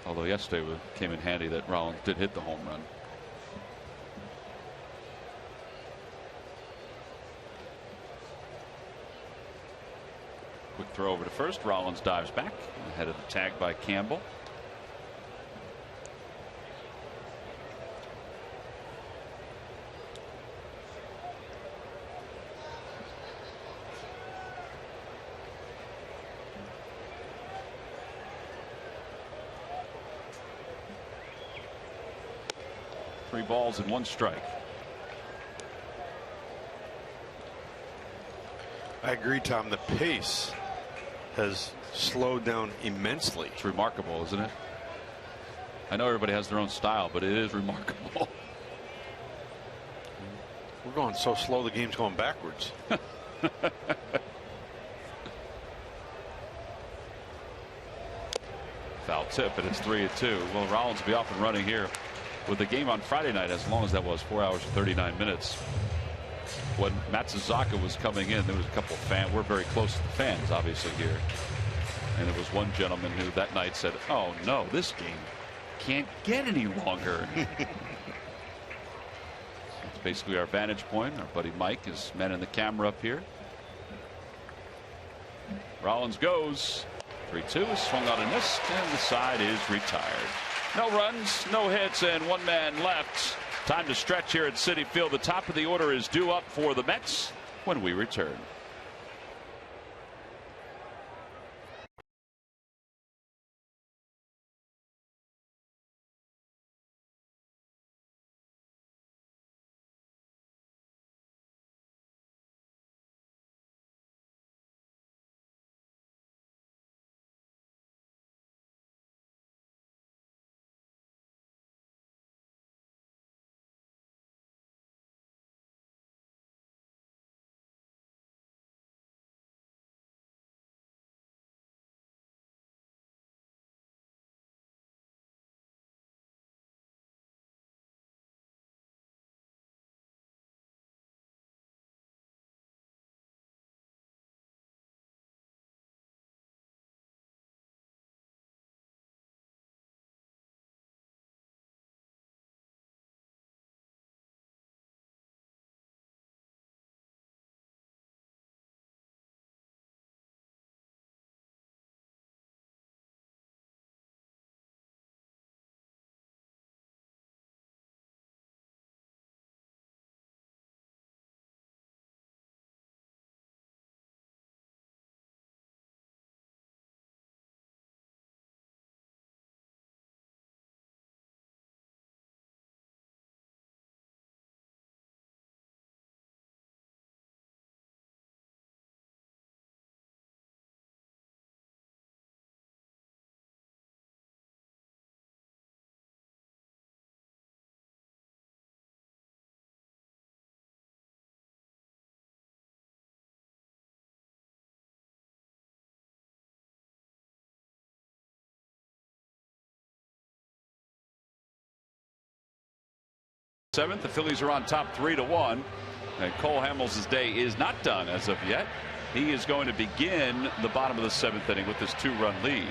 Although yesterday came in handy that Rollins did hit the home run. Quick throw over to first. Rollins dives back ahead of the tag by Campbell. Three balls and 1 strike. I agree, Tom. The pace has slowed down immensely. It's remarkable, isn't it? I know everybody has their own style, but it is remarkable. We're going so slow, the game's going backwards. Foul tip, and it's 3-2. Well, Rollins will be off and running here with the game on Friday night, as long as that was 4 hours and 39 minutes. When Matsuzaka was coming in, there was a couple of fans. We're very close to the fans, obviously, here. And there was one gentleman who that night said, "Oh no, this game can't get any longer." It's basically our vantage point. Our buddy Mike is manning the camera up here. Rollins goes. 3-2 is swung on and missed, and the side is retired. No runs, no hits, and 1 man left. Time to stretch here at Citi Field. The top of the order is due up for the Mets when we return. 7th. The Phillies are on top 3-1. And Cole Hamels' day is not done as of yet. He is going to begin the bottom of the 7th inning with this 2-run lead.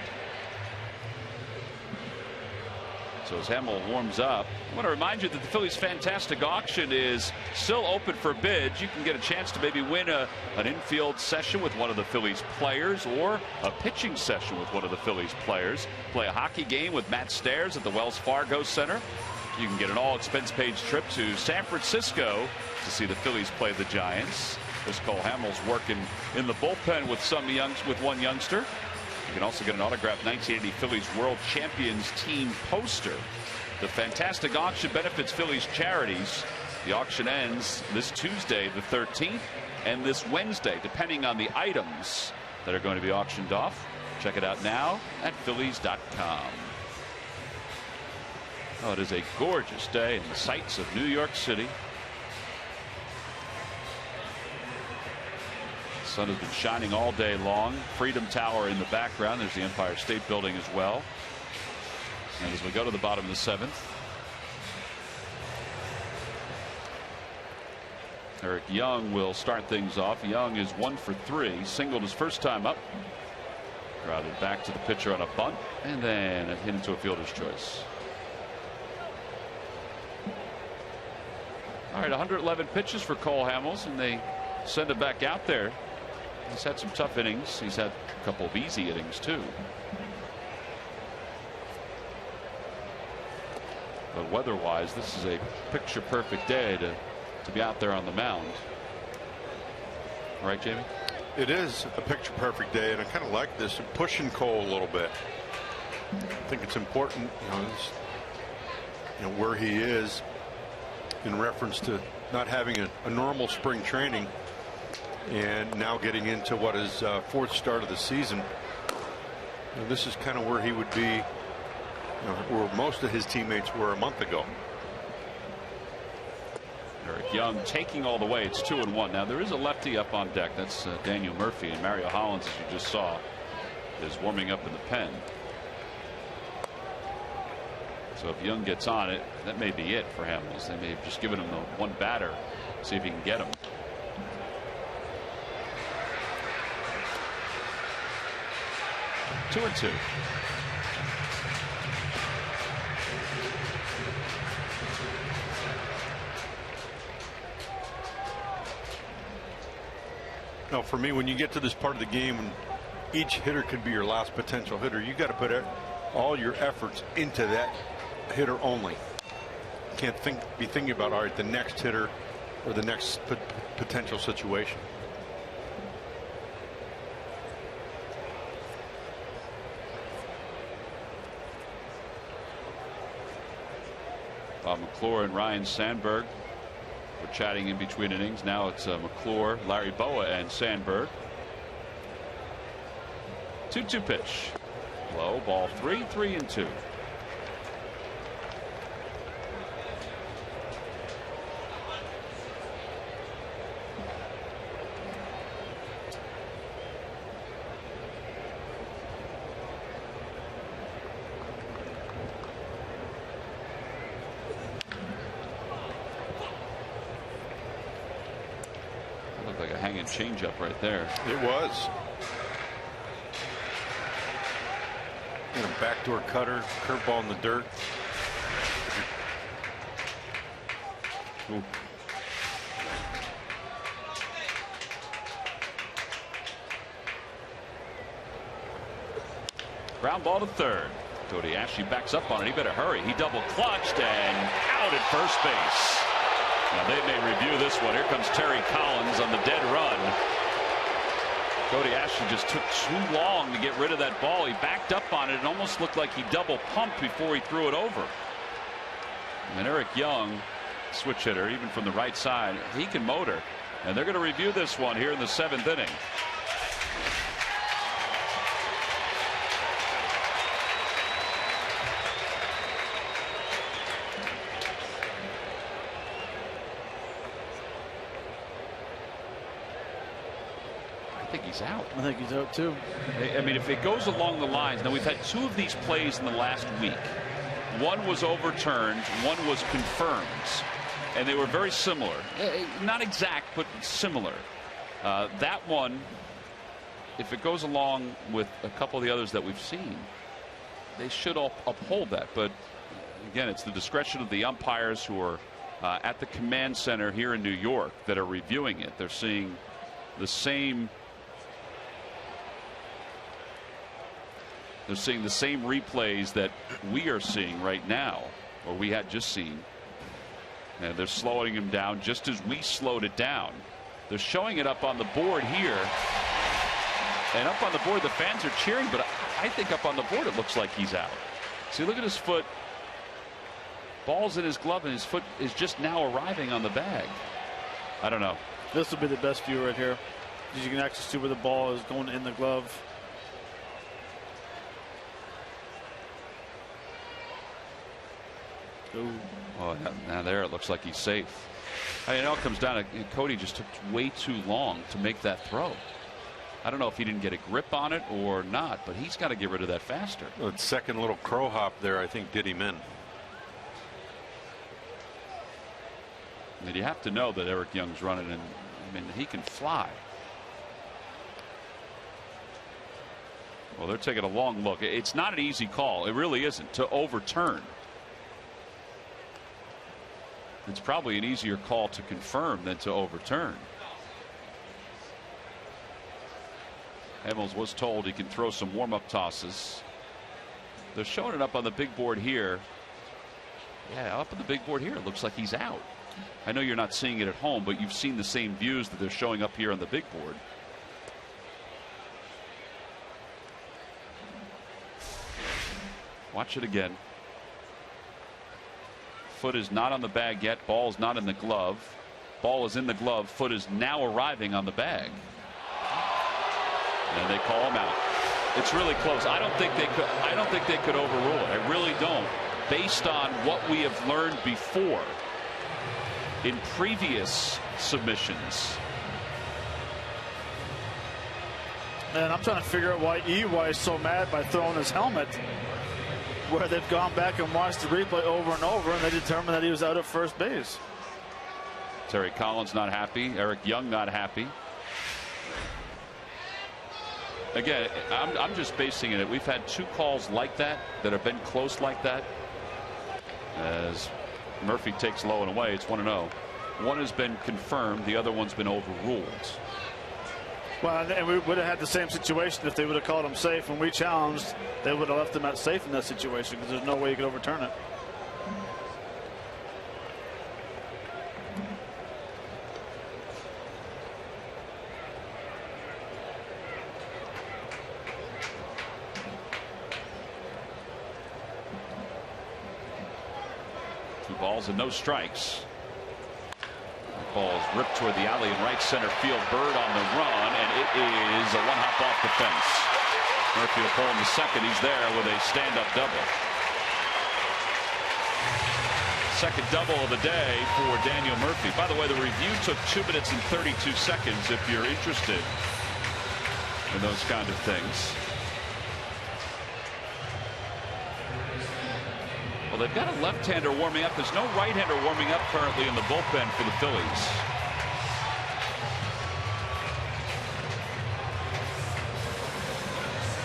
So as Hamel warms up, I want to remind you that the Phillies' fantastic auction is still open for bids. You can get a chance to maybe win an infield session with one of the Phillies players, or a pitching session with one of the Phillies players. Play a hockey game with Matt Stairs at the Wells Fargo Center. You can get an all-expense-paid trip to San Francisco to see the Phillies play the Giants. This Cole Hamels working in the bullpen with one youngster. You can also get an autographed 1980 Phillies World Champions team poster. The fantastic auction benefits Phillies charities. The auction ends this Tuesday, the 13th, and this Wednesday, depending on the items that are going to be auctioned off. Check it out now at Phillies.com. Oh, it is a gorgeous day in the sights of New York City. The sun has been shining all day long. Freedom Tower in the background. There's the Empire State Building as well. And as we go to the bottom of the 7th, Eric Young will start things off. Young is 1 for 3. Singled his first time up. Grounded back to the pitcher on a bunt, and then hit into a fielder's choice. All right, 111 pitches for Cole Hamels, and they send him back out there. He's had some tough innings. He's had a couple of easy innings too. But weather-wise, this is a picture-perfect day to be out there on the mound. Right, Jamie? It is a picture-perfect day, and I kind of like this, pushing Cole a little bit. I think it's important, where he is in reference to not having a normal spring training, and now getting into what is fourth start of the season. This is kind of where he would be, where most of his teammates were a month ago. Eric Young taking all the way. It's 2-1. Now there is a lefty up on deck. That's Daniel Murphy, and Mario Hollins, as you just saw, is warming up in the pen. So if Young gets on it, that may be it for Hamels. They may have just given him the one batter, see if he can get him. Two and two. Now, for me, when you get to this part of the game, when each hitter could be your last potential hitter, you got to put all your efforts into that hitter only. You can't be thinking about, all right, the next hitter or the next potential situation. Bob McClure and Ryan Sandberg were chatting in between innings. Now it's McClure, Larry Boa, and Sandberg. 2-2 pitch. Low ball 3, 3-2. Looked like a hanging changeup right there. It was. And a backdoor cutter, curveball in the dirt. Ooh. Ground ball to third. Cody Ashley backs up on it. He better hurry. He double clutched and out at first base. Now they may review this one. Here comes Terry Collins on the dead run. Cody Ashley just took too long to get rid of that ball. He backed up on it and almost looked like he double pumped before he threw it over. And Eric Young, switch hitter, even from the right side, he can motor. And they're going to review this one here in the 7th inning. I think he's out. I think he's out too. I mean, if it goes along the lines, now we've had 2 of these plays in the last week. One was overturned, one was confirmed. And they were very similar. Not exact, but similar. That one, if it goes along with a couple of the others that we've seen, they should uphold that. But again, it's the discretion of the umpires who are at the command center here in New York that are reviewing it. They're seeing the same. They're seeing the same replays that we are seeing right now, or we had just seen. And they're slowing him down just as we slowed it down. They're showing it up on the board here. And up on the board, the fans are cheering, but I think up on the board it looks like he's out. See, look at his foot. Ball's in his glove, and his foot is just now arriving on the bag. I don't know. This will be the best view right here. You can actually see where the ball is going in the glove. Ooh. Oh, now there it looks like he's safe. I mean, it all comes down to Cody just took way too long to make that throw. I don't know if he didn't get a grip on it or not, but he's got to get rid of that faster. Well, that second little crow hop there, I think, did him in. And you have to know that Eric Young's running, and I mean, he can fly. Well, they're taking a long look. It's not an easy call. It really isn't to overturn. It's probably an easier call to confirm than to overturn. Hamels was told he can throw some warm-up tosses. They're showing it up on the big board here. Yeah, up on the big board here, it looks like he's out. I know you're not seeing it at home, but you've seen the same views that they're showing up here on the big board. Watch it again. Foot is not on the bag yet. Ball is not in the glove. Ball is in the glove. Foot is now arriving on the bag. And they call him out. It's really close. I don't think they could overrule it. I really don't. Based on what we have learned before in previous submissions. And I'm trying to figure out why EY is so mad by throwing his helmet, where they've gone back and watched the replay over and over, and they determined that he was out at first base. Terry Collins not happy. Eric Young not happy. Again, I'm just basing it. We've had two calls like that have been close like that. As Murphy takes low and away, it's 1-0. One has been confirmed. The other one's been overruled. Well, and we would have had the same situation if they would have called him safe. When we challenged, they would have left him at safe in that situation because there's no way you could overturn it. Two balls and no strikes. Ball is ripped toward the alley in right center field. Bird on the run, and it is a one-hop off the fence. Murphy will pull him to second. He's there with a stand-up double. Second double of the day for Daniel Murphy. By the way, the review took 2 minutes and 32 seconds if you're interested in those kind of things. Well, they've got a left-hander warming up. There's no right-hander warming up currently in the bullpen for the Phillies.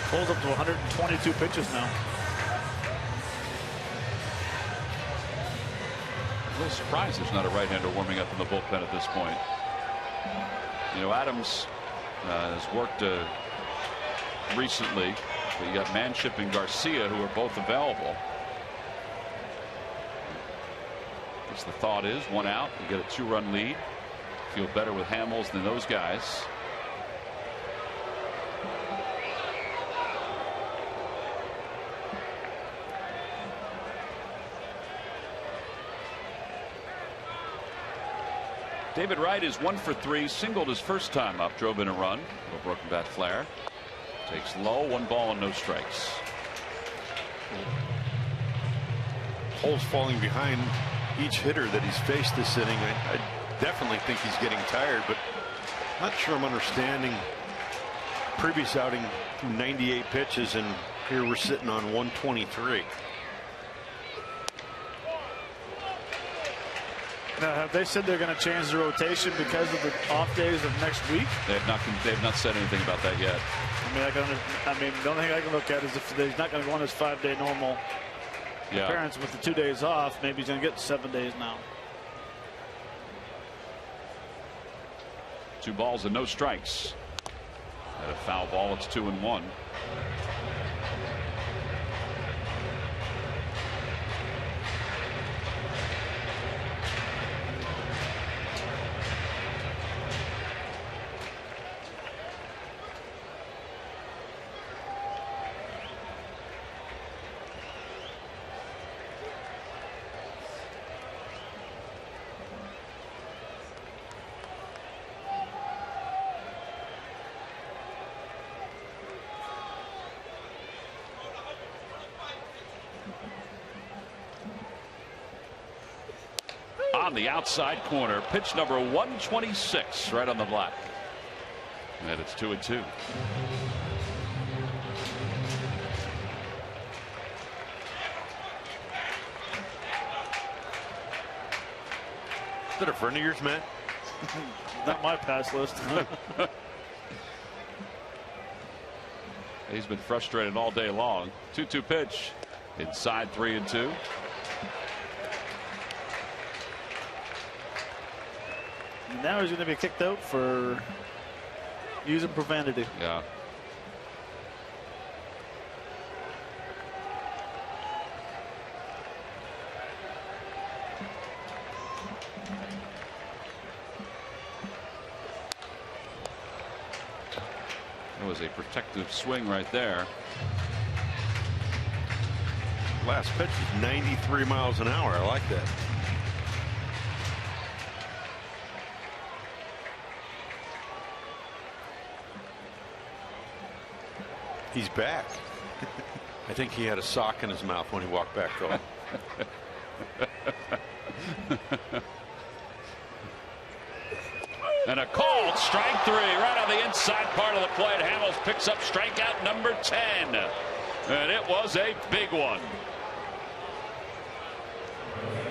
Pulls up to 122 pitches now. A little surprised there's not a right-hander warming up in the bullpen at this point. You know, Adams has worked recently, but you got Manship and Garcia who are both available. The thought is 1 out, you get a 2-run lead. Feel better with Hamels than those guys. David Wright is 1 for 3, singled his first time up, drove in a run. Little broken bat flare. Takes low, 1 ball and no strikes. Holes falling behind each hitter that he's faced this inning. I definitely think he's getting tired, but not sure I'm understanding. Previous outing 98 pitches, and here we're sitting on 123. Now, have they said they're going to change the rotation because of the off days of next week? They have not said anything about that yet. I mean, the only thing I can look at is if he's not going to go on his 5-day normal appearance with the 2 days off, maybe he's going to get 7 days now. 2 balls and no strikes. At a foul ball, it's 2-1. On the outside corner, pitch number 126, right on the black. And it's 2-2. Is that a friend of yours, Matt? Not my pass list. He's been frustrated all day long. 2-2 pitch. Inside 3-2. Now he's going to be kicked out for using profanity. Yeah. That was a protective swing right there. Last pitch is 93 miles an hour. I like that. He's back. I think he had a sock in his mouth when he walked back, though. And a called strike 3 right on the inside part of the plate. Hamels picks up strikeout number 10. And it was a big one.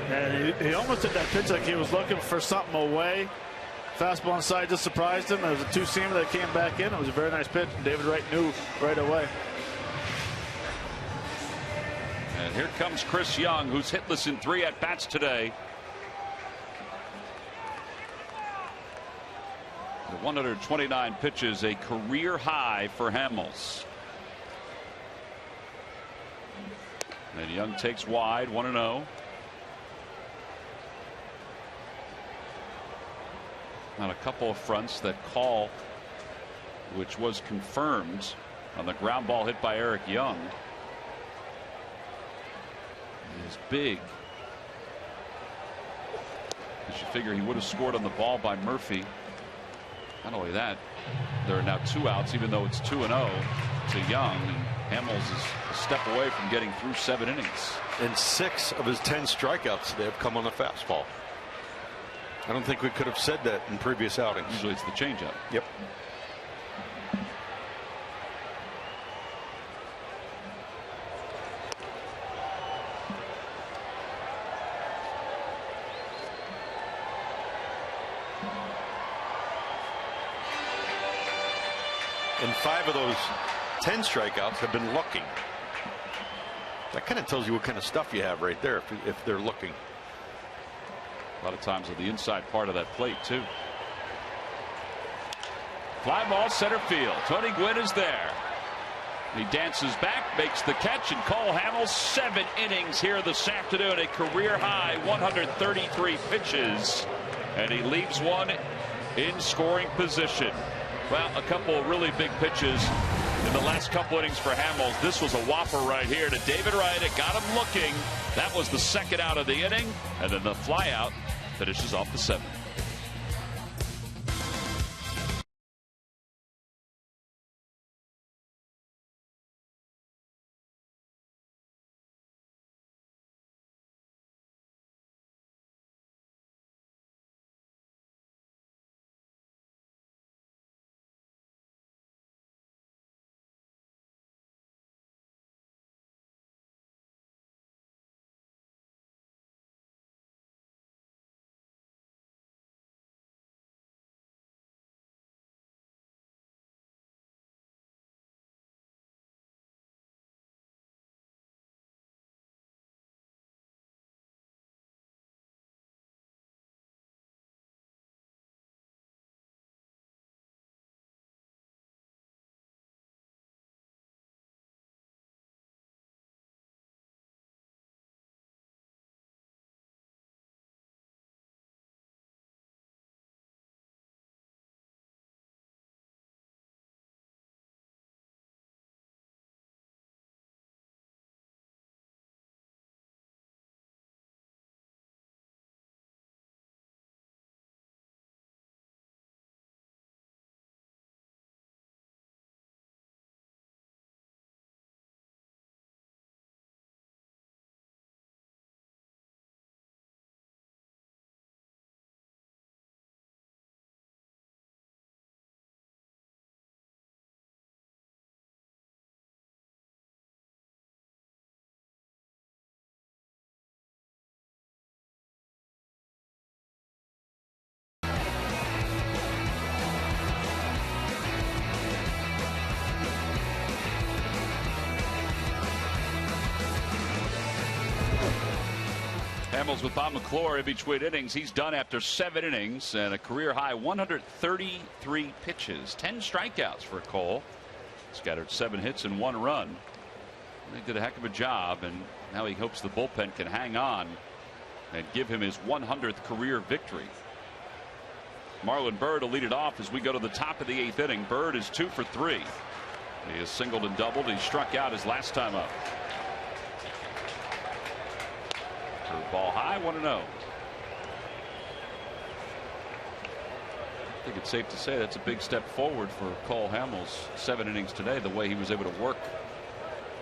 And he almost did that pitch like he was looking for something away. Fastball inside just surprised him. There was a 2-seamer that came back in. It was a very nice pitch. David Wright knew right away. And here comes Chris Young, who's hitless in 3 at-bats today. The 129 pitches, a career high for Hamels. And Young takes wide, 1-0. On a couple of fronts, that call, which was confirmed on the ground ball hit by Eric Young, is big. You should figure he would have scored on the ball by Murphy. Not only that, there are now 2 outs, even though it's 2-0 to Young. And Hamels is a step away from getting through 7 innings. And 6 of his 10 strikeouts today have come on the fastball. I don't think we could have said that in previous outings. Usually it's the changeup. Yep. And 5 of those 10 strikeouts have been looking. That kind of tells you what kind of stuff you have right there if they're looking. A lot of times on the inside part of that plate, too. Fly ball center field. Tony Gwynn is there. He dances back, makes the catch, and Cole Hamels 7 innings here this afternoon. A career high 133 pitches. And he leaves one in scoring position. Well, a couple of really big pitches in the last couple innings for Hamels. This was a whopper right here to David Wright. It got him looking. That was the 2nd out of the inning. And then the fly out finishes off the 7th. Hamels with Bob McClure in between innings. He's done after 7 innings and a career high 133 pitches, 10 strikeouts for Cole. Scattered 7 hits and 1 run. They did a heck of a job, and now he hopes the bullpen can hang on and give him his 100th career victory. Marlon Byrd will lead it off as we go to the top of the 8th inning. Byrd is 2 for 3. He has singled and doubled. He struck out his last time up. Ball high, 1-0. I think it's safe to say that's a big step forward for Cole Hamels. 7 innings today, the way he was able to work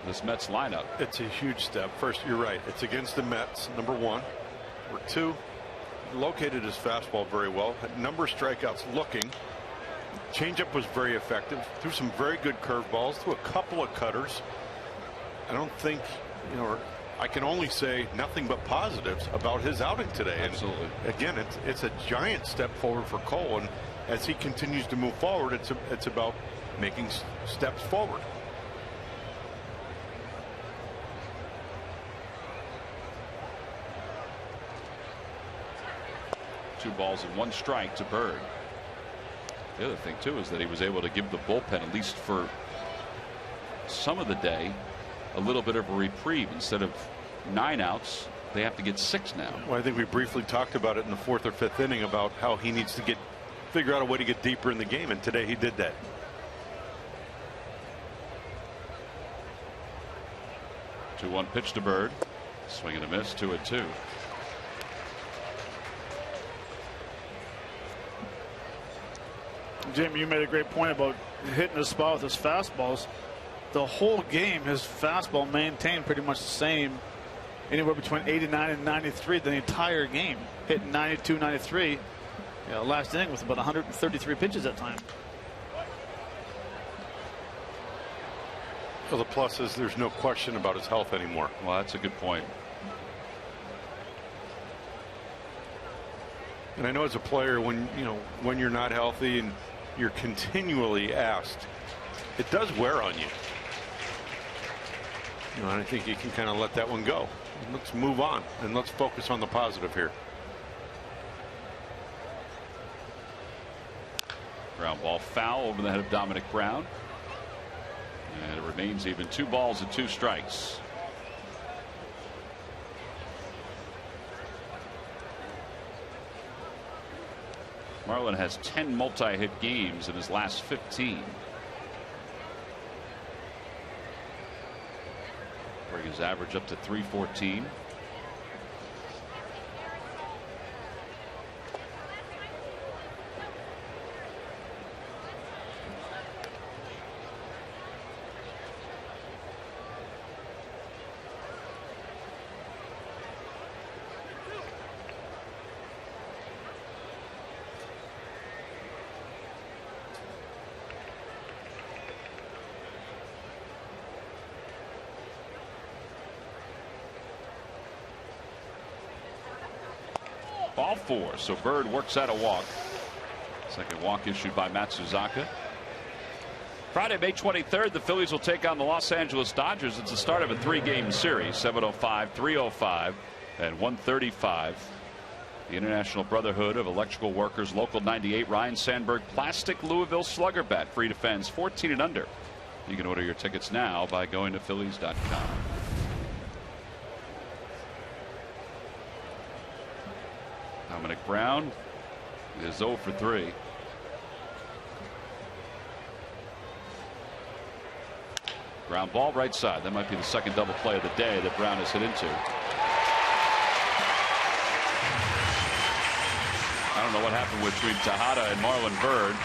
this Mets lineup. It's a huge step. First, you're right. It's against the Mets, number 1. Number 2, located his fastball very well. Had a number of strikeouts looking. Changeup was very effective. Threw some very good curveballs. Threw a couple of cutters. I don't think, I can only say nothing but positives about his outing today. Absolutely. And again, it's a giant step forward for Cole, and as he continues to move forward, it's about making steps forward. Two balls and 1 strike to Byrd. The other thing too is that he was able to give the bullpen, at least for some of the day, a little bit of a reprieve. Instead of 9 outs, they have to get 6 now. Well, I think we briefly talked about it in the 4th or 5th inning about how he needs to figure out a way to get deeper in the game, and today he did that. Two 2-1 pitch to Byrd. Swing and a miss, 2-2. Jim, you made a great point about hitting the spot with his fastballs. The whole game, his fastball maintained pretty much the same, anywhere between 89 and 93 the entire game. Hitting 92, 93. Last inning with about 133 pitches that time. Well, the plus is there's no question about his health anymore. Well, that's a good point. And I know as a player, when you're not healthy and you're continually asked, it does wear on you. And I think you can kind of let that one go. Let's move on and let's focus on the positive here. Ground ball foul over the head of Dominic Brown. And it remains even. 2 balls and 2 strikes. Marlin has 10 multi-hit games in his last 15. Bring his average up to 314. Ball 4. So Byrd works out a walk. Second walk issued by Matsuzaka. Friday, May 23rd, the Phillies will take on the Los Angeles Dodgers. It's the start of a 3-game series. 7:05, 3:05, and 1:35. The International Brotherhood of Electrical Workers Local 98 Ryan Sandberg Plastic Louisville Slugger Bat, free to fans 14 and under. You can order your tickets now by going to Phillies.com. Dominic Brown is 0 for 3. Ground ball right side. That might be the second double play of the day that Brown has hit into. I don't know what happened between Tejada and Marlon Byrd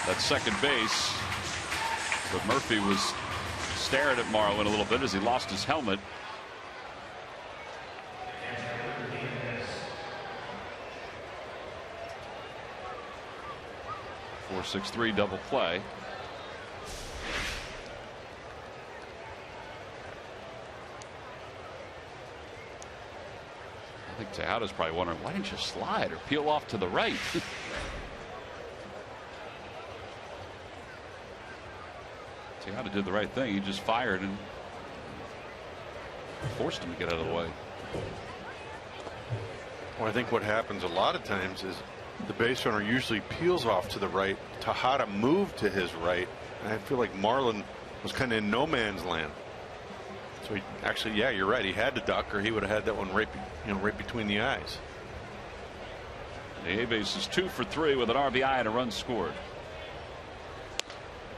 at second base, but Murphy was staring at Marlon a little bit as he lost his helmet. 4-6-3 double play. I think Tejada's probably wondering, why didn't you slide or peel off to the right? Tejada did the right thing. He just fired and forced him to get out of the way. Well, I think what happens a lot of times is the base runner usually peels off to the right. Tejada moved to his right, and I feel like Marlin was kind of in no man's land. So he actually, yeah, you're right. He had to duck, or he would have had that one right, right between the eyes. The A-base is 2 for 3 with an RBI and a run scored.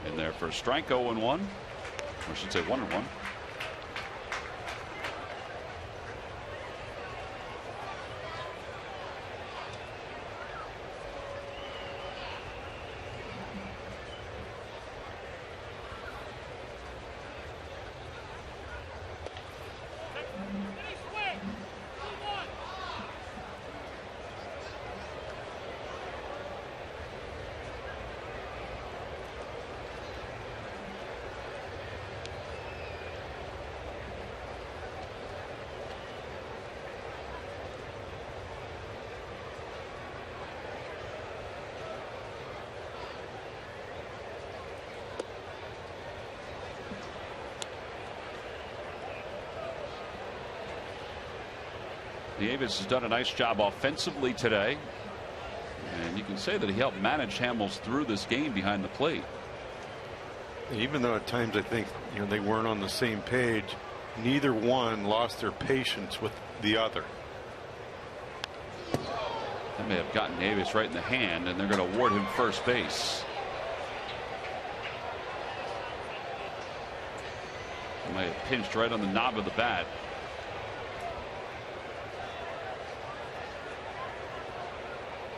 In there for a strike, 0-1. Or I should say 1-1. The Avis has done a nice job offensively today, and you can say that he helped manage Hamels through this game behind the plate. Even though at times I think they weren't on the same page, neither one lost their patience with the other. That may have gotten Avis right in the hand, and they're going to award him first base. He may have pinched right on the knob of the bat.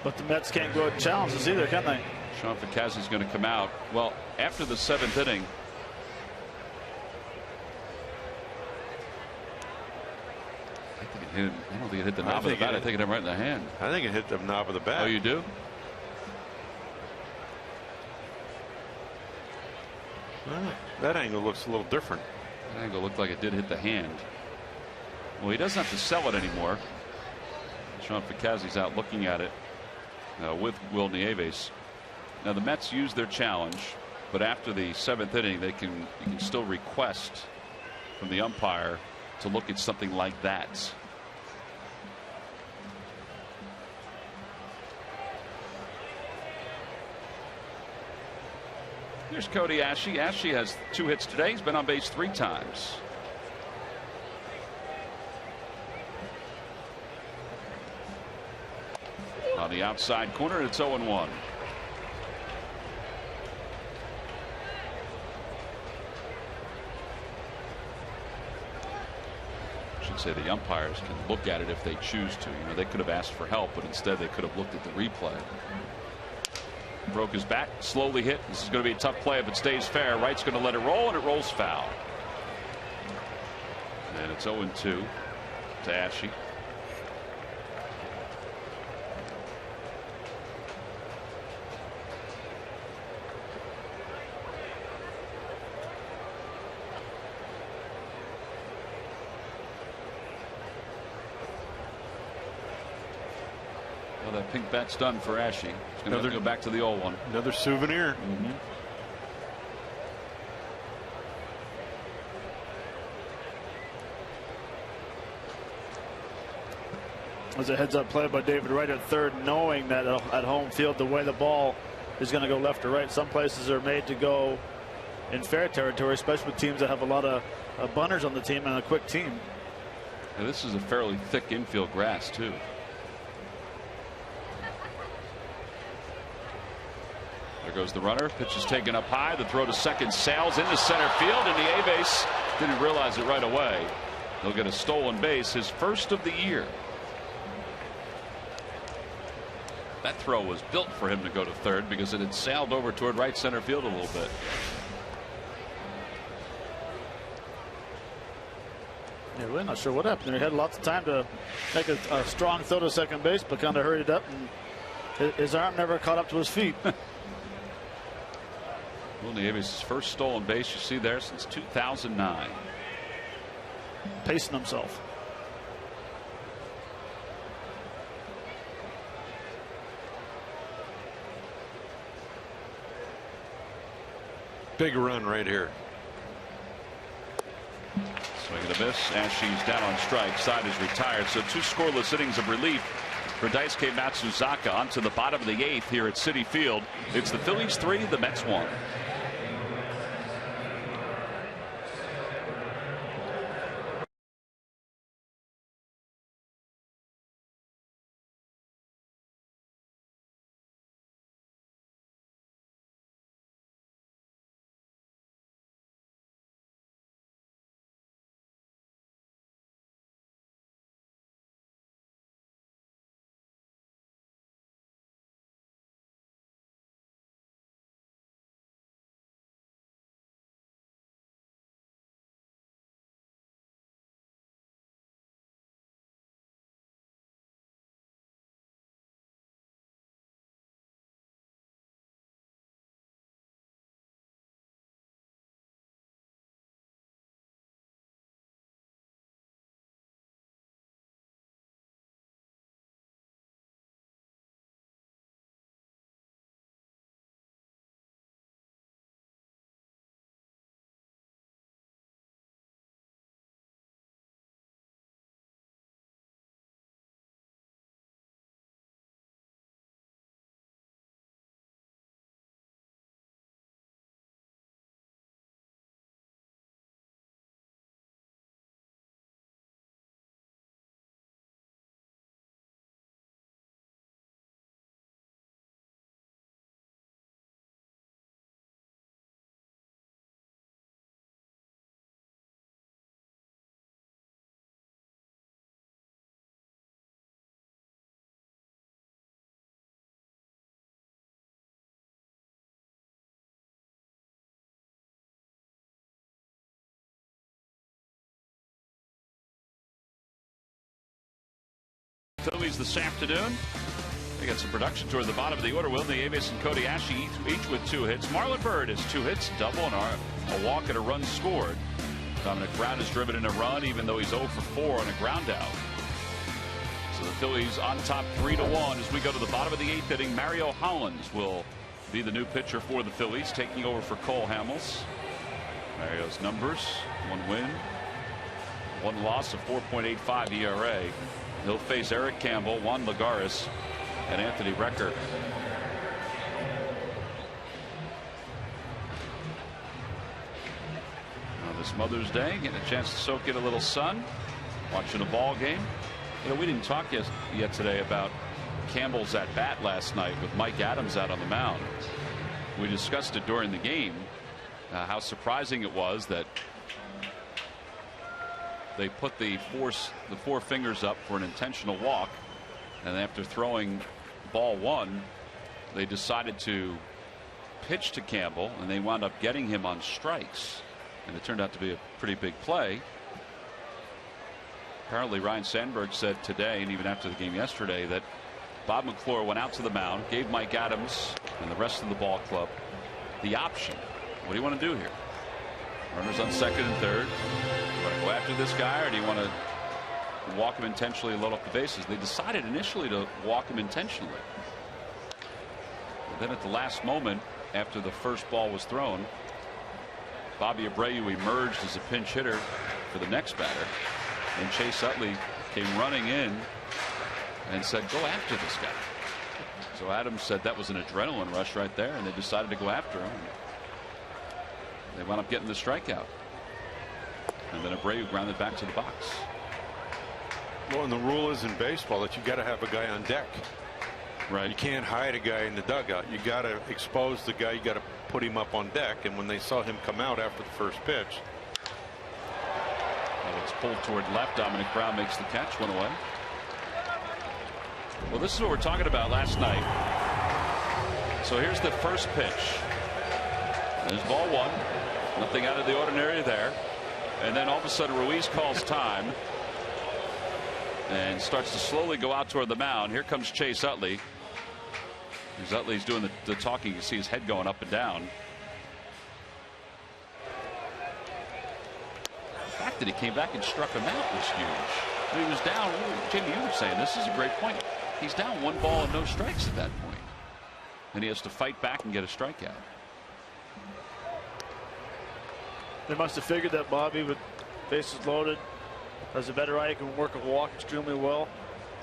But the Mets can't go out and challenge this either, can they? Sean Ficazzi's going to come out. Well, after the 7th inning, I think it hit him. I don't think it hit the knob of the bat. I think it hit him right in the hand. I think it hit the knob of the bat. Oh, you do? Well, that angle looks a little different. That angle looked like it did hit the hand. Well, he doesn't have to sell it anymore. Sean Ficazzi's out looking at it with Will Nieves. Now the Mets used their challenge, but after the 7th inning, you can still request from the umpire to look at something like that. Here's Cody Ashe. Ashe has 2 hits today. He's been on base 3 times. On the outside corner, it's 0-1. I should say the umpires can look at it if they choose to. They could have asked for help, but instead they could have looked at the replay. Broke his bat, slowly hit. This is going to be a tough play if it stays fair. Wright's going to let it roll, and it rolls foul. And it's 0-2 to Ashe. That pink bat's done for Ashe. He's going to have to go back to the old one. Another souvenir. As a heads-up play by David Wright at third, knowing that at home field the way the ball is going to go left or right. Some places are made to go in fair territory, especially with teams that have a lot of bunters on the team and a quick team. Now, this is a fairly thick infield grass too. There goes the runner. Pitch is taken up high. The throw to second sails into center field, and the A-base didn't realize it right away. He'll get a stolen base, his first of the year. That throw was built for him to go to third because it had sailed over toward right center field a little bit. Yeah, we're not sure what happened. He had lots of time to make a strong throw to second base, but kind of hurried up, and his arm never caught up to his feet. Will Nieves' first stolen base, you see there, since 2009. Pacing himself. Big run right here. Swing and a miss as she's down on strike. Side is retired. So 2 scoreless innings of relief for Daisuke Matsuzaka. On to the bottom of the 8th here at Citi Field. It's the Phillies 3, the Mets 1. Phillies this afternoon. They got some production toward the bottom of the order. Will Nieves and Cody Ashe each with 2 hits. Marlon Byrd has 2 hits, double, and a walk and a run scored. Dominic Brown has driven in a run, even though he's 0 for 4 on a ground out. So the Phillies on top 3-1 as we go to the bottom of the 8th inning. Mario Hollins will be the new pitcher for the Phillies, taking over for Cole Hamels. Mario's numbers: 1 win, 1 loss, a 4.85 ERA. He'll face Eric Campbell, Juan Lagares, and Anthony Recker. Now this Mother's Day, getting a chance to soak in a little sun, watching a ball game. You know, we didn't talk yet today about Campbell's at bat last night with Mike Adams out on the mound. We discussed it during the game, how surprising it was that they put the 4 fingers up for an intentional walk, and after throwing ball 1, they decided to pitch to Campbell, and they wound up getting him on strikes, and it turned out to be a pretty big play. Apparently Ryan Sandberg said today, and even after the game yesterday, that Bob McClure went out to the mound, gave Mike Adams and the rest of the ball club the option. What do you want to do here? Runners on second and third. Do you want to go after this guy, or do you want to walk him intentionally and load up the bases? They decided initially to walk him intentionally. But then at the last moment, after the first ball was thrown, Bobby Abreu emerged as a pinch hitter for the next batter. And Chase Utley came running in and said, go after this guy. So Adams said that was an adrenaline rush right there, and they decided to go after him. They wound up getting the strikeout. And then Abreu grounded back to the box. Well, and the rule is in baseball that you got to have a guy on deck. Right. You can't hide a guy in the dugout. You got to expose the guy. You got to put him up on deck. And when they saw him come out after the first pitch, it's pulled toward left. Dominic Brown makes the catch, 1 away. Well, this is what we're talking about last night. So here's the first pitch. There's ball 1. Nothing out of the ordinary there. And then all of a sudden Ruiz calls time and starts to slowly go out toward the mound. Here comes Chase Utley. As Utley's doing the talking, you can see his head going up and down. The fact that he came back and struck him out was huge. He was down. Jimmy, you were saying this is a great point. He's down 1 ball and no strikes at that point. And he has to fight back and get a strikeout. They must have figured that Bobby would bases loaded. Has a better eye, can work a walk extremely well.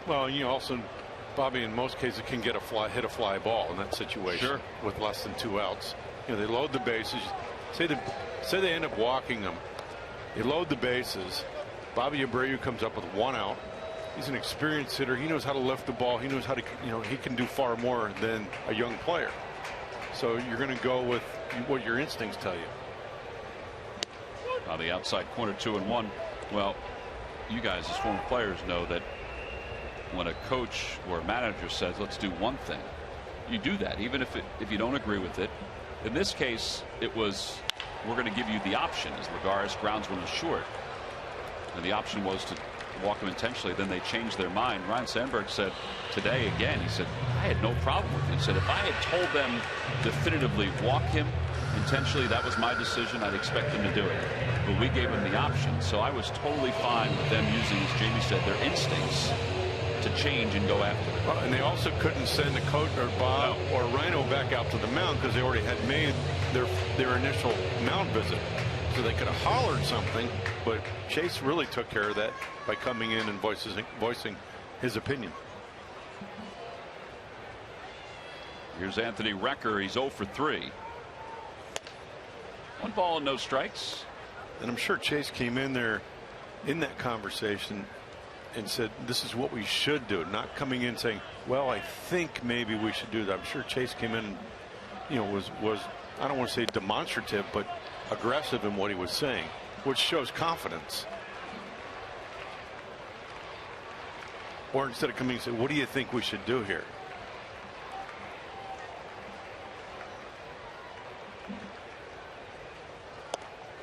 Well, you also, Bobby, in most cases can get hit a fly ball in that situation. Sure. With less than 2 outs. You know, they load the bases. Say they end up walking them. They load the bases. Bobby Abreu comes up with 1 out. He's an experienced hitter. He knows how to lift the ball. He knows how to, he can do far more than a young player. So you're going to go with what your instincts tell you. On the outside corner, 2-1. Well, you guys as former players know that when a coach or a manager says let's do one thing, you do that even if you don't agree with it. In this case, it was, we're going to give you the option as Lagares grounds one is short, and the option was to walk him intentionally. Then they changed their mind. Ryne Sandberg said today again, he said, I had no problem with it. He said, if I had told them definitively walk him intentionally, that was my decision, I'd expect them to do it. But we gave him the option. So I was totally fine with them using, as Jamie said, their instincts to change and go after it. Well, and they also couldn't send a coach or Bob or Rhino back out to the mound because they already had made their initial mound visit. So they could have hollered something, but Chase really took care of that by coming in and voicing his opinion. Here's Anthony Recker. He's 0 for 3. 1 ball and no strikes. And I'm sure Chase came in there in that conversation and said, this is what we should do, not coming in saying, well, I think maybe we should do that. I'm sure Chase came in, was I don't want to say demonstrative, but aggressive in what he was saying, which shows confidence. Or instead of coming and say, what do you think we should do here?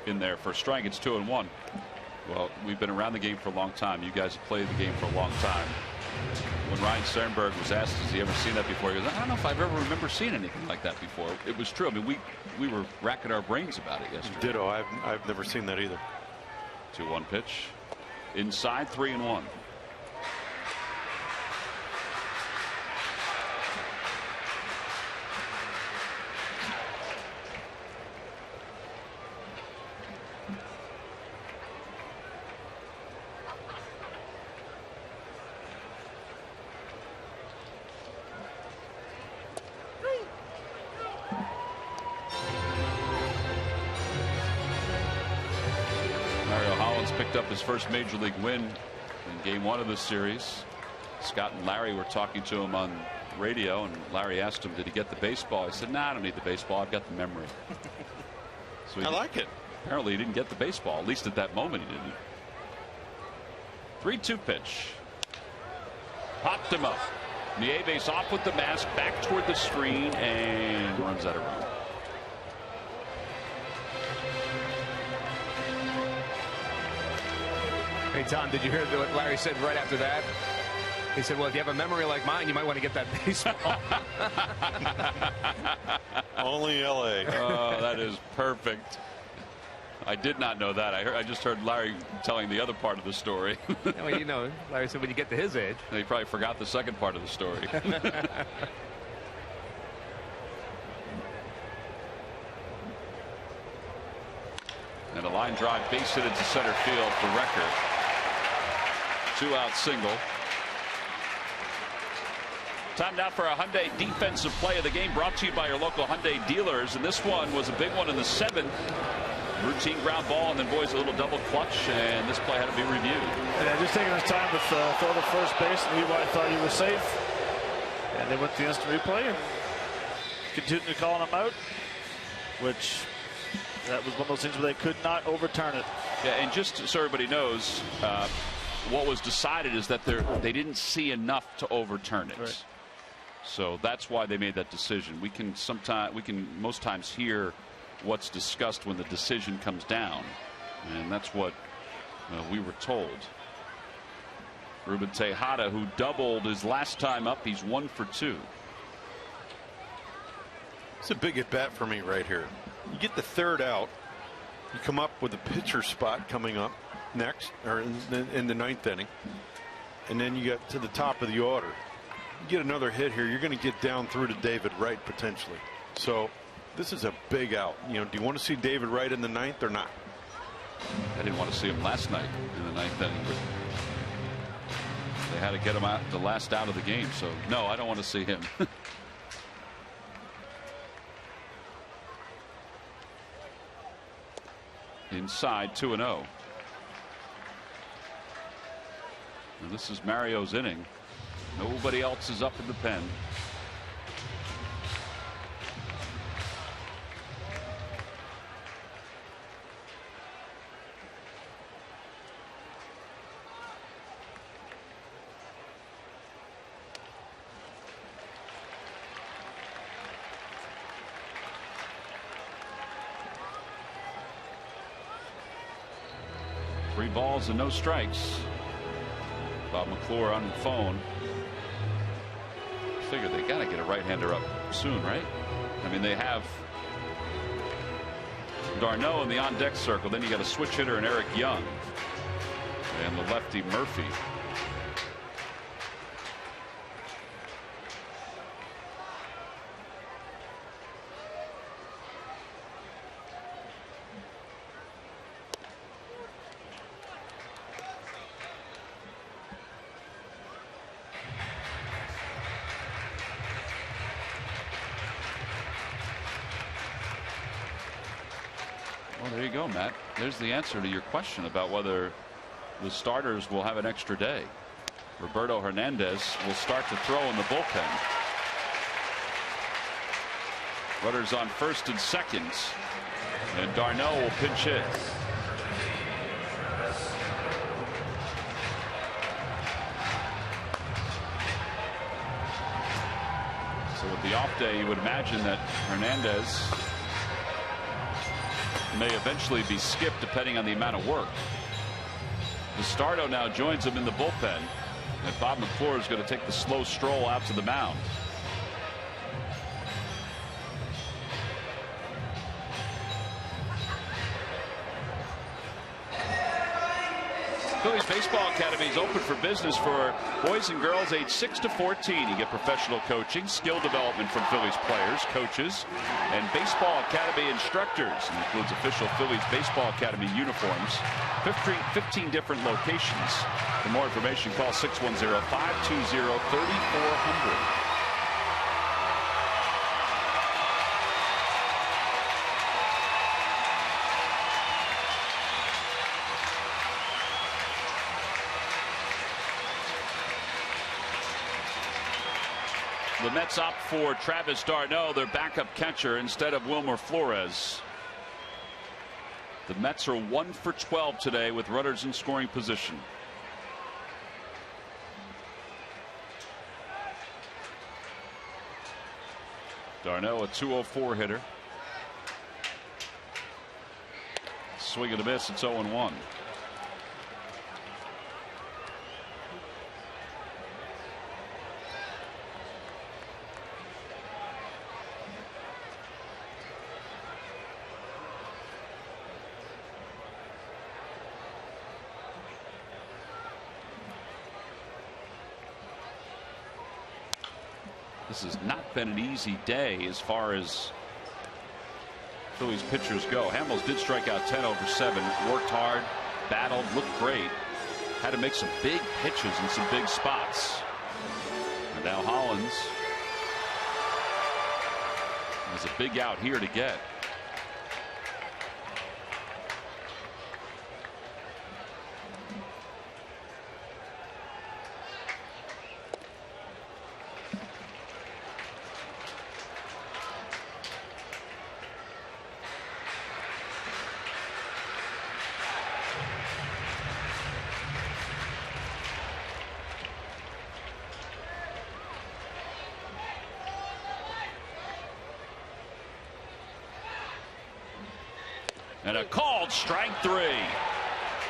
In there for a strike. It's 2-1. Well, we've been around the game for a long time. You guys have played the game for a long time. When Ryne Sandberg was asked, has he ever seen that before? He goes, I don't know if I've ever remember seeing anything like that before. It was true. I mean, we were racking our brains about it yesterday. Ditto. I've never seen that either. 2-1 pitch. Inside, 3-1. Picked up his first major league win in game 1 of this series. Scott and Larry were talking to him on radio, and Larry asked him, did he get the baseball? He said, nah, I don't need the baseball, I've got the memory. So I like it. Apparently he didn't get the baseball, at least at that moment he didn't. 3-2 pitch. Popped him up. Nieves off with the mask, back toward the screen, and runs out of room. Hey, Tom, did you hear what Larry said right after that? He said, well, if you have a memory like mine, you might want to get that baseball. Only L.A. Oh, that is perfect. I did not know that. I just heard Larry telling the other part of the story. Well, Larry said when you get to his age. He probably forgot the second part of the story. And a line drive base hit into center field for Recker. 2-out single. Time now for a Hyundai defensive play of the game, brought to you by your local Hyundai dealers. And this one was a big one in the 7th. Routine ground ball, and then boys a little double clutch, and this play had to be reviewed. Yeah, just taking his time with throw to first base, and Levi thought he was safe. And they went to the instant replay and continued to call him out, which that was one of those things where they could not overturn it. Yeah, and just so everybody knows, what was decided is that they didn't see enough to overturn it. Right. So that's why they made that decision. We can most times hear what's discussed when the decision comes down, and that's what we were told. Ruben Tejada, who doubled his last time up, he's 1 for 2. It's a big at bat for me right here. You get the 3rd out, you come up with a pitcher spot coming up next, or in the 9th inning, and then you get to the top of the order. You get another hit here, you're going to get down through to David Wright potentially. So this is a big out. Do you want to see David Wright in the 9th or not? I didn't want to see him last night in the ninth inning, but they had to get him out the last out of the game. So no, I don't want to see him. Inside 2-0. And this is Mario's inning. Nobody else is up in the pen. Three balls and no strikes. Bob McClure on the phone. Figure they got to get a right-hander up soon, right? I mean, they have Darno in the on-deck circle. Then you got a switch hitter in Eric Young and the lefty Murphy. Well, there you go, Matt. There's the answer to your question about whether the starters will have an extra day. Roberto Hernandez will start to throw in the bullpen. Runners on first and second, and Darno will pinch hit. So with the off day, you would imagine that Hernandez may eventually be skipped depending on the amount of work. Bastardo now joins him in the bullpen, and Bob McClure is going to take the slow stroll out to the mound. Phillies Baseball Academy is open for business for boys and girls aged 6 to 14. You get professional coaching, skill development from Phillies players, coaches, and Baseball Academy instructors. It includes official Phillies Baseball Academy uniforms, 15 different locations. For more information, call 610-520-3400. The Mets opt for Travis d'Arnaud, their backup catcher, instead of Wilmer Flores. The Mets are 1 for 12 today with runners in scoring position. d'Arnaud, a .204 hitter. Swing and a miss. It's 0-1. This has not been an easy day as far as Phillies pitchers go. Hamels did strike out 10 over 7. Worked hard, battled, looked great. Had to make some big pitches in some big spots. And now Hollins has a big out here to get. And a called strike 3.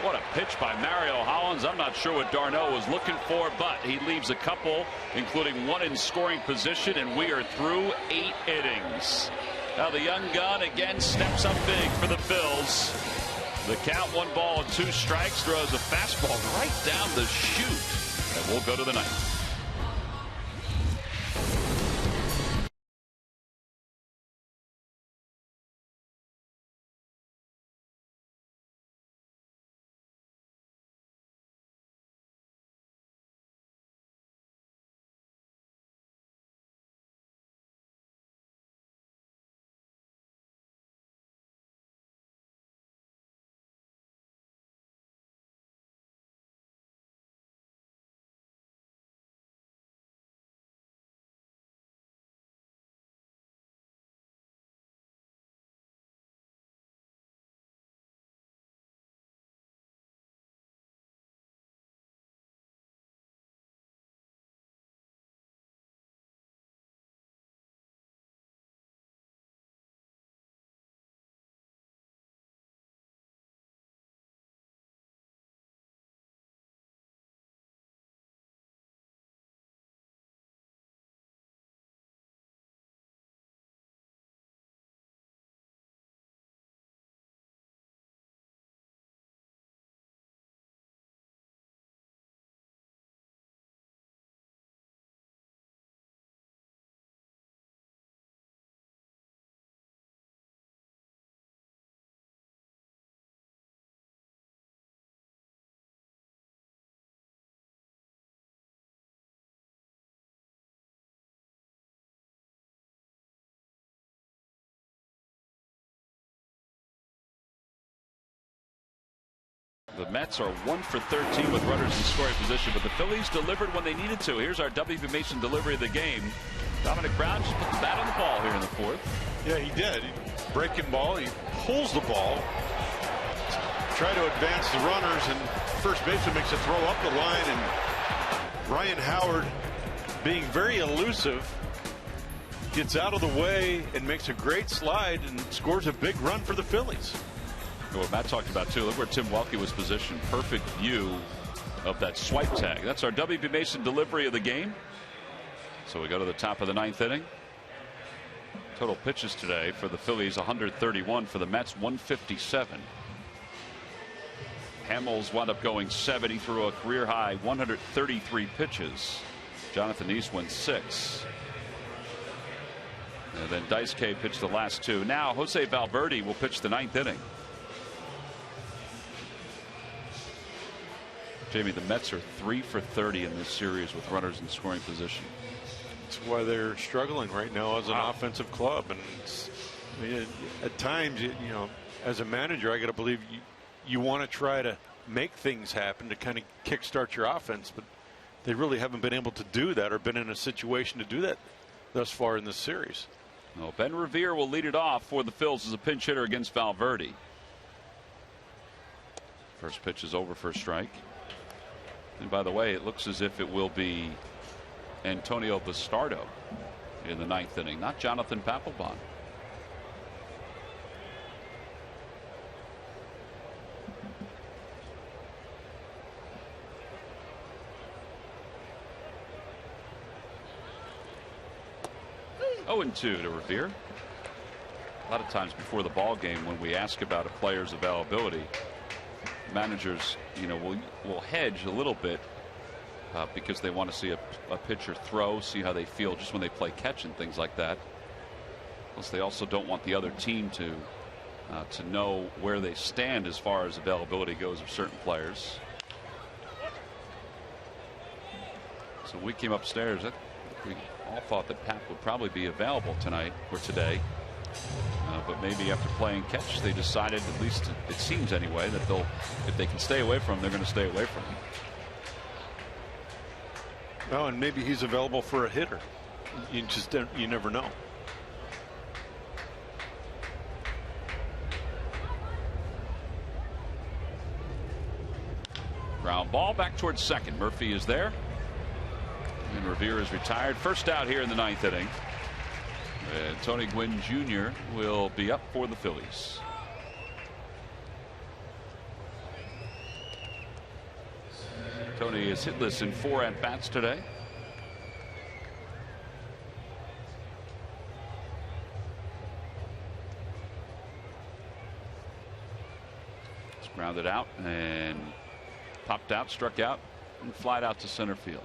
What a pitch by Mario Hollins. I'm not sure what d'Arnaud was looking for, but he leaves a couple, including one in scoring position, and we are through 8 innings. Now the young gun again steps up big for the Phils. The count, 1 ball and 2 strikes, throws a fastball right down the chute, and we'll go to the ninth. The Mets are 1 for 13 with runners in scoring position, but the Phillies delivered when they needed to. Here's our WB Mason delivery of the game. Dominic Brown just put the bat on the ball here in the fourth. Yeah, he did. Breaking ball. He pulls the ball. Try to advance the runners, and first baseman makes a throw up the line, and Ryan Howard, being very elusive, gets out of the way and makes a great slide and scores a big run for the Phillies. What Matt talked about too. Look where Tim Welke was positioned. Perfect view of that swipe tag. That's our WB Mason delivery of the game. So we go to the top of the 9th inning. Total pitches today for the Phillies 131, for the Mets 157. Hamels wound up going 7. He threw a career high 133 pitches. Jonathan East went 6. And then Dice K pitched the last 2. Now Jose Valverde will pitch the 9th inning. Jamie, the Mets are 3 for 30 in this series with runners in scoring position. That's why they're struggling right now as an offensive club. And I mean, at times, you know, as a manager, I got to believe you want to try to make things happen to kind of kickstart your offense, but they really haven't been able to do that or been in a situation to do that thus far in this series. No, Ben Revere will lead it off for the Phils as a pinch hitter against Valverde. First pitch is over for a strike. And by the way, it looks as if it will be Antonio Bastardo in the 9th inning, not Jonathan Papelbon. Oh, 2 to Revere. A lot of times before the ball game, when we ask about a player's availability, managers, you know, will hedge a little bit because they want to see a pitcher throw, see how they feel just when they play catch and things like that. Plus, they also don't want the other team to know where they stand as far as availability goes of certain players. So we came upstairs. We all thought that Pap would probably be available tonight or today. But maybe after playing catch, they decided, at least it seems anyway, that if they can stay away from him, they're going to stay away from him. Oh, and maybe he's available for a hitter. You never know. Ground ball back towards second. Murphy is there. And Revere is retired. First out here in the 9th inning. And Tony Gwynn Jr. will be up for the Phillies. Tony is hitless in 4 at-bats today. It's grounded out and popped out, struck out, and flied out to center field.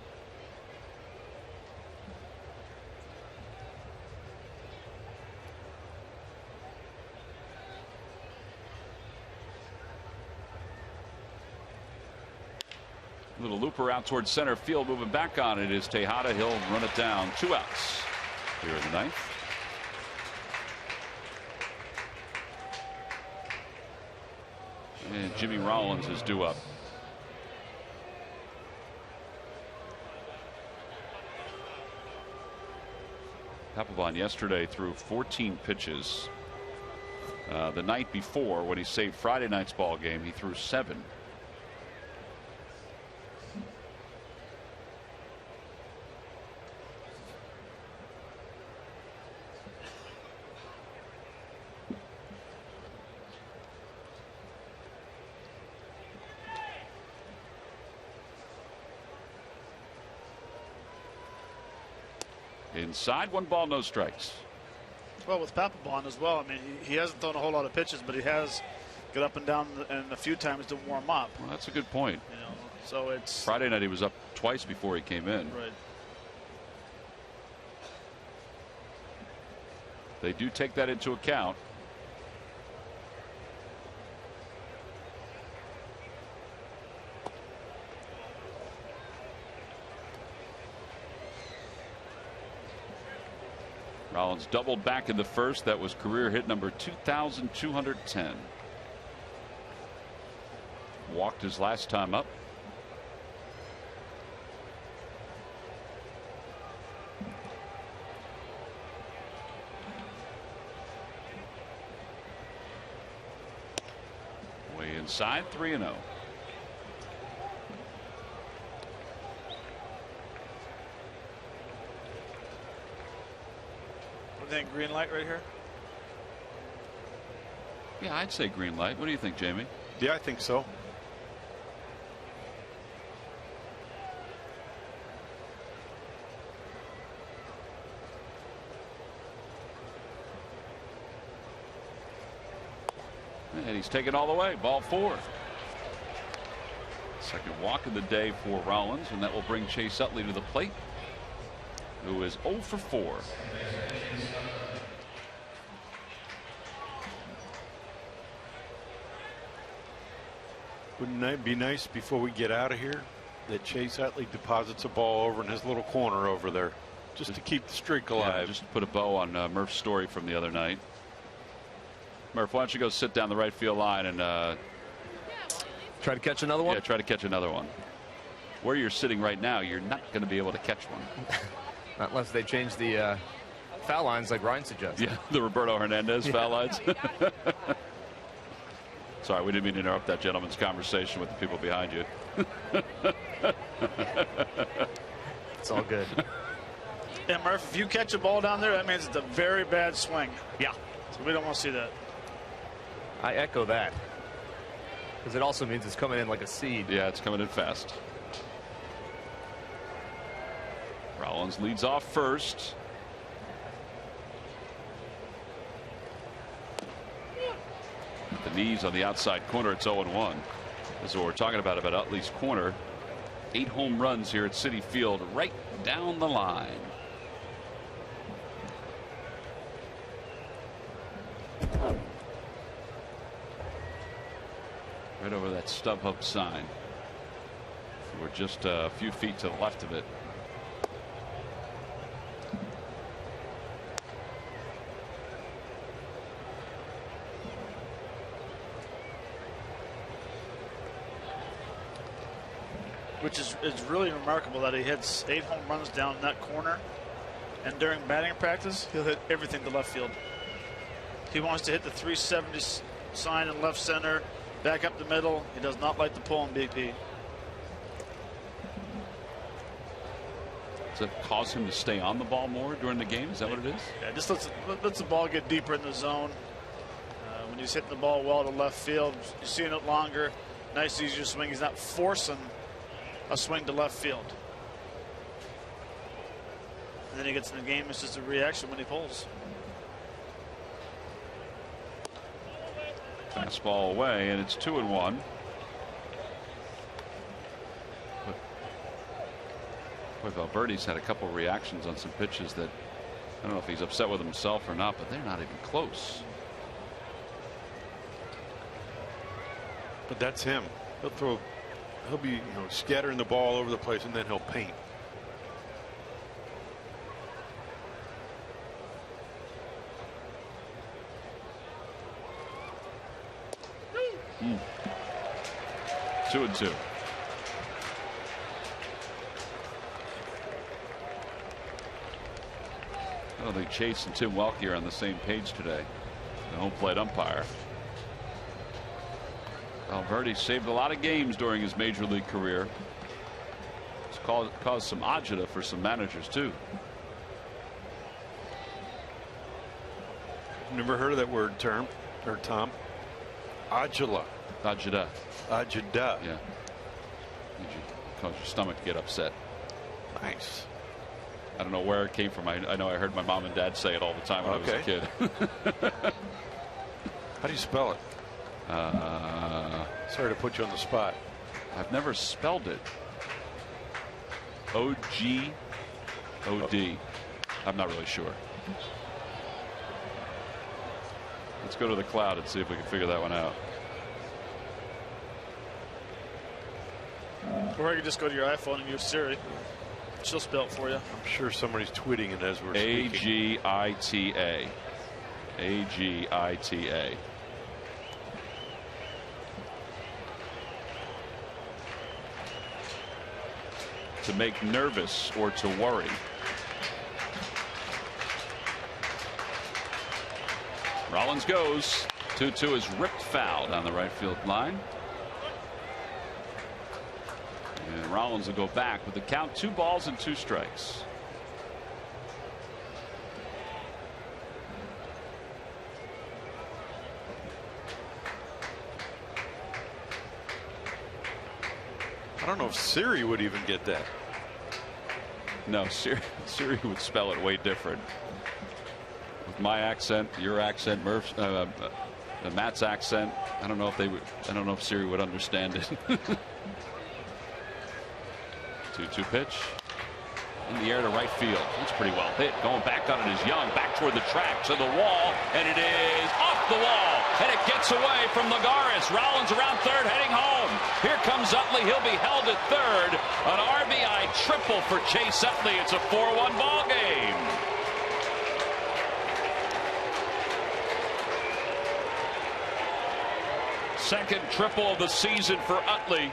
Little looper out towards center field. Moving back on it is Tejada. He'll run it down. 2 outs here in the 9th. And Jimmy Rollins is due up. Papelbon yesterday threw 14 pitches. The night before, when he saved Friday night's ball game, he threw 7. Inside, 1 ball, no strikes. Well, with Papelbon as well, I mean, he hasn't thrown a whole lot of pitches, but he has got up and down and a few times to warm up. Well, that's a good point. You know, so it's Friday night he was up twice before he came in. Right. They do take that into account. Rollins doubled back in the first. That was career hit number 2,210. Walked his last time up. Way inside, 3-0. I think green light right here. Yeah, I'd say green light. What do you think, Jamie? Yeah, I think so. And he's taken all the way. Ball 4. Second walk of the day for Rollins, and that will bring Chase Utley to the plate, who is 0 for 4. Wouldn't it be nice before we get out of here that Chase Utley deposits a ball over in his little corner over there, just to keep the streak alive? Yeah, just put a bow on Murph's story from the other night. Murph, why don't you go sit down the right field line and try to catch another one? Yeah, try to catch another one. Where you're sitting right now, you're not going to be able to catch one. Not unless they change the foul lines like Ryan suggests. Yeah, the Roberto Hernandez foul lines. Sorry, we didn't mean to interrupt that gentleman's conversation with the people behind you. It's all good. Yeah, Murph, if you catch a ball down there, that means it's a very bad swing. Yeah. So we don't want to see that. I echo that. Because it also means it's coming in like a seed. Yeah, it's coming in fast. Rollins leads off first. With the knees on the outside corner, it's 0-1. This is what we're talking about Utley's corner. 8 home runs here at Citi Field, right down the line. Right over that StubHub sign. We're just a few feet to the left of it. Which is really remarkable that he hits 8 home runs down in that corner, and during batting practice he'll hit everything to left field. He wants to hit the 370 sign in left center, back up the middle. He does not like the pull in BP. Does it cause him to stay on the ball more during the game? Is that what it is? Yeah, just lets the ball get deeper in the zone. When he's hitting the ball well to left field, you're seeing it longer. Nice, easier swing. He's not forcing a swing to left field. And then he gets in the game. It's just a reaction when he pulls. Fastball away, and it's 2-1. Boy, Valverde's had a couple reactions on some pitches that I don't know if he's upset with himself or not, but they're not even close. But that's him. He'll be, scattering the ball over the place, and then he'll paint. Mm. 2-2. I don't think Chase and Tim Welke are on the same page today. The home plate umpire. Valverde saved a lot of games during his major league career. It's caused some agita for some managers too. Never heard of that word term or Tom? Agita. Agita. Agita. Yeah. Cause your stomach to get upset. Nice. I don't know where it came from. I know I heard my mom and dad say it all the time when I was a kid. How do you spell it? Sorry to put you on the spot. I've never spelled it. O-G-O-D. I'm not really sure. Let's go to the cloud and see if we can figure that one out. Or you can just go to your iPhone and use Siri. She'll spell it for you. I'm sure somebody's tweeting it as we're speaking. A-G-I-T-A. A-G-I-T-A. to make nervous or to worry. Rollins goes. 2-2 is ripped foul down the right field line. And Rollins will go back with the count, 2 balls and 2 strikes. I don't know if Siri would even get that. No, Siri would spell it way different. With my accent, your accent, Matt's accent, I don't know if they would. I don't know if Siri would understand it. 2-2 pitch in the air to right field. It's pretty well hit. Going back on it is Young. Back toward the track to the wall, and it is off the wall, and it gets away from Lagares. Rollins around third, heading home. Here comes Utley. He'll be held at third. An RBI triple for Chase Utley. It's a 4-1 ball game. Second triple of the season for Utley.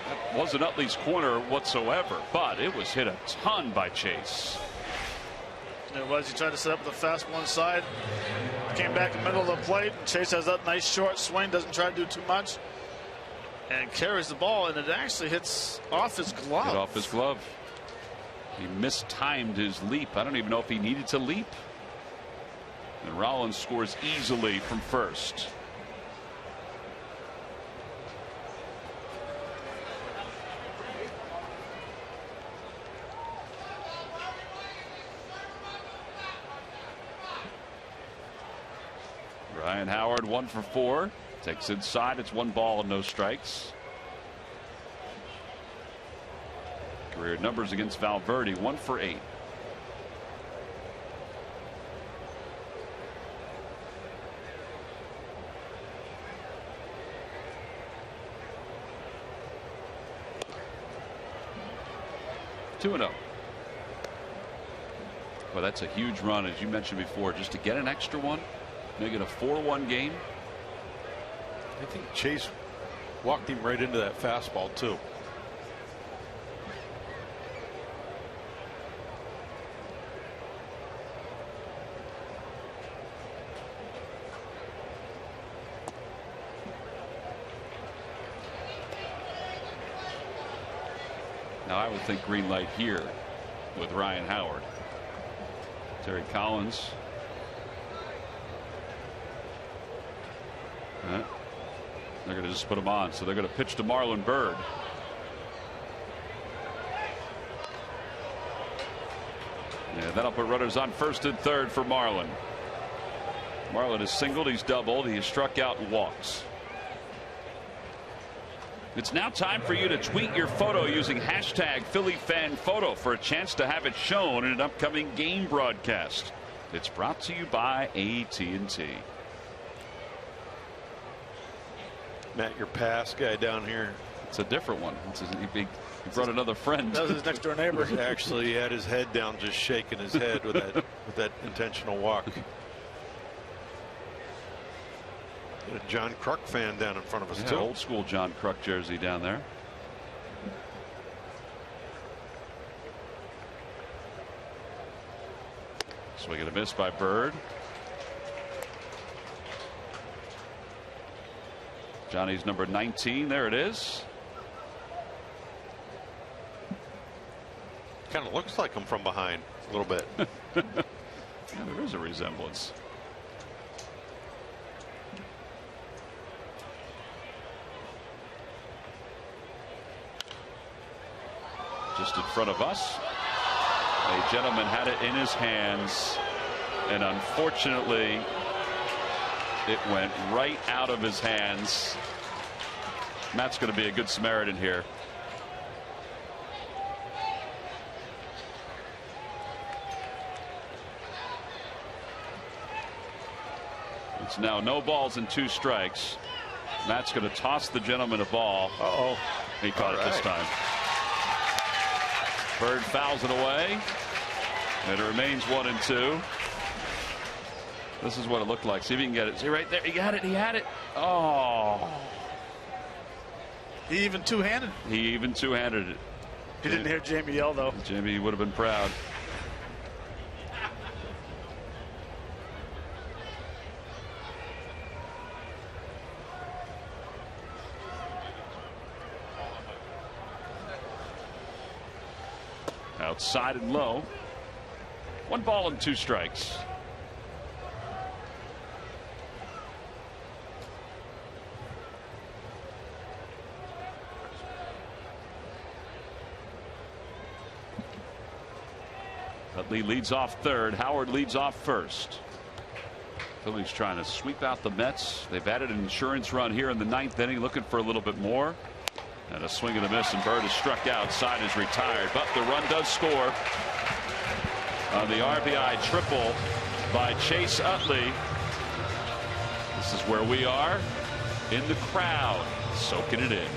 That wasn't Utley's corner whatsoever, but it was hit a ton by Chase. It was. He tried to set up the fastball inside. Came back in the middle of the plate. Chase has that nice short swing. Doesn't try to do too much. And carries the ball, and it actually hits off his glove. Hit off his glove. He mistimed his leap. I don't even know if he needed to leap. And Rollins scores easily from first. Ryan Howard 1 for 4. Takes inside. It's 1 ball and no strikes. Career numbers against Valverde, 1 for 8. Well, that's a huge run, as you mentioned before, just to get an extra one, make it a 4-1 game. I think Chase walked him right into that fastball too. Now I would think green light here with Ryan Howard. Terry Collins. They're going to just put him on, so they're going to pitch to Marlon Byrd. Yeah, that'll put runners on first and third for Marlon. Marlon has singled, he's doubled, he has struck out and walks. It's now time for you to tweet your photo using hashtag #PhillyFanPhoto for a chance to have it shown in an upcoming game broadcast. It's brought to you by AT&T. Matt, your pass guy down here. It's a different one. He brought another friend. That was his next door neighbor. Actually, he had his head down, just shaking his head with that intentional walk. A John Kruk fan down in front of us too. Old school John Kruk jersey down there. Swing and a miss by Byrd. Johnny's number 19. There it is. Kind of looks like him from behind a little bit. Yeah, there is a resemblance. Just in front of us, a gentleman had it in his hands, and unfortunately it went right out of his hands. Matt's going to be a good Samaritan here. It's now no balls and 2 strikes. Matt's going to toss the gentleman a ball. Uh-oh. He caught it this time. Byrd fouls it away. And it remains 1 and 2. This is what it looked like. See if you can get it. See right there. He got it. He had it. Oh. He even two-handed. He even two-handed it. He didn't hear Jamie yell, though. Jamie would have been proud. Outside and low. 1 ball and 2 strikes. Utley leads off third. Howard leads off first. Phillies trying to sweep out the Mets. They've added an insurance run here in the 9th inning, looking for a little bit more. And a swing and a miss, and Bird is struck out. Side is retired, but the run does score on the RBI triple by Chase Utley. This is where we are in the crowd, soaking it in.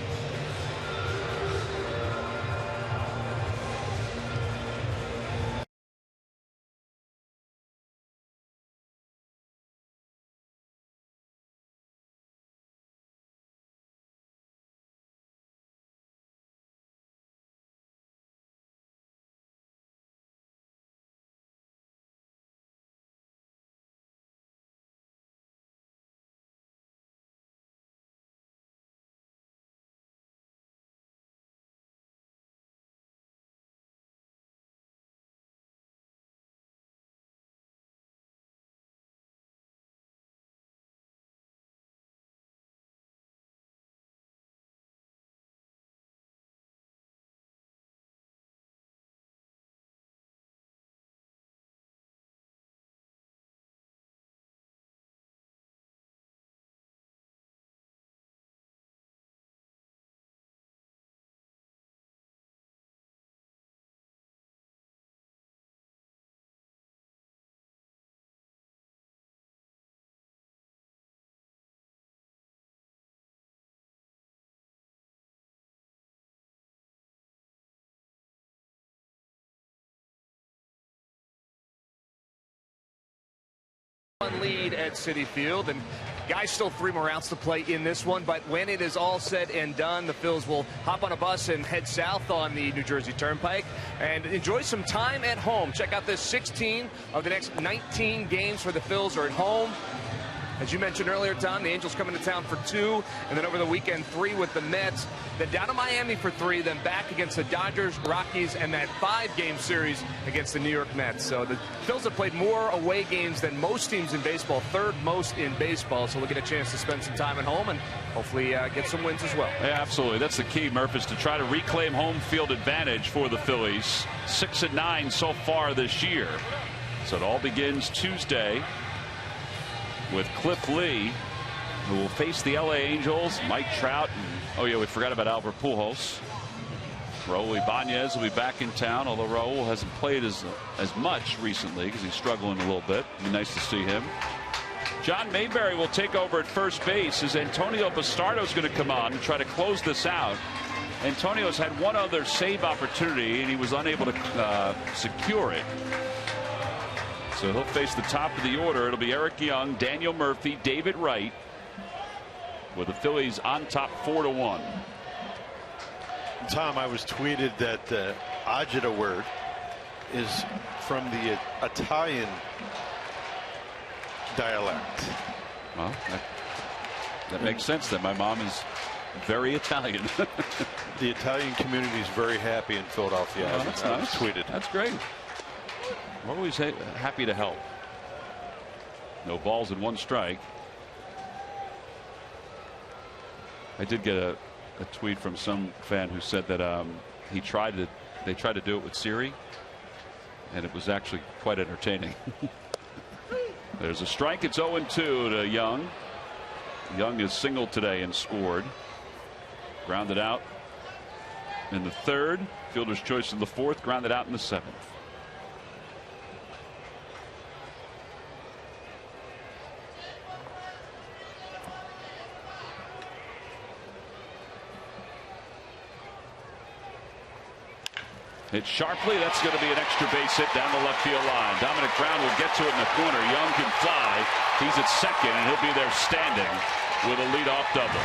Lead at Citi Field, and guys, still 3 more outs to play in this one, but when it is all said and done, the Phils will hop on a bus and head south on the New Jersey Turnpike and enjoy some time at home. Check out this: 16 of the next 19 games for the Phils are at home. As you mentioned earlier, Tom, the Angels coming to town for 2, and then over the weekend 3 with the Mets, then down to Miami for 3, then back against the Dodgers, Rockies, and that 5-game series against the New York Mets. So the Phils have played more away games than most teams in baseball, 3rd most in baseball, so we'll get a chance to spend some time at home and hopefully get some wins as well. Yeah, absolutely. That's the key, Murph, is to try to reclaim home field advantage for the Phillies. 6-9 so far this year. So it all begins Tuesday with Cliff Lee, who will face the LA Angels. Mike Trout, and, oh yeah, we forgot about Albert Pujols. Raul Ibanez will be back in town, although Raul hasn't played as much recently because he's struggling a little bit. It'd be nice to see him. John Mayberry will take over at first base as Antonio Bastardo is going to come on and try to close this out. Antonio's had one other save opportunity, and he was unable to secure it. So he'll face the top of the order. It'll be Eric Young, Daniel Murphy, David Wright, with the Phillies on top 4-1. Tom, I was tweeted that the agita word is from the Italian dialect. Well, that makes sense then. My mom is very Italian. The Italian community is very happy in Philadelphia. Oh, that's nice. Tweeted. That's great. We're always happy to help. No balls and 1 strike. I did get a tweet from some fan who said that they tried to do it with Siri, and it was actually quite entertaining. There's a strike. It's 0-2 to Young. Young is singled today and scored. Grounded out in the 3rd. Fielder's choice in the 4th. Grounded out in the 7th. Hit sharply. That's going to be an extra base hit down the left field line. Dominic Brown will get to it in the corner. Young can fly. He's at second, and he'll be there standing with a leadoff double.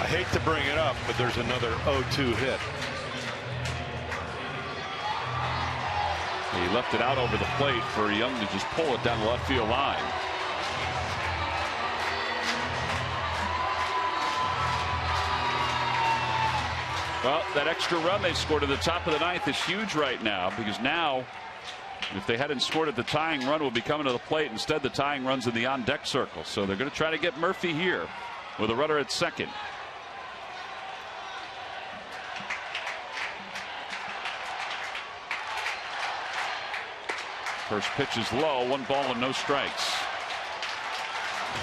hate to bring it up, but there's another 0-2 hit. He left it out over the plate for Young to just pull it down the left field line. Well, that extra run they scored at the top of the ninth is huge right now, because now if they hadn't scored it, the tying run will be coming to the plate. Instead, the tying run's in the on-deck circle. So they're going to try to get Murphy here with a runner at second. First pitch is low, 1 ball and no strikes.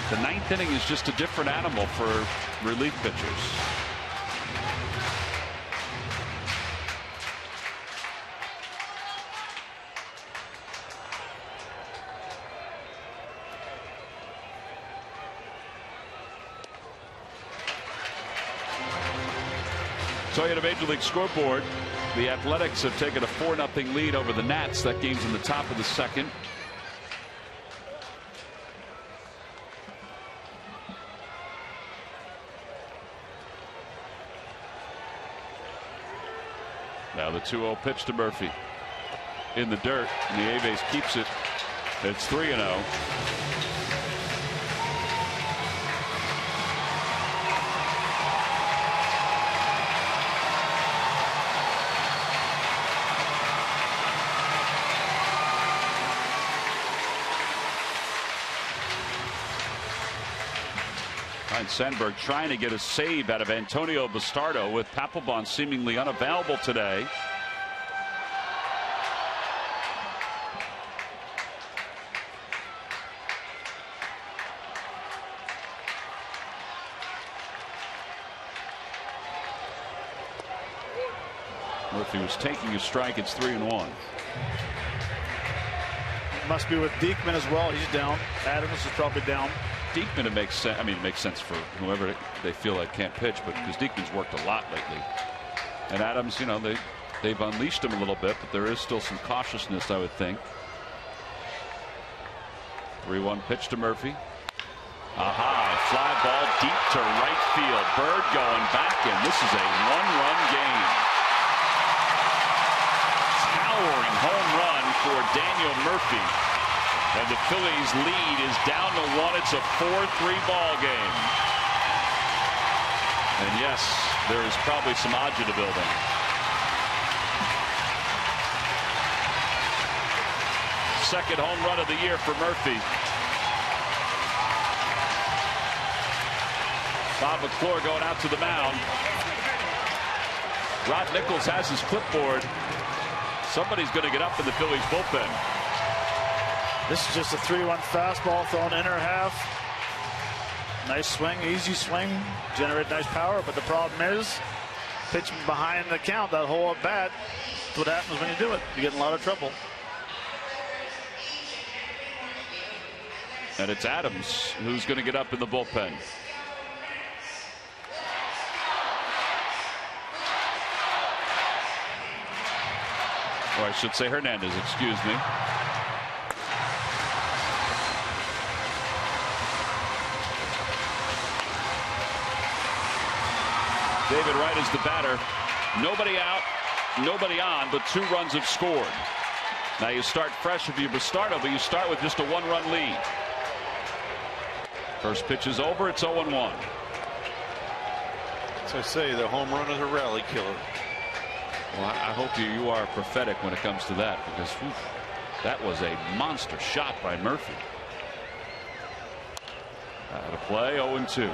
The ninth inning is just a different animal for relief pitchers. Toyota Major League Scoreboard. The Athletics have taken a 4-0 lead over the Nats. That game's in the top of the second. Now the 2-0 pitch to Murphy. In the dirt, and the Aves keeps it. It's 3-0. Sandberg trying to get a save out of Antonio Bastardo, with Papelbon seemingly unavailable today. Murphy was taking a strike. It's 3-1. Must be with Diekman as well. He's down. Adams is probably down. Diekman, it makes sense. I mean, it makes sense for whoever they feel like can't pitch, but because Diekman's worked a lot lately. And Adams, you know, they've unleashed him a little bit, but there is still some cautiousness, I would think. 3-1 pitch to Murphy. Aha, fly ball deep to right field. Bird going back, and this is a 1-run game. Towering home run for Daniel Murphy. And the Phillies lead is down to 1. It's a 4-3 ball game. And yes, there is probably some agita building. Second home run of the year for Murphy. Bob McClure going out to the mound. Rod Nichols has his clipboard. Somebody's going to get up in the Phillies bullpen. This is just a 3-1 fastball thrown inner half. Nice swing, easy swing, generate nice power, but the problem is pitching behind the count, that whole at bat. That's what happens when you do it. You get in a lot of trouble. And it's Adams who's going to get up in the bullpen. Or I should say Hernandez, excuse me. David Wright is the batter. Nobody out, nobody on, but 2 runs have scored. Now you start fresh if you're Bastardo, but you start with just a 1-run lead. First pitch is over. It's 0-1. As I say, the home run is a rally killer. Well, I hope you are prophetic when it comes to that, because whew, that was a monster shot by Murphy. Out of play, 0-2.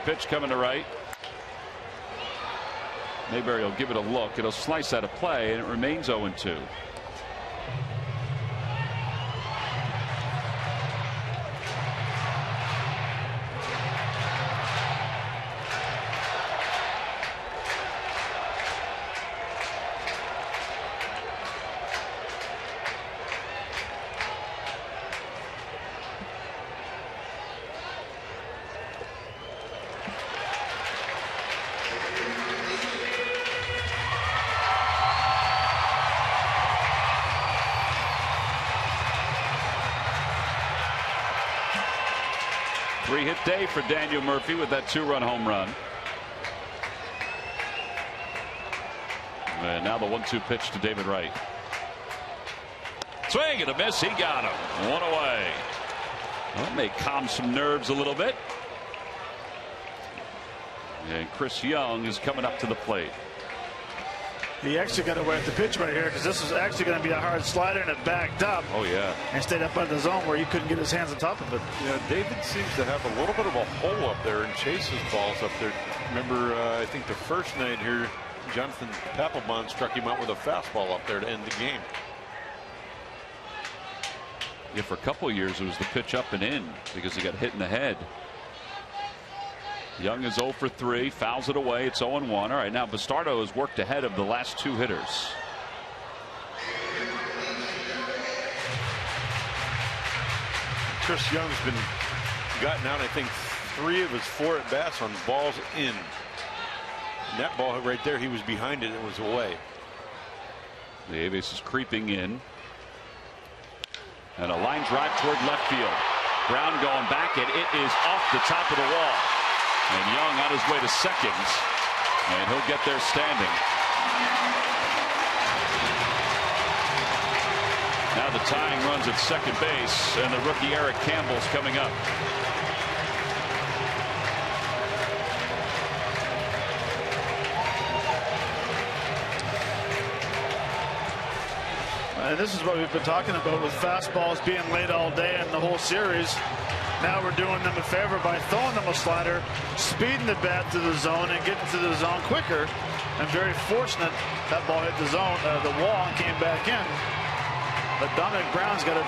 Pitch coming to right. Mayberry will give it a look. It'll slice out of play, and it remains 0-2. 3-hit day for Daniel Murphy with that 2-run home run. And now the 1-2 pitch to David Wright. Swing and a miss. He got him. One away. That may calm some nerves a little bit. And Chris Young is coming up to the plate. He actually got away with the pitch right here because this was actually going to be a hard slider, and it backed up. Oh, yeah. And stayed up by the zone where he couldn't get his hands on top of it. Yeah, David seems to have a little bit of a hole up there and chases balls up there. Remember, I think the first night here, Jonathan Papelbon struck him out with a fastball up there to end the game. Yeah, for a couple of years it was the pitch up and in because he got hit in the head. Young is 0 for 3, fouls it away. It's 0-1. All right, now Bastardo has worked ahead of the last 2 hitters. Chris Young's been gotten out, I think, 3 of his 4 at bats on balls in. And that ball right there, he was behind it. It was away. The Aves is creeping in. And a line drive toward left field. Brown going back, and it is off the top of the wall. And Young on his way to second, and he'll get there standing. Now the tying runs at second base, and the rookie Eric Campbell's coming up. And this is what we've been talking about with fastballs being late all day in the whole series. Now we're doing them a favor by throwing them a slider, speeding the bat to the zone, and getting to the zone quicker. And very fortunate that ball hit the zone, the wall, and came back in. But Dominic Brown's got to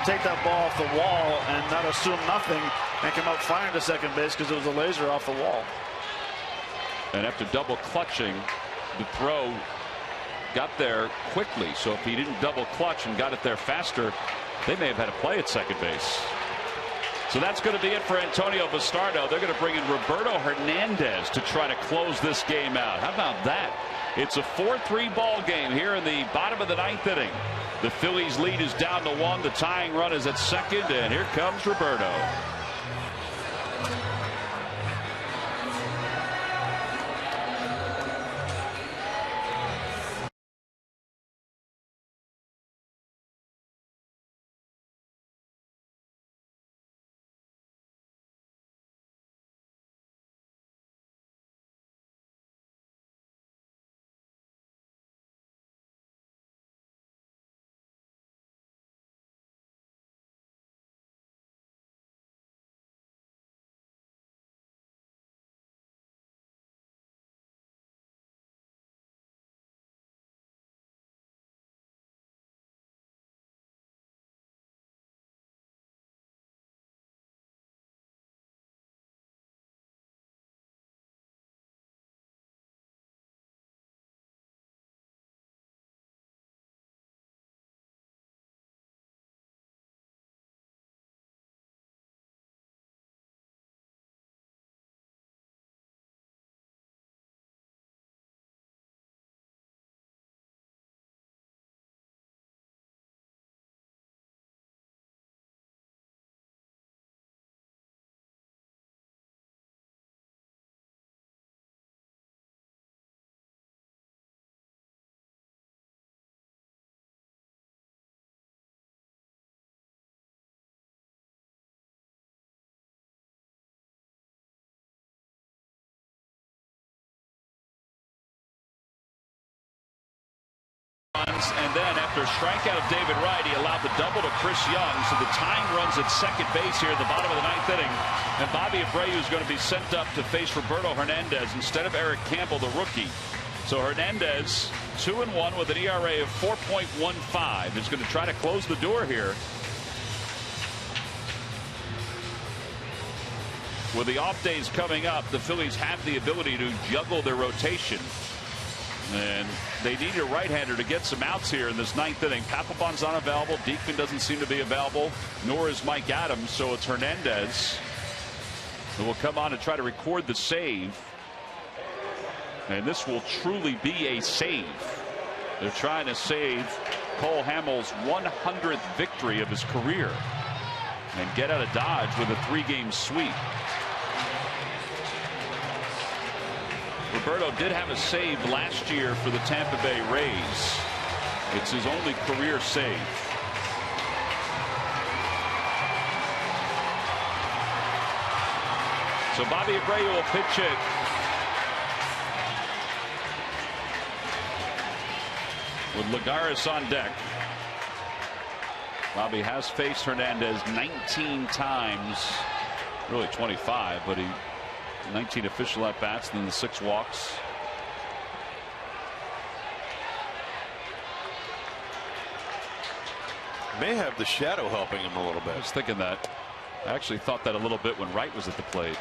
take that ball off the wall and not assume nothing and come out firing to second base because it was a laser off the wall. And after double clutching, the throw got there quickly. So if he didn't double clutch and got it there faster, they may have had a play at second base. So that's going to be it for Antonio Bastardo. They're going to bring in Roberto Hernandez to try to close this game out. How about that? It's a 4-3 ball game here in the bottom of the 9th inning. The Phillies lead is down to 1. The tying run is at second, and here comes Roberto. And then after a strikeout of David Wright, he allowed the double to Chris Young. So the tying runs at second base here at the bottom of the 9th inning. And Bobby Abreu is going to be sent up to face Roberto Hernandez instead of Eric Campbell, the rookie. So Hernandez, 2-1 with an ERA of 4.15, is going to try to close the door here. With the off days coming up, the Phillies have the ability to juggle their rotation. And they need a right-hander to get some outs here in this 9th inning. Papelbon's not available. Diekman doesn't seem to be available, nor is Mike Adams. So it's Hernandez who will come on and try to record the save. And this will truly be a save. They're trying to save Cole Hamels' 100th victory of his career. and get out of Dodge with a 3-game sweep. Roberto did have a save last year for the Tampa Bay Rays. It's his only career save. So Bobby Abreu will pitch it. With Lagares on deck. Bobby has faced Hernandez 19 times, really 25, but 19 official at bats and then the 6 walks. May have the shadow helping him a little bit. I was thinking that. I actually thought that a little bit when Wright was at the plate.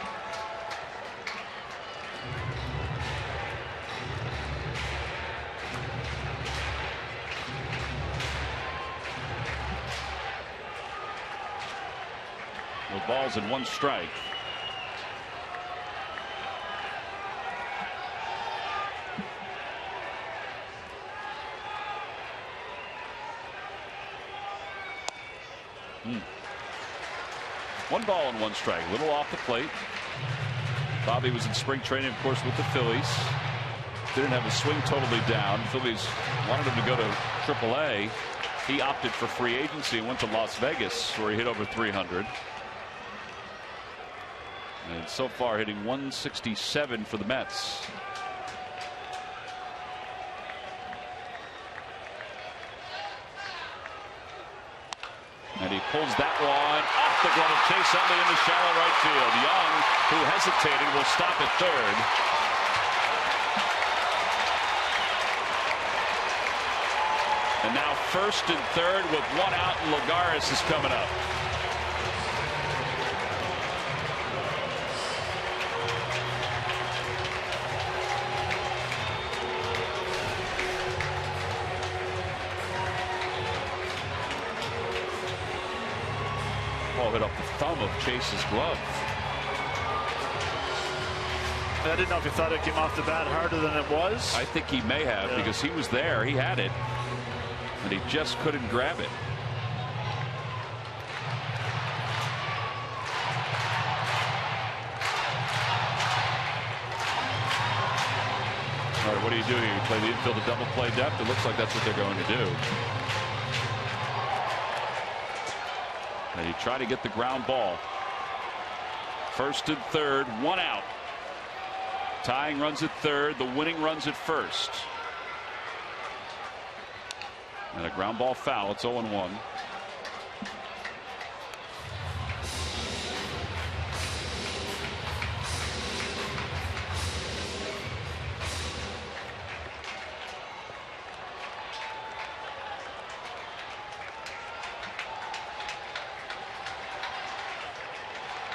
No balls and 1 strike. One ball and 1 strike. A little off the plate. Bobby was in spring training, of course, with the Phillies. Didn't have his swing totally down. Phillies wanted him to go to AAA. He opted for free agency and went to Las Vegas, where he hit over 300. And so far hitting 167 for the Mets. And he pulls that one off the glove of Chase Utley into shallow right field. Young, who hesitated, will stop at third. And now first and third with 1 out, and Lagares is coming up. Ball hit off the thumb of Chase's glove. I didn't know if he thought it came off the bat harder than it was. I think he may have, because he was there. He had it. And he just couldn't grab it. All right, what do you do here? You play the infield to double play depth? It looks like that's what they're going to do. And you try to get the ground ball. First and third, 1 out. Tying runs at third, the winning runs at first. And a ground ball foul. It's 0-1.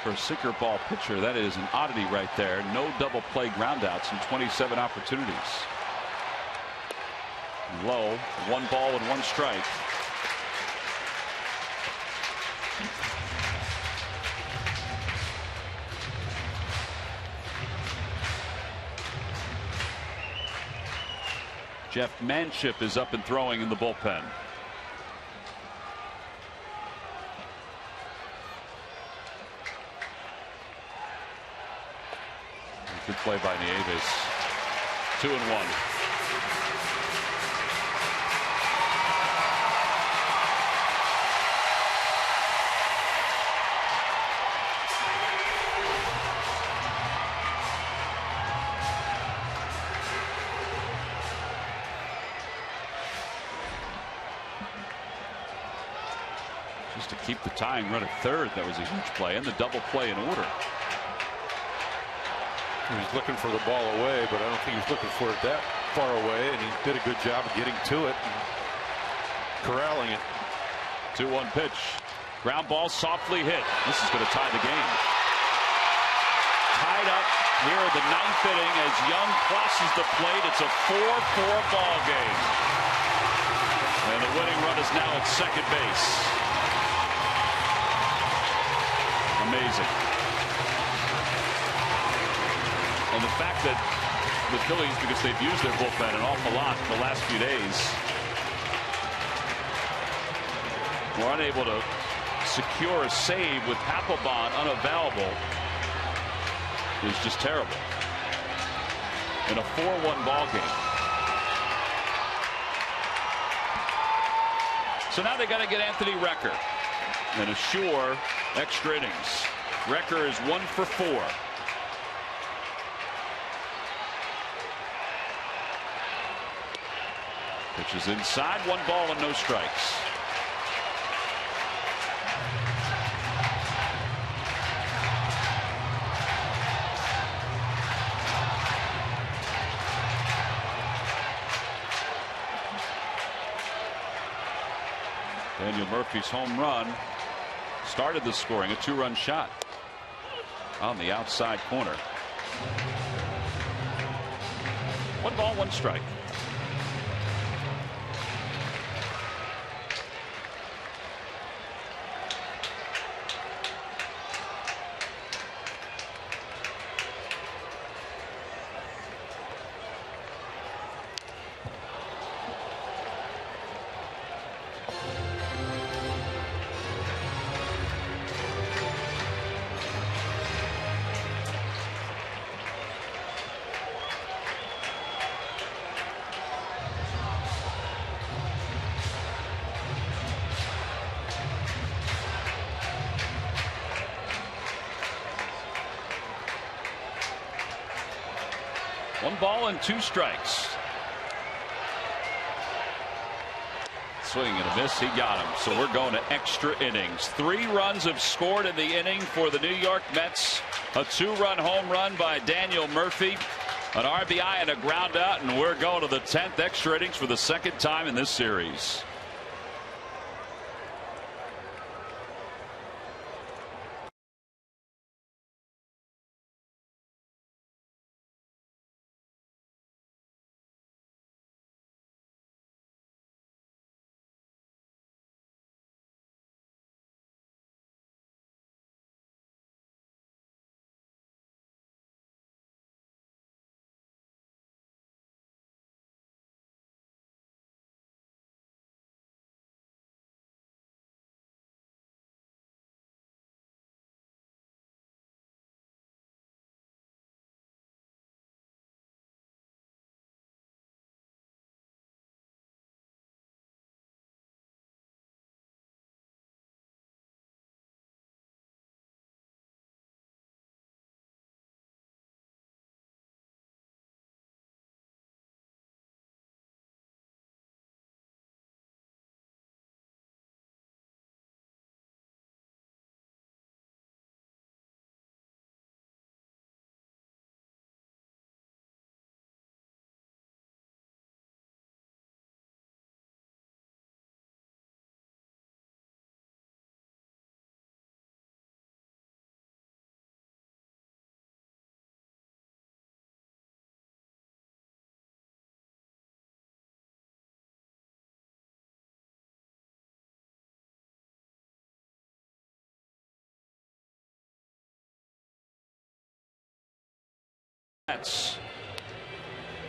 For a sinker ball pitcher, that is an oddity right there. No double play groundouts in 27 opportunities. Low, 1 ball and 1 strike. Jeff Manship is up and throwing in the bullpen. Good play by Nieves. 2-1. Just to keep the tying run at third, that was a huge play, and the double play in order. He was looking for the ball away, but I don't think he was looking for it that far away, and he did a good job of getting to it and corralling it. 2-1 pitch. Ground ball softly hit. This is going to tie the game. Tied up here in the 9th inning as Young crosses the plate. It's a 4-4 ball game. And the winning run is now at second base. Amazing. And the fact that the Phillies, because they've used their bullpen an awful lot the last few days, were unable to secure a save with Papelbon unavailable is just terrible in a 4-1 ball game. So now they got to get Anthony Recker and assure extra innings. Recker is 1 for 4. Pitch is inside, 1 ball and no strikes. Daniel Murphy's home run started the scoring, a 2-run shot on the outside corner. 1 ball, 1 strike. One ball and 2 strikes. Swing and a miss. He got him. So we're going to extra innings. 3 runs have scored in the inning for the New York Mets. A 2-run home run by Daniel Murphy. An RBI and a ground out. And we're going to the 10th extra innings for the 2nd time in this series.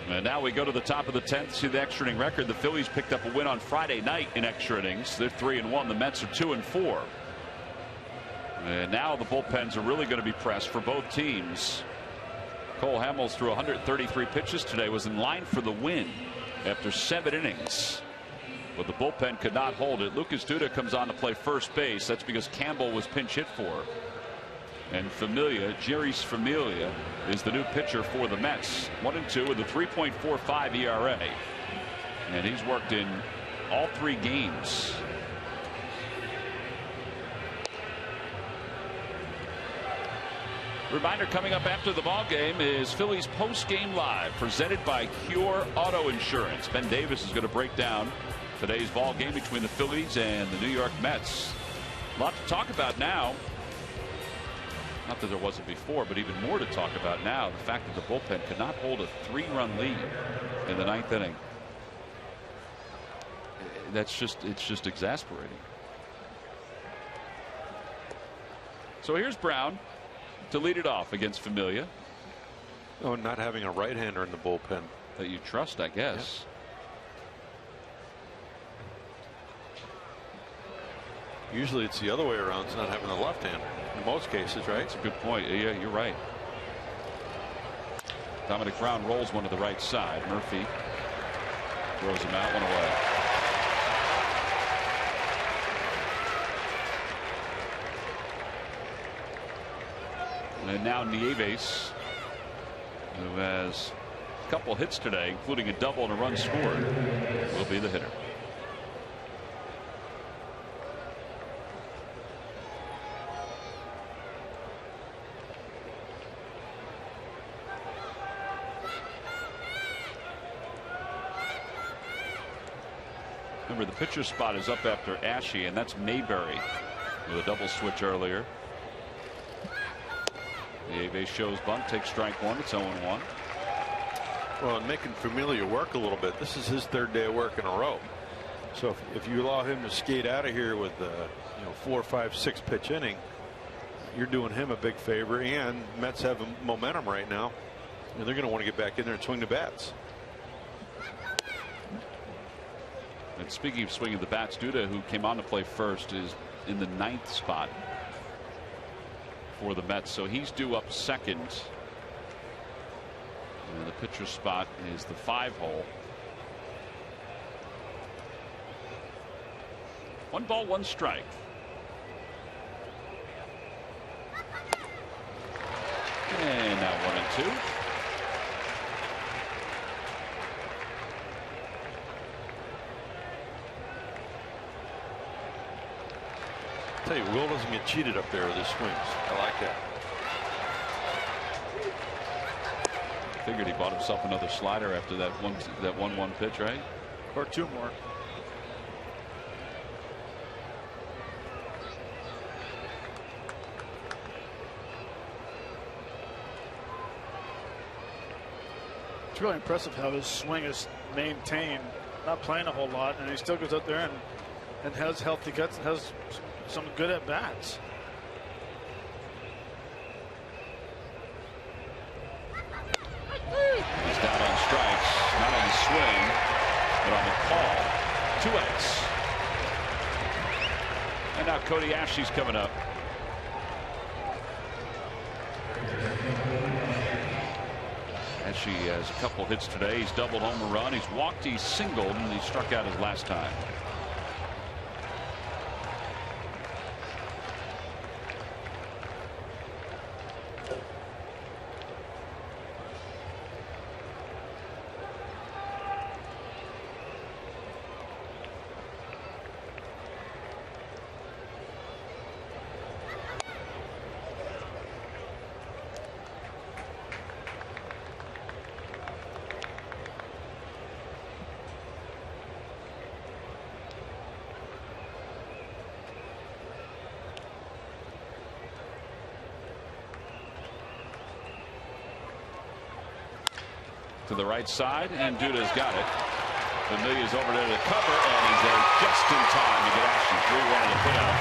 And now we go to the top of the 10th, see the extra inning record. The Phillies picked up a win on Friday night in extra innings. They're 3-1. The Mets are 2-4. And now the bullpens are really going to be pressed for both teams. Cole Hamels threw 133 pitches today, was in line for the win after 7 innings. But the bullpen could not hold it. Lucas Duda comes on to play first base. That's because Campbell was pinch hit for. And Jeurys Familia is the new pitcher for the Mets. 1-2 with a 3.45 ERA. And he's worked in all 3 games. Reminder, coming up after the ball game is Phillies post-game live presented by Cure Auto Insurance. Ben Davis is going to break down today's ball game between the Phillies and the New York Mets. A lot to talk about now. Not that there wasn't before, but even more to talk about now. The fact that the bullpen could not hold a 3-run lead in the 9th inning. It's just exasperating. So here's Brown to lead it off against Familia. Oh, not having a right-hander in the bullpen that you trust, I guess. Usually it's the other way around. It's not having the left hand in most cases, right? That's a good point. Yeah, you're right. Dominic Brown rolls one to the right side. Murphy throws him out, one away. And now Nieves, who has a couple hits today, including a double and a run scored, will be the hitter. Remember, the pitcher spot is up after Ashe, and that's Mayberry with a double switch earlier. Nieves shows bunt, takes strike one. It's 0-1. Well, and making Familia work a little bit. This is his third day of work in a row. So if you allow him to skate out of here with 4, 5, 6 pitch inning, you're doing him a big favor. And Mets have momentum right now, and they're going to want to get back in there and swing the bats. And speaking of swinging the bats, Duda, who came on to play first, is in the 9th spot for the Mets, so he's due up second. And the pitcher spot is the 5-hole. 1 ball, 1 strike. And now 1-2. Tell you, Will doesn't get cheated up there with his swings. I like that. Figured he bought himself another slider after that 1-1 pitch, right? Or 2 more. It's really impressive how his swing is maintained. Not playing a whole lot, and he still goes out there and has healthy guts and has some good at bats. He's down on strikes, not on the swing, but on the call. 2 outs. And now Cody Ashley's coming up. Ashley has a couple hits today. He's doubled home a run. He's walked, he's singled, and he struck out his last time. To the right side, and Duda's got it. Familia's over there to cover, and he's there just in time to get Ashley 3-1 in the payout.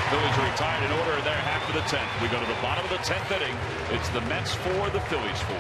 Phillies are retired in order in their half of the 10th. We go to the bottom of the 10th inning. It's the Mets 4, the Phillies 4.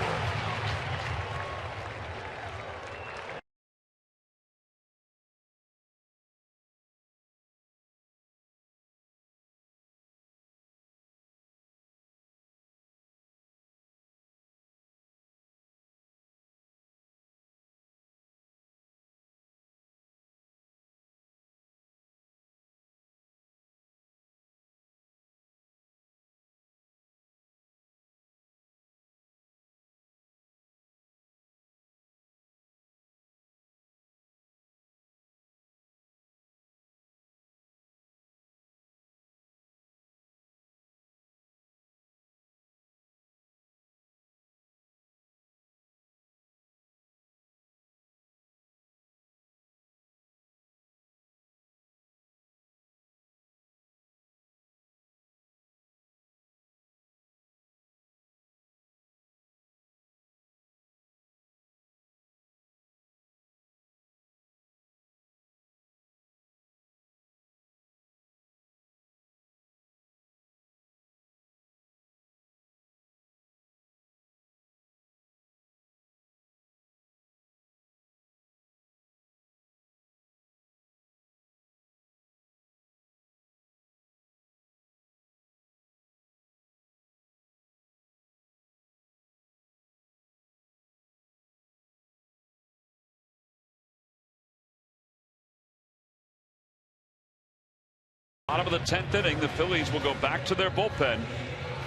Bottom of the 10th inning, the Phillies will go back to their bullpen,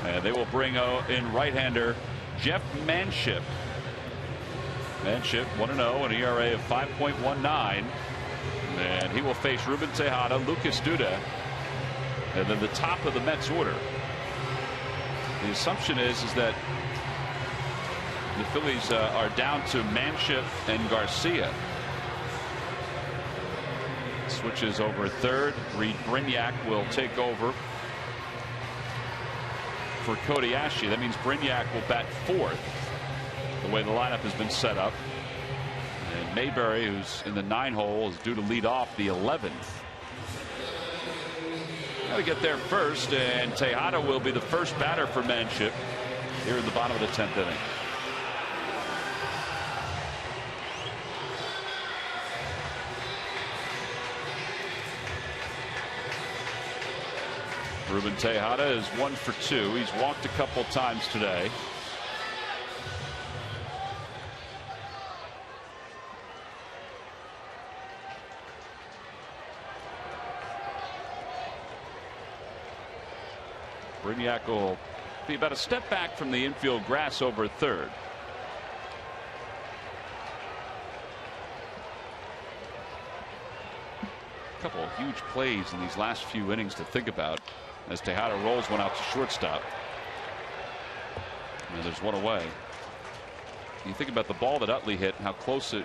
and they will bring in right-hander Jeff Manship. Manship 1-0, an ERA of 5.19, and he will face Ruben Tejada, Lucas Duda, and then the top of the Mets order. The assumption is that the Phillies are down to Manship and Garcia. Switches over third. Reed Brignac will take over for Cody Ashley. That means Brignac will bat fourth, the way the lineup has been set up. And Mayberry, who's in the 9 hole, is due to lead off the 11th. Got to get there first, and Tejada will be the first batter for Manship here in the bottom of the 10th inning. Ruben Tejada is 1 for 2. He's walked a couple times today. Brignac will be about a step back from the infield grass over third. A couple of huge plays in these last few innings to think about as Tejada rolls one out to shortstop. And there's one away. You think about the ball that Utley hit, how close it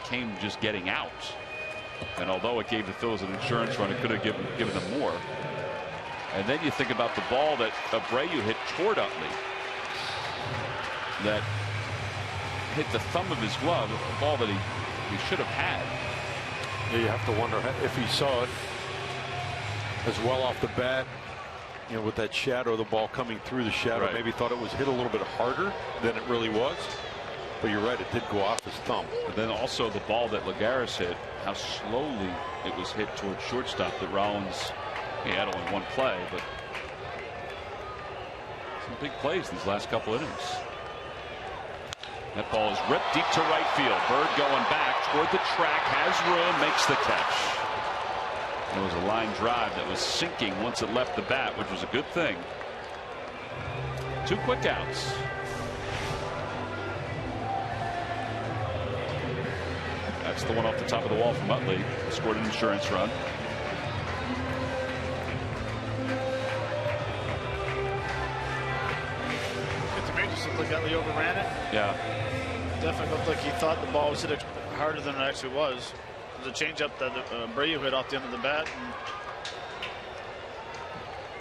came just getting out. And although it gave the Phillies an insurance run, it could have given them more. And then you think about the ball that Abreu hit toward Utley, that hit the thumb of his glove, a ball that he should have had. Yeah, you have to wonder if he saw it as well off the bat, you know, with that shadow of the ball coming through the shadow. Right. Maybe thought it was hit a little bit harder than it really was. But you're right, it did go off his thumb. But then also the ball that Lagares hit, how slowly it was hit towards shortstop, that Rollins, he had only one play, but some big plays these last couple innings. That ball is ripped deep to right field. Bird going back toward the track, has room, makes the catch. It was a line drive that was sinking once it left the bat, which was a good thing. 2 quick outs. That's the one off the top of the wall from Utley. Scored an insurance run. To me, it just looked like Utley overran it. Yeah. Definitely looked like he thought the ball was hit harder than it actually was. There's a changeup that Abreu hit off the end of the bat. And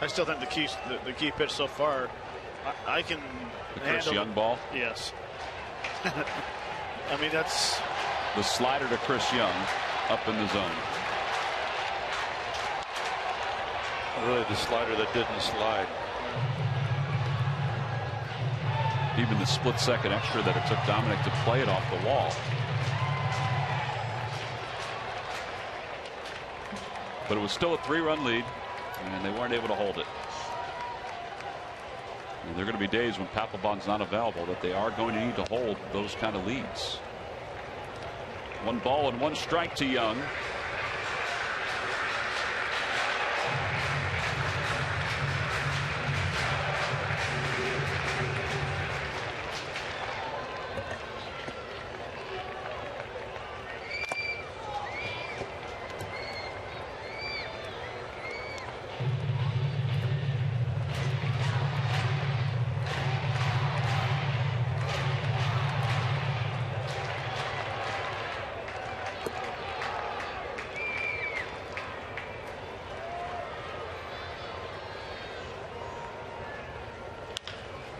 I still think the key pitch so far, I can The Chris handle. Young ball. Yes. I mean, that's The slider to Chris Young up in the zone. Really the slider that didn't slide. Even the split second extra that it took Dominic to play it off the wall. But it was still a 3-run lead, and they weren't able to hold it. And there are going to be days when Papelbon's not available that they are going to need to hold those kind of leads. 1 ball and 1 strike to Young.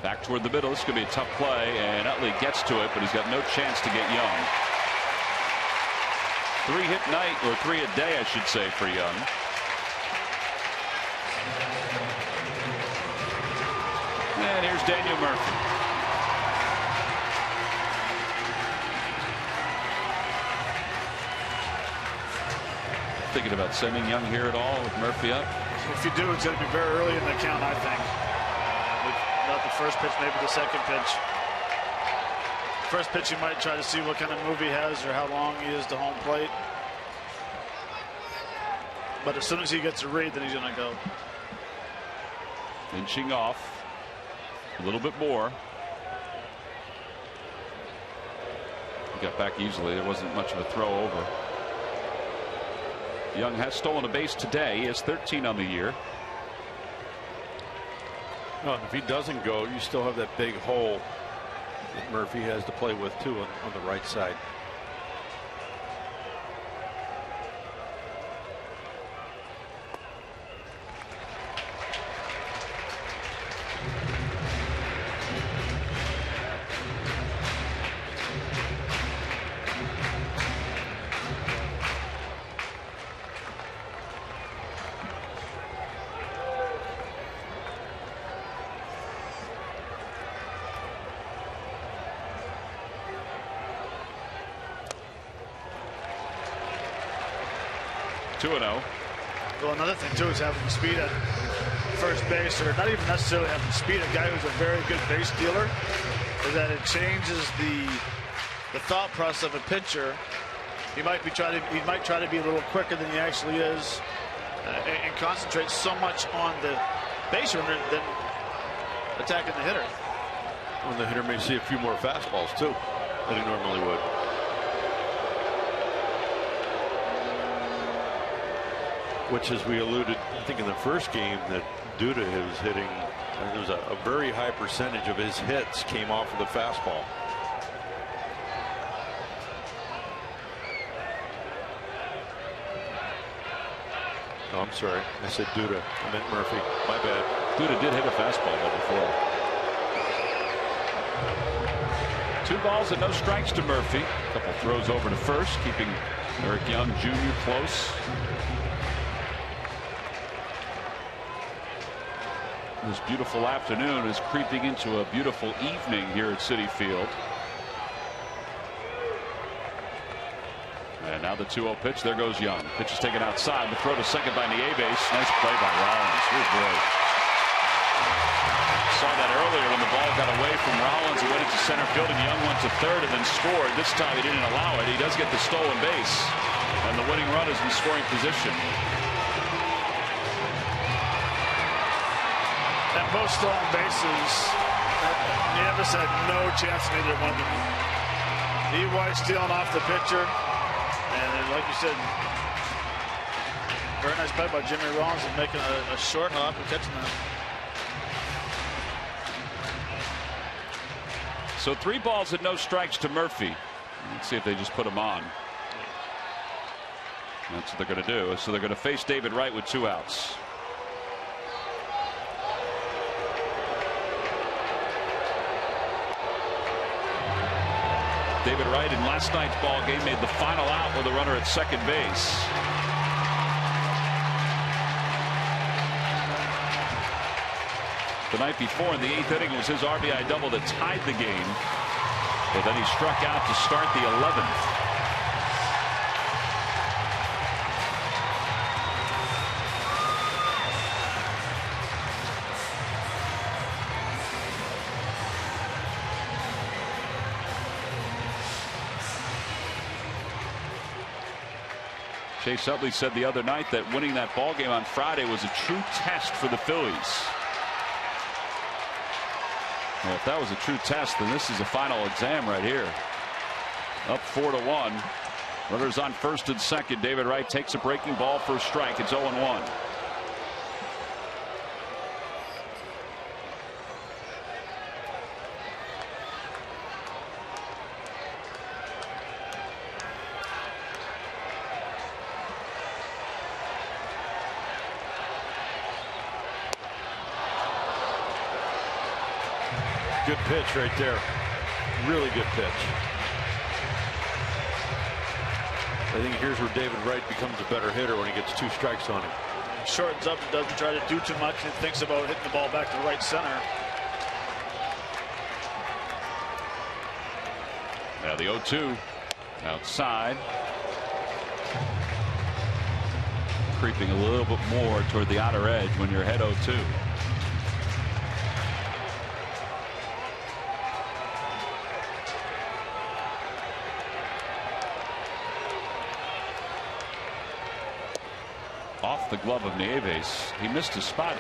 Back toward the middle. This is going to be a tough play, and Utley gets to it, but he's got no chance to get Young. 3-hit night, or 3 a day, I should say, for Young. And here's Daniel Murphy. Thinking about sending Young here at all with Murphy up? if you do, it's going to be very early in the count, I think. Not the first pitch, maybe the second pitch. First pitch, you might try to see what kind of move he has or how long he is to home plate. But as soon as he gets a read, then he's going to go. Inching off a little bit more. He got back easily. There wasn't much of a throw over. Young has stolen a base today. He has 13 on the year. Well, if he doesn't go, you still have that big hole that Murphy has to play with too on the right side. Well, another thing too is having speed at first base, or not even necessarily having speed. A guy who's a very good base dealer, is that it changes the thought process of a pitcher. He might try to be a little quicker than he actually is, and concentrate so much on the base runner than attacking the hitter. Well, the hitter may see a few more fastballs too than he normally would. Which, as we alluded, I think in the first game, that Duda was hitting, there was a very high percentage of his hits came off of the fastball. Oh, I'm sorry. I said Duda. I meant Murphy. My bad. Duda did hit a fastball before. 2 balls and no strikes to Murphy. A couple throws over to first, keeping Eric Young Jr. close. This beautiful afternoon is creeping into a beautiful evening here at Citi Field. And now the 2-0 pitch. There goes Young. Pitch is taken outside. The throw to second by Nieves. Nice play by Rollins. Good boy. Saw that earlier when the ball got away from Rollins. He went into center field, and Young went to third and then scored. This time he didn't allow it. He does get the stolen base, and the winning run is in scoring position. At both stolen bases, Nieves had no chance in either one of them. E.Y. stealing off the pitcher, and like you said, very nice play by Jimmy Rollins and making a short hop and catching that. So 3 balls and no strikes to Murphy. Let's see if they just put him on. That's what they're going to do. So they're going to face David Wright with 2 outs. David Wright in last night's ball game made the final out with a runner at second base. The night before in the 8th inning, it was his RBI double that tied the game, but then he struck out to start the 11th. Chase Utley said the other night that winning that ball game on Friday was a true test for the Phillies. Well, if that was a true test, then this is a final exam right here. Up 4-1. Runners on first and second. David Wright takes a breaking ball for a strike. It's 0-1. Good pitch right there. Really good pitch. I think here's where David Wright becomes a better hitter, when he gets 2 strikes on him. Shortens up and doesn't try to do too much, and thinks about hitting the ball back to right center. Now the 0-2 outside. Creeping a little bit more toward the outer edge when you're ahead 0-2. off the glove of Nieves. He missed his spot.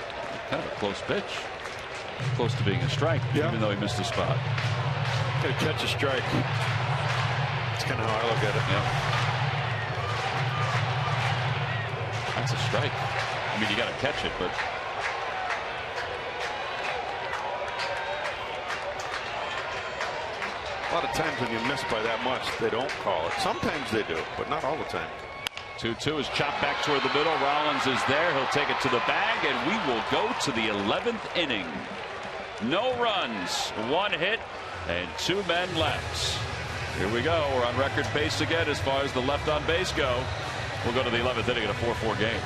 Kind of a close pitch. Close to being a strike, even though he missed his spot. Got to catch a strike. That's kind of how I look at it. Yeah. That's a strike. I mean, you got to catch it, but. A lot of times when you miss by that much, they don't call it. Sometimes they do, but not all the time. 2-2 is chopped back toward the middle. Rollins is there. He'll take it to the bag, and we will go to the 11th inning. No runs, 1 hit, and 2 men left. Here we go. We're on record pace again as far as the left on base go. We'll go to the 11th inning in a 4-4 game.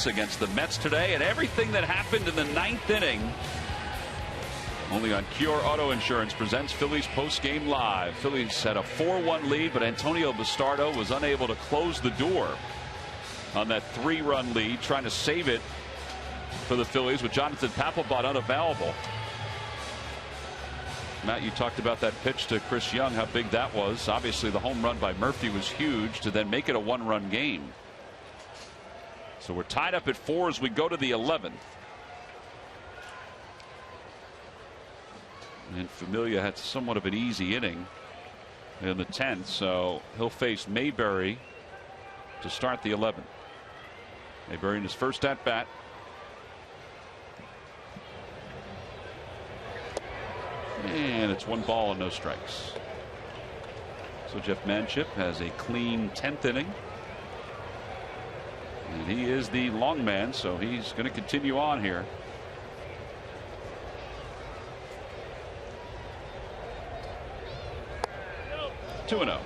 Against the Mets today, and everything that happened in the 9th inning only on Cure Auto Insurance presents Phillies post-game live. Phillies had a 4-1 lead, but Antonio Bastardo was unable to close the door on that 3-run lead, trying to save it for the Phillies with Jonathan Papelbon unavailable. Matt, you talked about that pitch to Chris Young, how big that was. Obviously the home run by Murphy was huge to then make it a 1-run game. So we're tied up at 4 as we go to the 11th. And Familia had somewhat of an easy inning in the 10th, so he'll face Mayberry to start the 11th. Mayberry in his first at bat. And it's 1 ball and no strikes. So Jeff Manship has a clean 10th inning. And he is the long man, so he's going to continue on here. Two 2-0.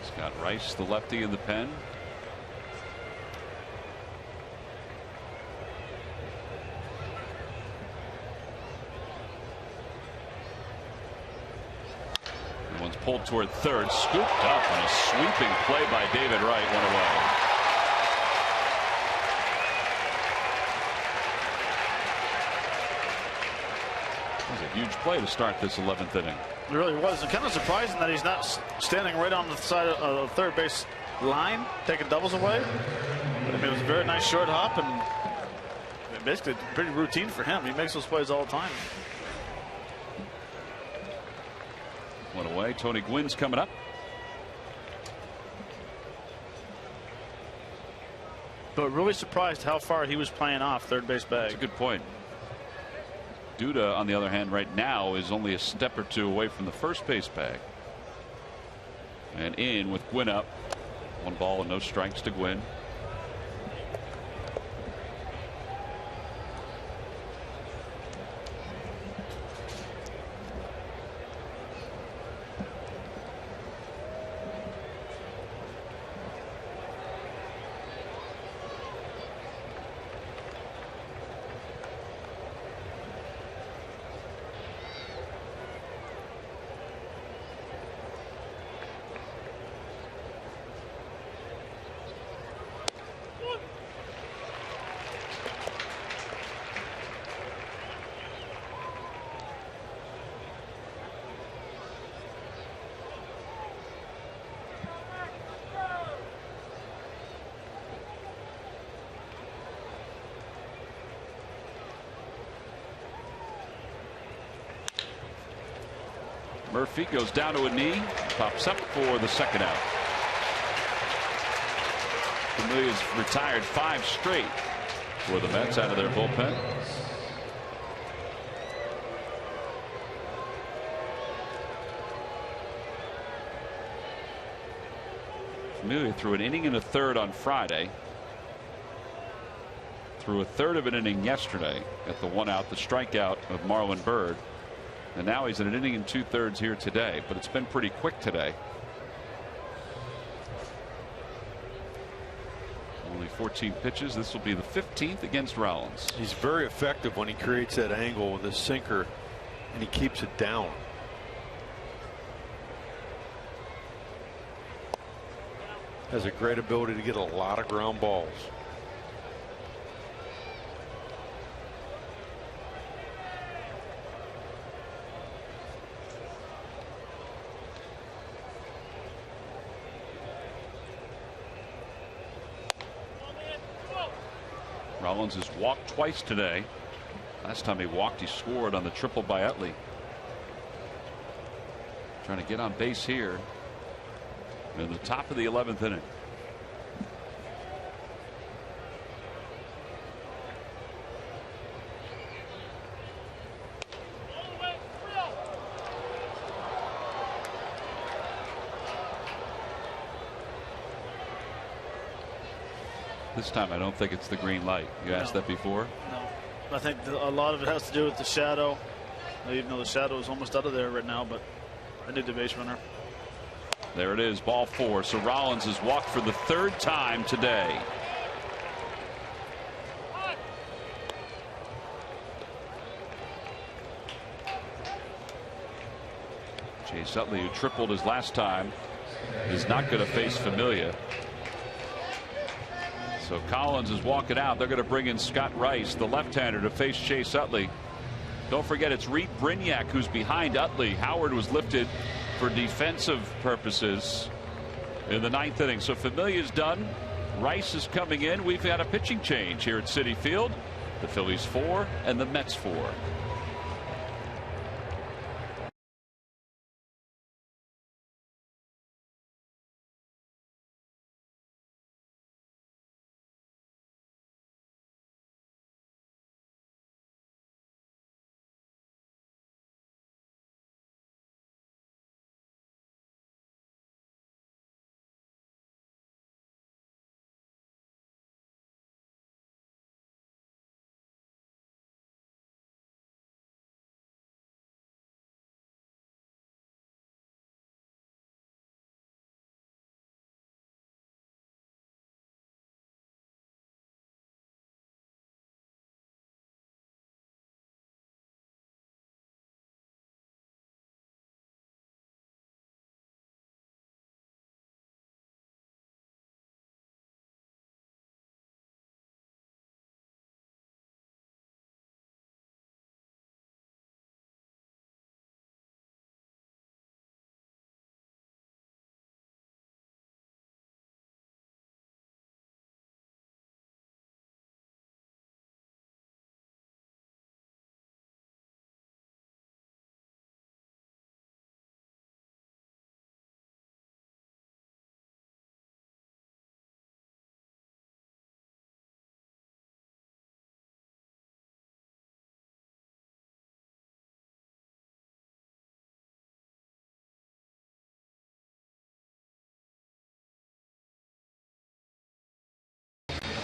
Scott Rice, the lefty in the pen. One's pulled toward third, scooped up on a sweeping play by David Wright, 1 away. That was a huge play to start this 11th inning. It really was. It's kind of surprising that he's not standing right on the side of the third base line, taking doubles away. But, I mean, it was a very nice short hop, and basically pretty routine for him. He makes those plays all the time. 1 away. Tony Gwynn's coming up. But really surprised how far he was playing off third base bag. That's a good point. Duda, on the other hand, right now is only a step or 2 away from the first base bag. And in with Gwynn up. 1 ball and no strikes to Gwynn. Murphy goes down to a knee, pops up for the second out. Familia's retired 5 straight for the Mets out of their bullpen. Familia threw an inning and a third on Friday. Threw a third of an inning yesterday at the 1 out, the strikeout of Marlon Byrd. And now he's in an inning and 2/3 here today, but it's been pretty quick today. Only 14 pitches. This will be the 15th against Rollins. He's very effective when he creates that angle with his sinker, and he keeps it down. Has a great ability to get a lot of ground balls. Rollins has walked twice today. Last time he walked, he scored on the triple by Utley. Trying to get on base here in the top of the 11th inning. This time I don't think it's the green light. You asked that before? No. I think a lot of it has to do with the shadow. Even though the shadow is almost out of there right now, but I need the base runner. There it is, ball 4. So Rollins has walked for the 3rd time today. Chase Utley, who tripled his last time, is not going to face Familia. So Collins is walking out. They're going to bring in Scott Rice, the left-hander, to face Chase Utley. Don't forget, it's Reed Brignac who's behind Utley. Howard was lifted for defensive purposes in the 9th inning. So Familia's done. Rice is coming in. We've had a pitching change here at Citi Field. The Phillies 4 and the Mets 4.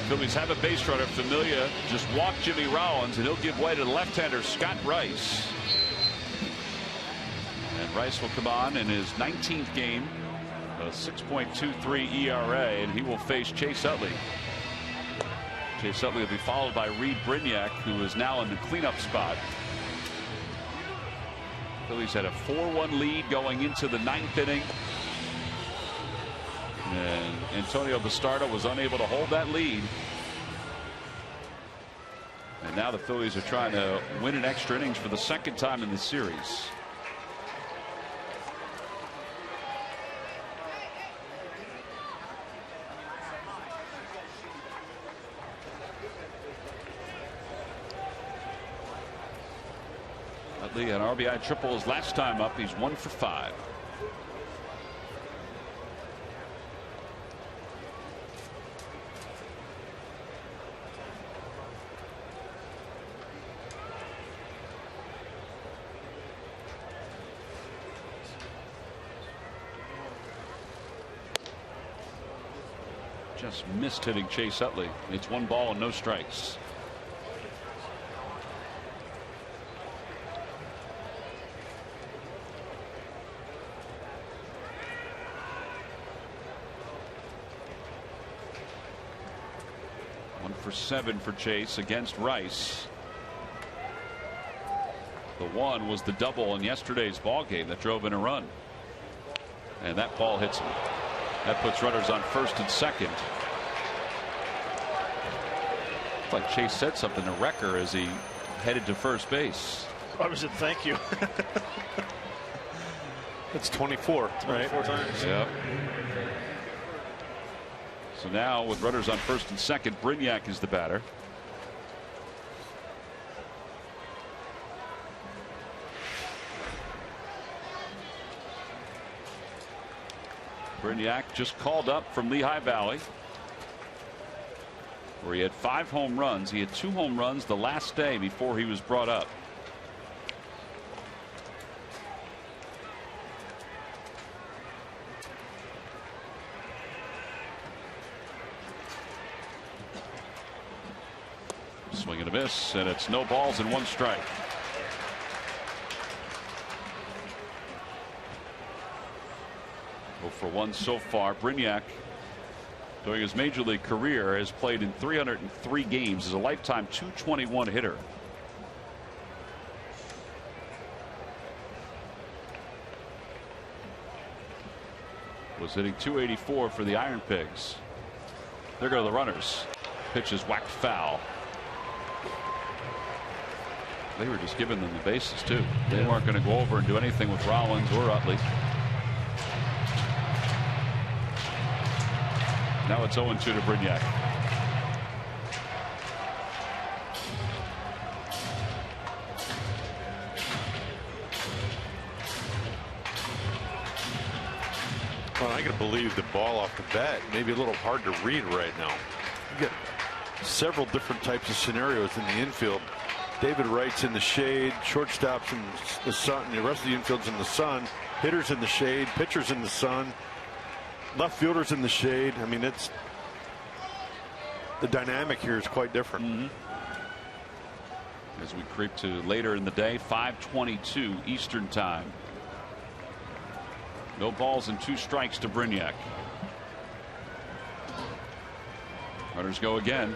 Phillies have a base runner. Familia just walked Jimmy Rollins, and he'll give way to the left-hander Scott Rice. And Rice will come on in his 19th game, a 6.23 ERA, and he will face Chase Utley. Chase Utley will be followed by Reed Brignac, who is now in the cleanup spot. Phillies had a 4-1 lead going into the 9th inning. And Antonio Bastardo was unable to hold that lead. And now the Phillies are trying to win in extra innings for the 2nd time in the series. Utley an RBI triple his last time up. He's 1 for 5. Just missed hitting Chase Utley. It's 1 ball and no strikes. For 7 for Chase against Rice. The 1 was the double in yesterday's ball game that drove in a run, and that ball hits him. That puts runners on first and second. It's like Chase said something to Recker as he headed to first base. Robert said thank you. It's 24, right? 24 times. Yep. So now with runners on first and second, Brignac is the batter. Brignac just called up from Lehigh Valley, where he had 5 home runs. He had 2 home runs the last day before he was brought up. Swing and a miss, and it's no balls and 1 strike. Oh for 1 so far. Brignac, during his major league career, has played in 303 games. Is a lifetime .221 hitter. Was hitting .284 for the Iron Pigs. There go the runners. Pitch is whacked foul. They were just giving them the bases too. They weren't going to go over and do anything with Rollins or Utley. Now it's 0-2 to Brignac. Well, I can believe the ball off the bat. Maybe a little hard to read right now. You get several different types of scenarios in the infield. David Wright's in the shade, shortstop's in the sun, the rest of the infield's in the sun, hitters in the shade, pitchers in the sun, left fielders in the shade. I mean, it's the dynamic here is quite different. As we creep to later in the day, 5:22 Eastern time. No balls and 2 strikes to Brignac. Runners go again.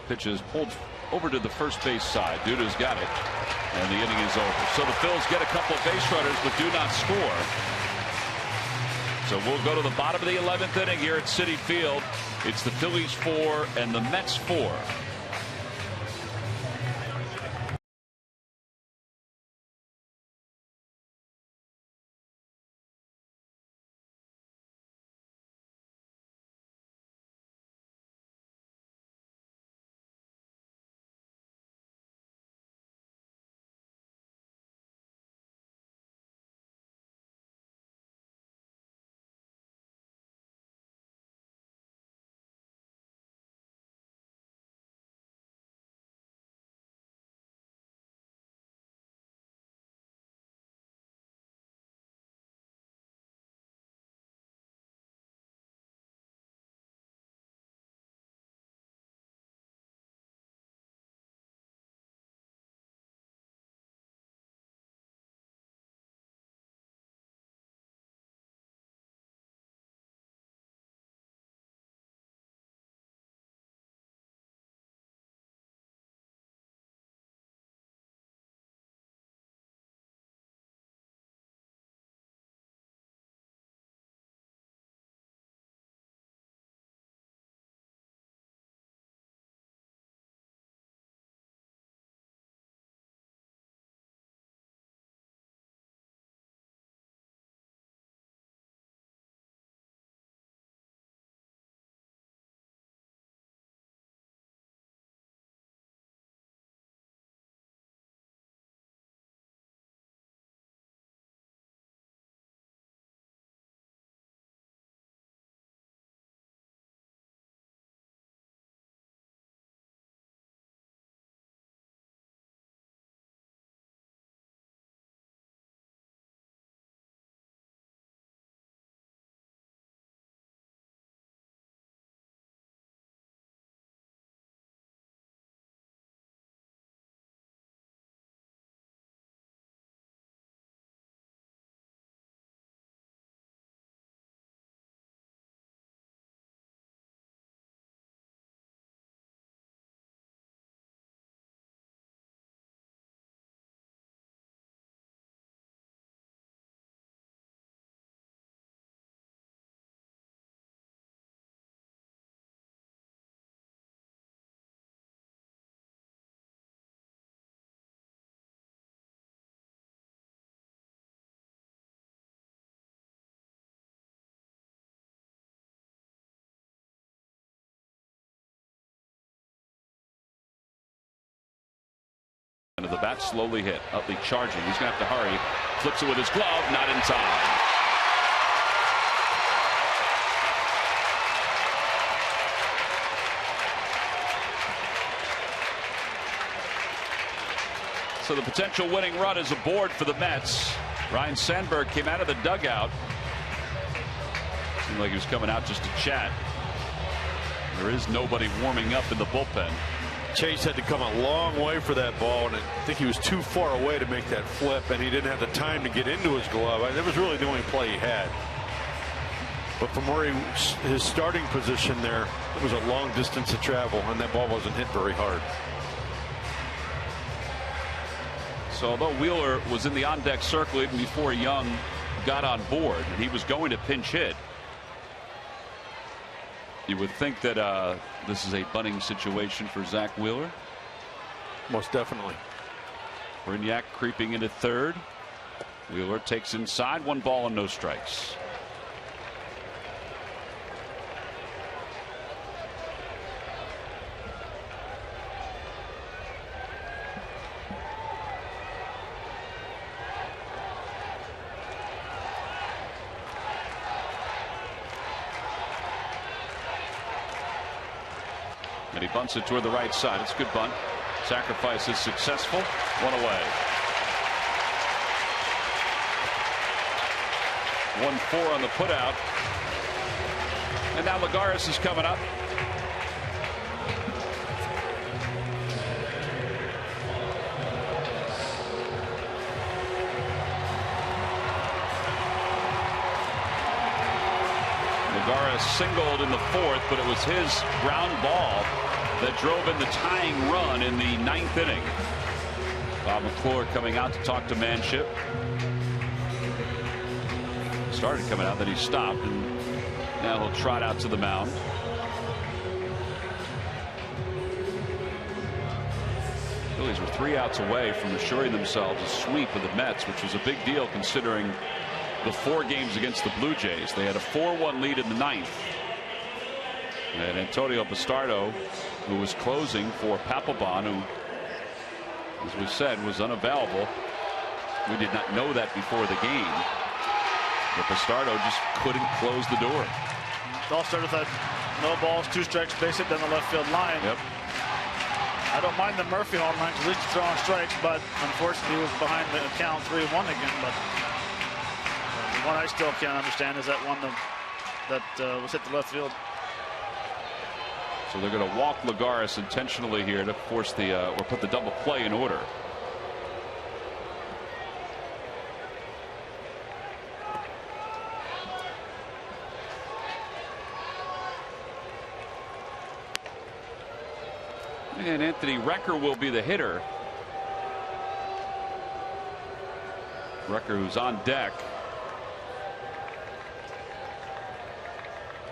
Pitch is pulled over to the first base side. Duda's got it, and the inning is over. So the Phils get a couple of base runners but do not score. So we'll go to the bottom of the 11th inning here at Citi Field. It's the Phillies 4 and the Mets 4. the bat slowly hit. Utley charging. He's going to have to hurry. Flips it with his glove. Not in time. So the potential winning run is aboard for the Mets. Ryan Sandberg came out of the dugout. Seemed like he was coming out just to chat. There is nobody warming up in the bullpen. Chase had to come a long way for that ball, and I think he was too far away to make that flip, and he didn't have the time to get into his glove. That was really the only play he had. But from where his starting position there, it was a long distance to travel, and that ball wasn't hit very hard. So although Wheeler was in the on-deck circle even before Young got on board, and he was going to pinch hit, you would think that this is a bunting situation for Zach Wheeler. Most definitely. Brignac creeping into third. Wheeler takes inside, 1 ball and no strikes. And he bunts it toward the right side. It's a good bunt. Sacrifice is successful. 1 away. 1-4 on the putout. And now Lagares is coming up. Lagares singled in the 4th, but it was his ground ball that drove in the tying run in the 9th inning. Bob McClure coming out to talk to Manship. Started coming out, then he stopped, and now he'll trot out to the mound. Phillies were 3 outs away from assuring themselves a sweep of the Mets, which was a big deal considering the 4 games against the Blue Jays. They had a 4-1 lead in the 9th. And Antonio Bastardo, who was closing for Papelbon, who, as we said, was unavailable. We did not know that before the game. But Bastardo just couldn't close the door. It all started with that no balls, 2 strikes, base hit down the left field line. Yep. I don't mind the Murphy home run because at least he's throwing strikes, but unfortunately he was behind the count 3-1 again. But the one I still can't understand is that one that was hit the left field. So they're going to walk Lagares intentionally here to force the or put the double play in order. And Anthony Recker will be the hitter. Recker, who's on deck,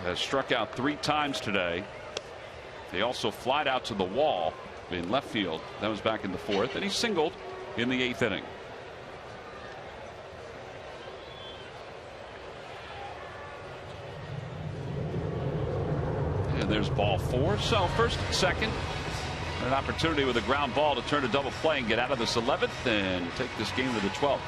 has struck out 3 times today. They also flied out to the wall in left field. That was back in the 4th, and he singled in the 8th inning. And there's ball 4. So first and second, an opportunity with a ground ball to turn a double play and get out of this 11th and take this game to the 12th.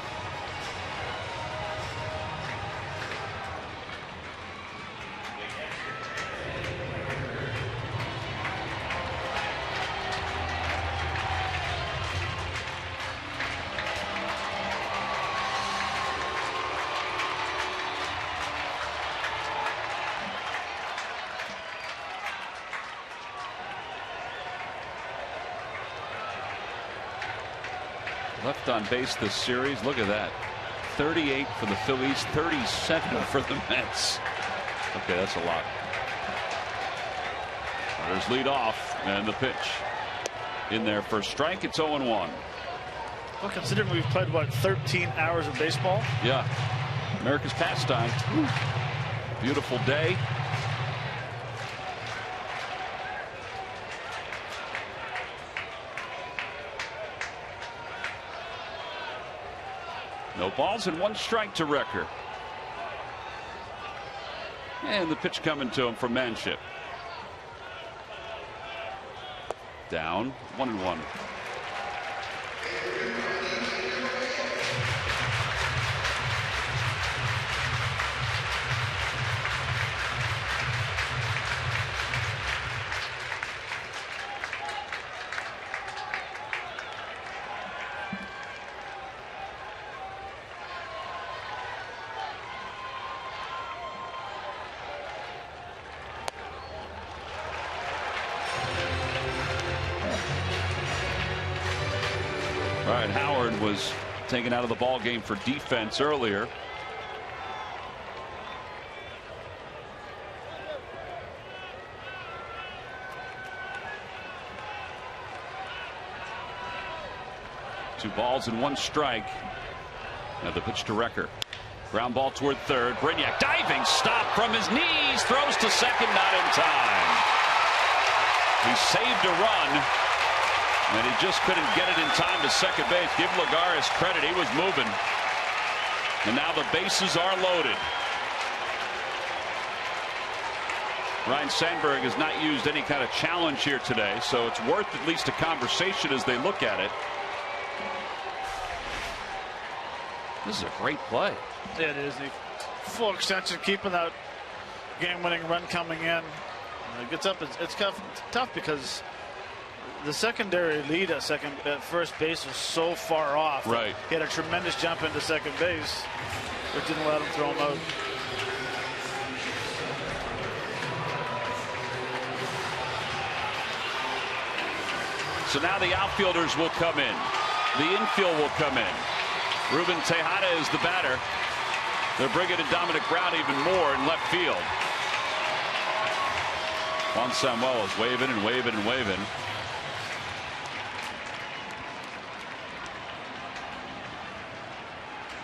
Left on base this series. Look at that. 38 for the Phillies, 37 for the Mets. Okay, that's a lot. There's lead off and the pitch. In there for strike. It's 0-1. Well, considering we've played what 13 hours of baseball. Yeah, America's pastime. Beautiful day. No balls and 1 strike to Recker. And the pitch coming to him from Manship. Down 1-1. Dwight Howard was taken out of the ball game for defense earlier. Two balls and one strike. Now the pitch to Recker. Ground ball toward third. Brignac diving stop from his knees. Throws to second, not in time. He saved a run, and he just couldn't get it in time to second base. Give Lagares credit. He was moving. And now the bases are loaded. Ryan Sandberg has not used any kind of challenge here today, so it's worth at least a conversation as they look at it. This is a great play. Yeah, it is. The full extension, keeping that game-winning run coming in. It gets up. It's tough because the secondary lead at first base was so far off. Right. He had a tremendous jump into second base, which didn't let him throw him out. So now the outfielders will come in. The infield will come in. Ruben Tejada is the batter. They're bringing in Dominic Brown even more in left field. Juan Samuel is waving and waving and waving.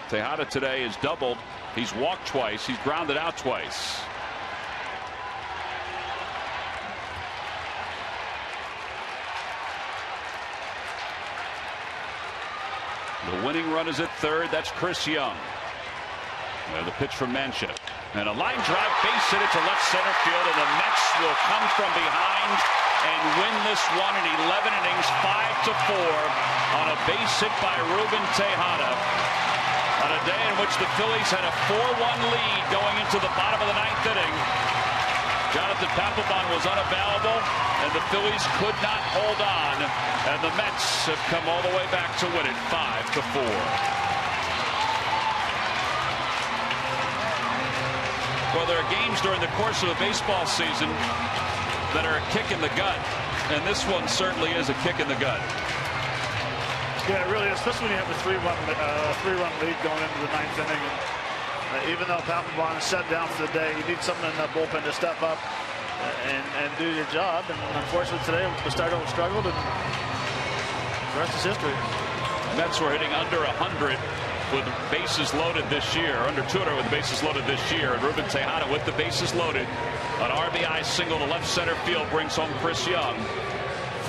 Tejada today is doubled. He's walked twice. He's grounded out twice. The winning run is at third. That's Chris Young. The pitch from Manship. And a line drive base hit it to left center field. And the Mets will come from behind and win this one in 11 innings, 5-4 on a base hit by Ruben Tejada. On a day in which the Phillies had a 4-1 lead going into the bottom of the ninth inning. Jonathan Papelbon was unavailable, and the Phillies could not hold on, and the Mets have come all the way back to win it 5-4. Well, there are games during the course of a baseball season that are a kick in the gut, and this one certainly is a kick in the gut. Yeah, really, especially when you have a three-run lead going into the ninth inning. Even though Papelbon is shut down for the day, you need someone in that bullpen to step up and do your job. And unfortunately today, the starter struggled, and the rest is history. Mets were hitting under 100 with bases loaded this year, under 200 with bases loaded this year. And Ruben Tejada with the bases loaded. An RBI single to left center field brings home Chris Young.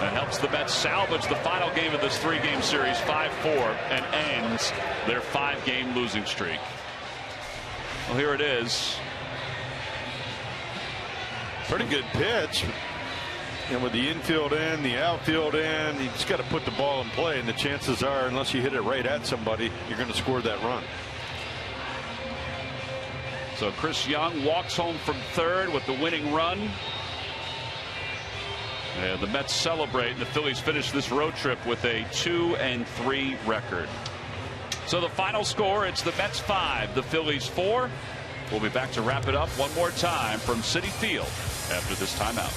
And helps the Mets salvage the final game of this three-game series 5-4 and ends their 5-game losing streak. Well, here it is. Pretty good pitch. And with the infield in, the outfield in, you just got to put the ball in play. And the chances are, unless you hit it right at somebody, you're going to score that run. So Chris Young walks home from third with the winning run. And the Mets celebrate, and the Phillies finish this road trip with a 2-3 record. So the final score, it's the Mets 5, the Phillies 4. We'll be back to wrap it up one more time from Citi Field after this timeout.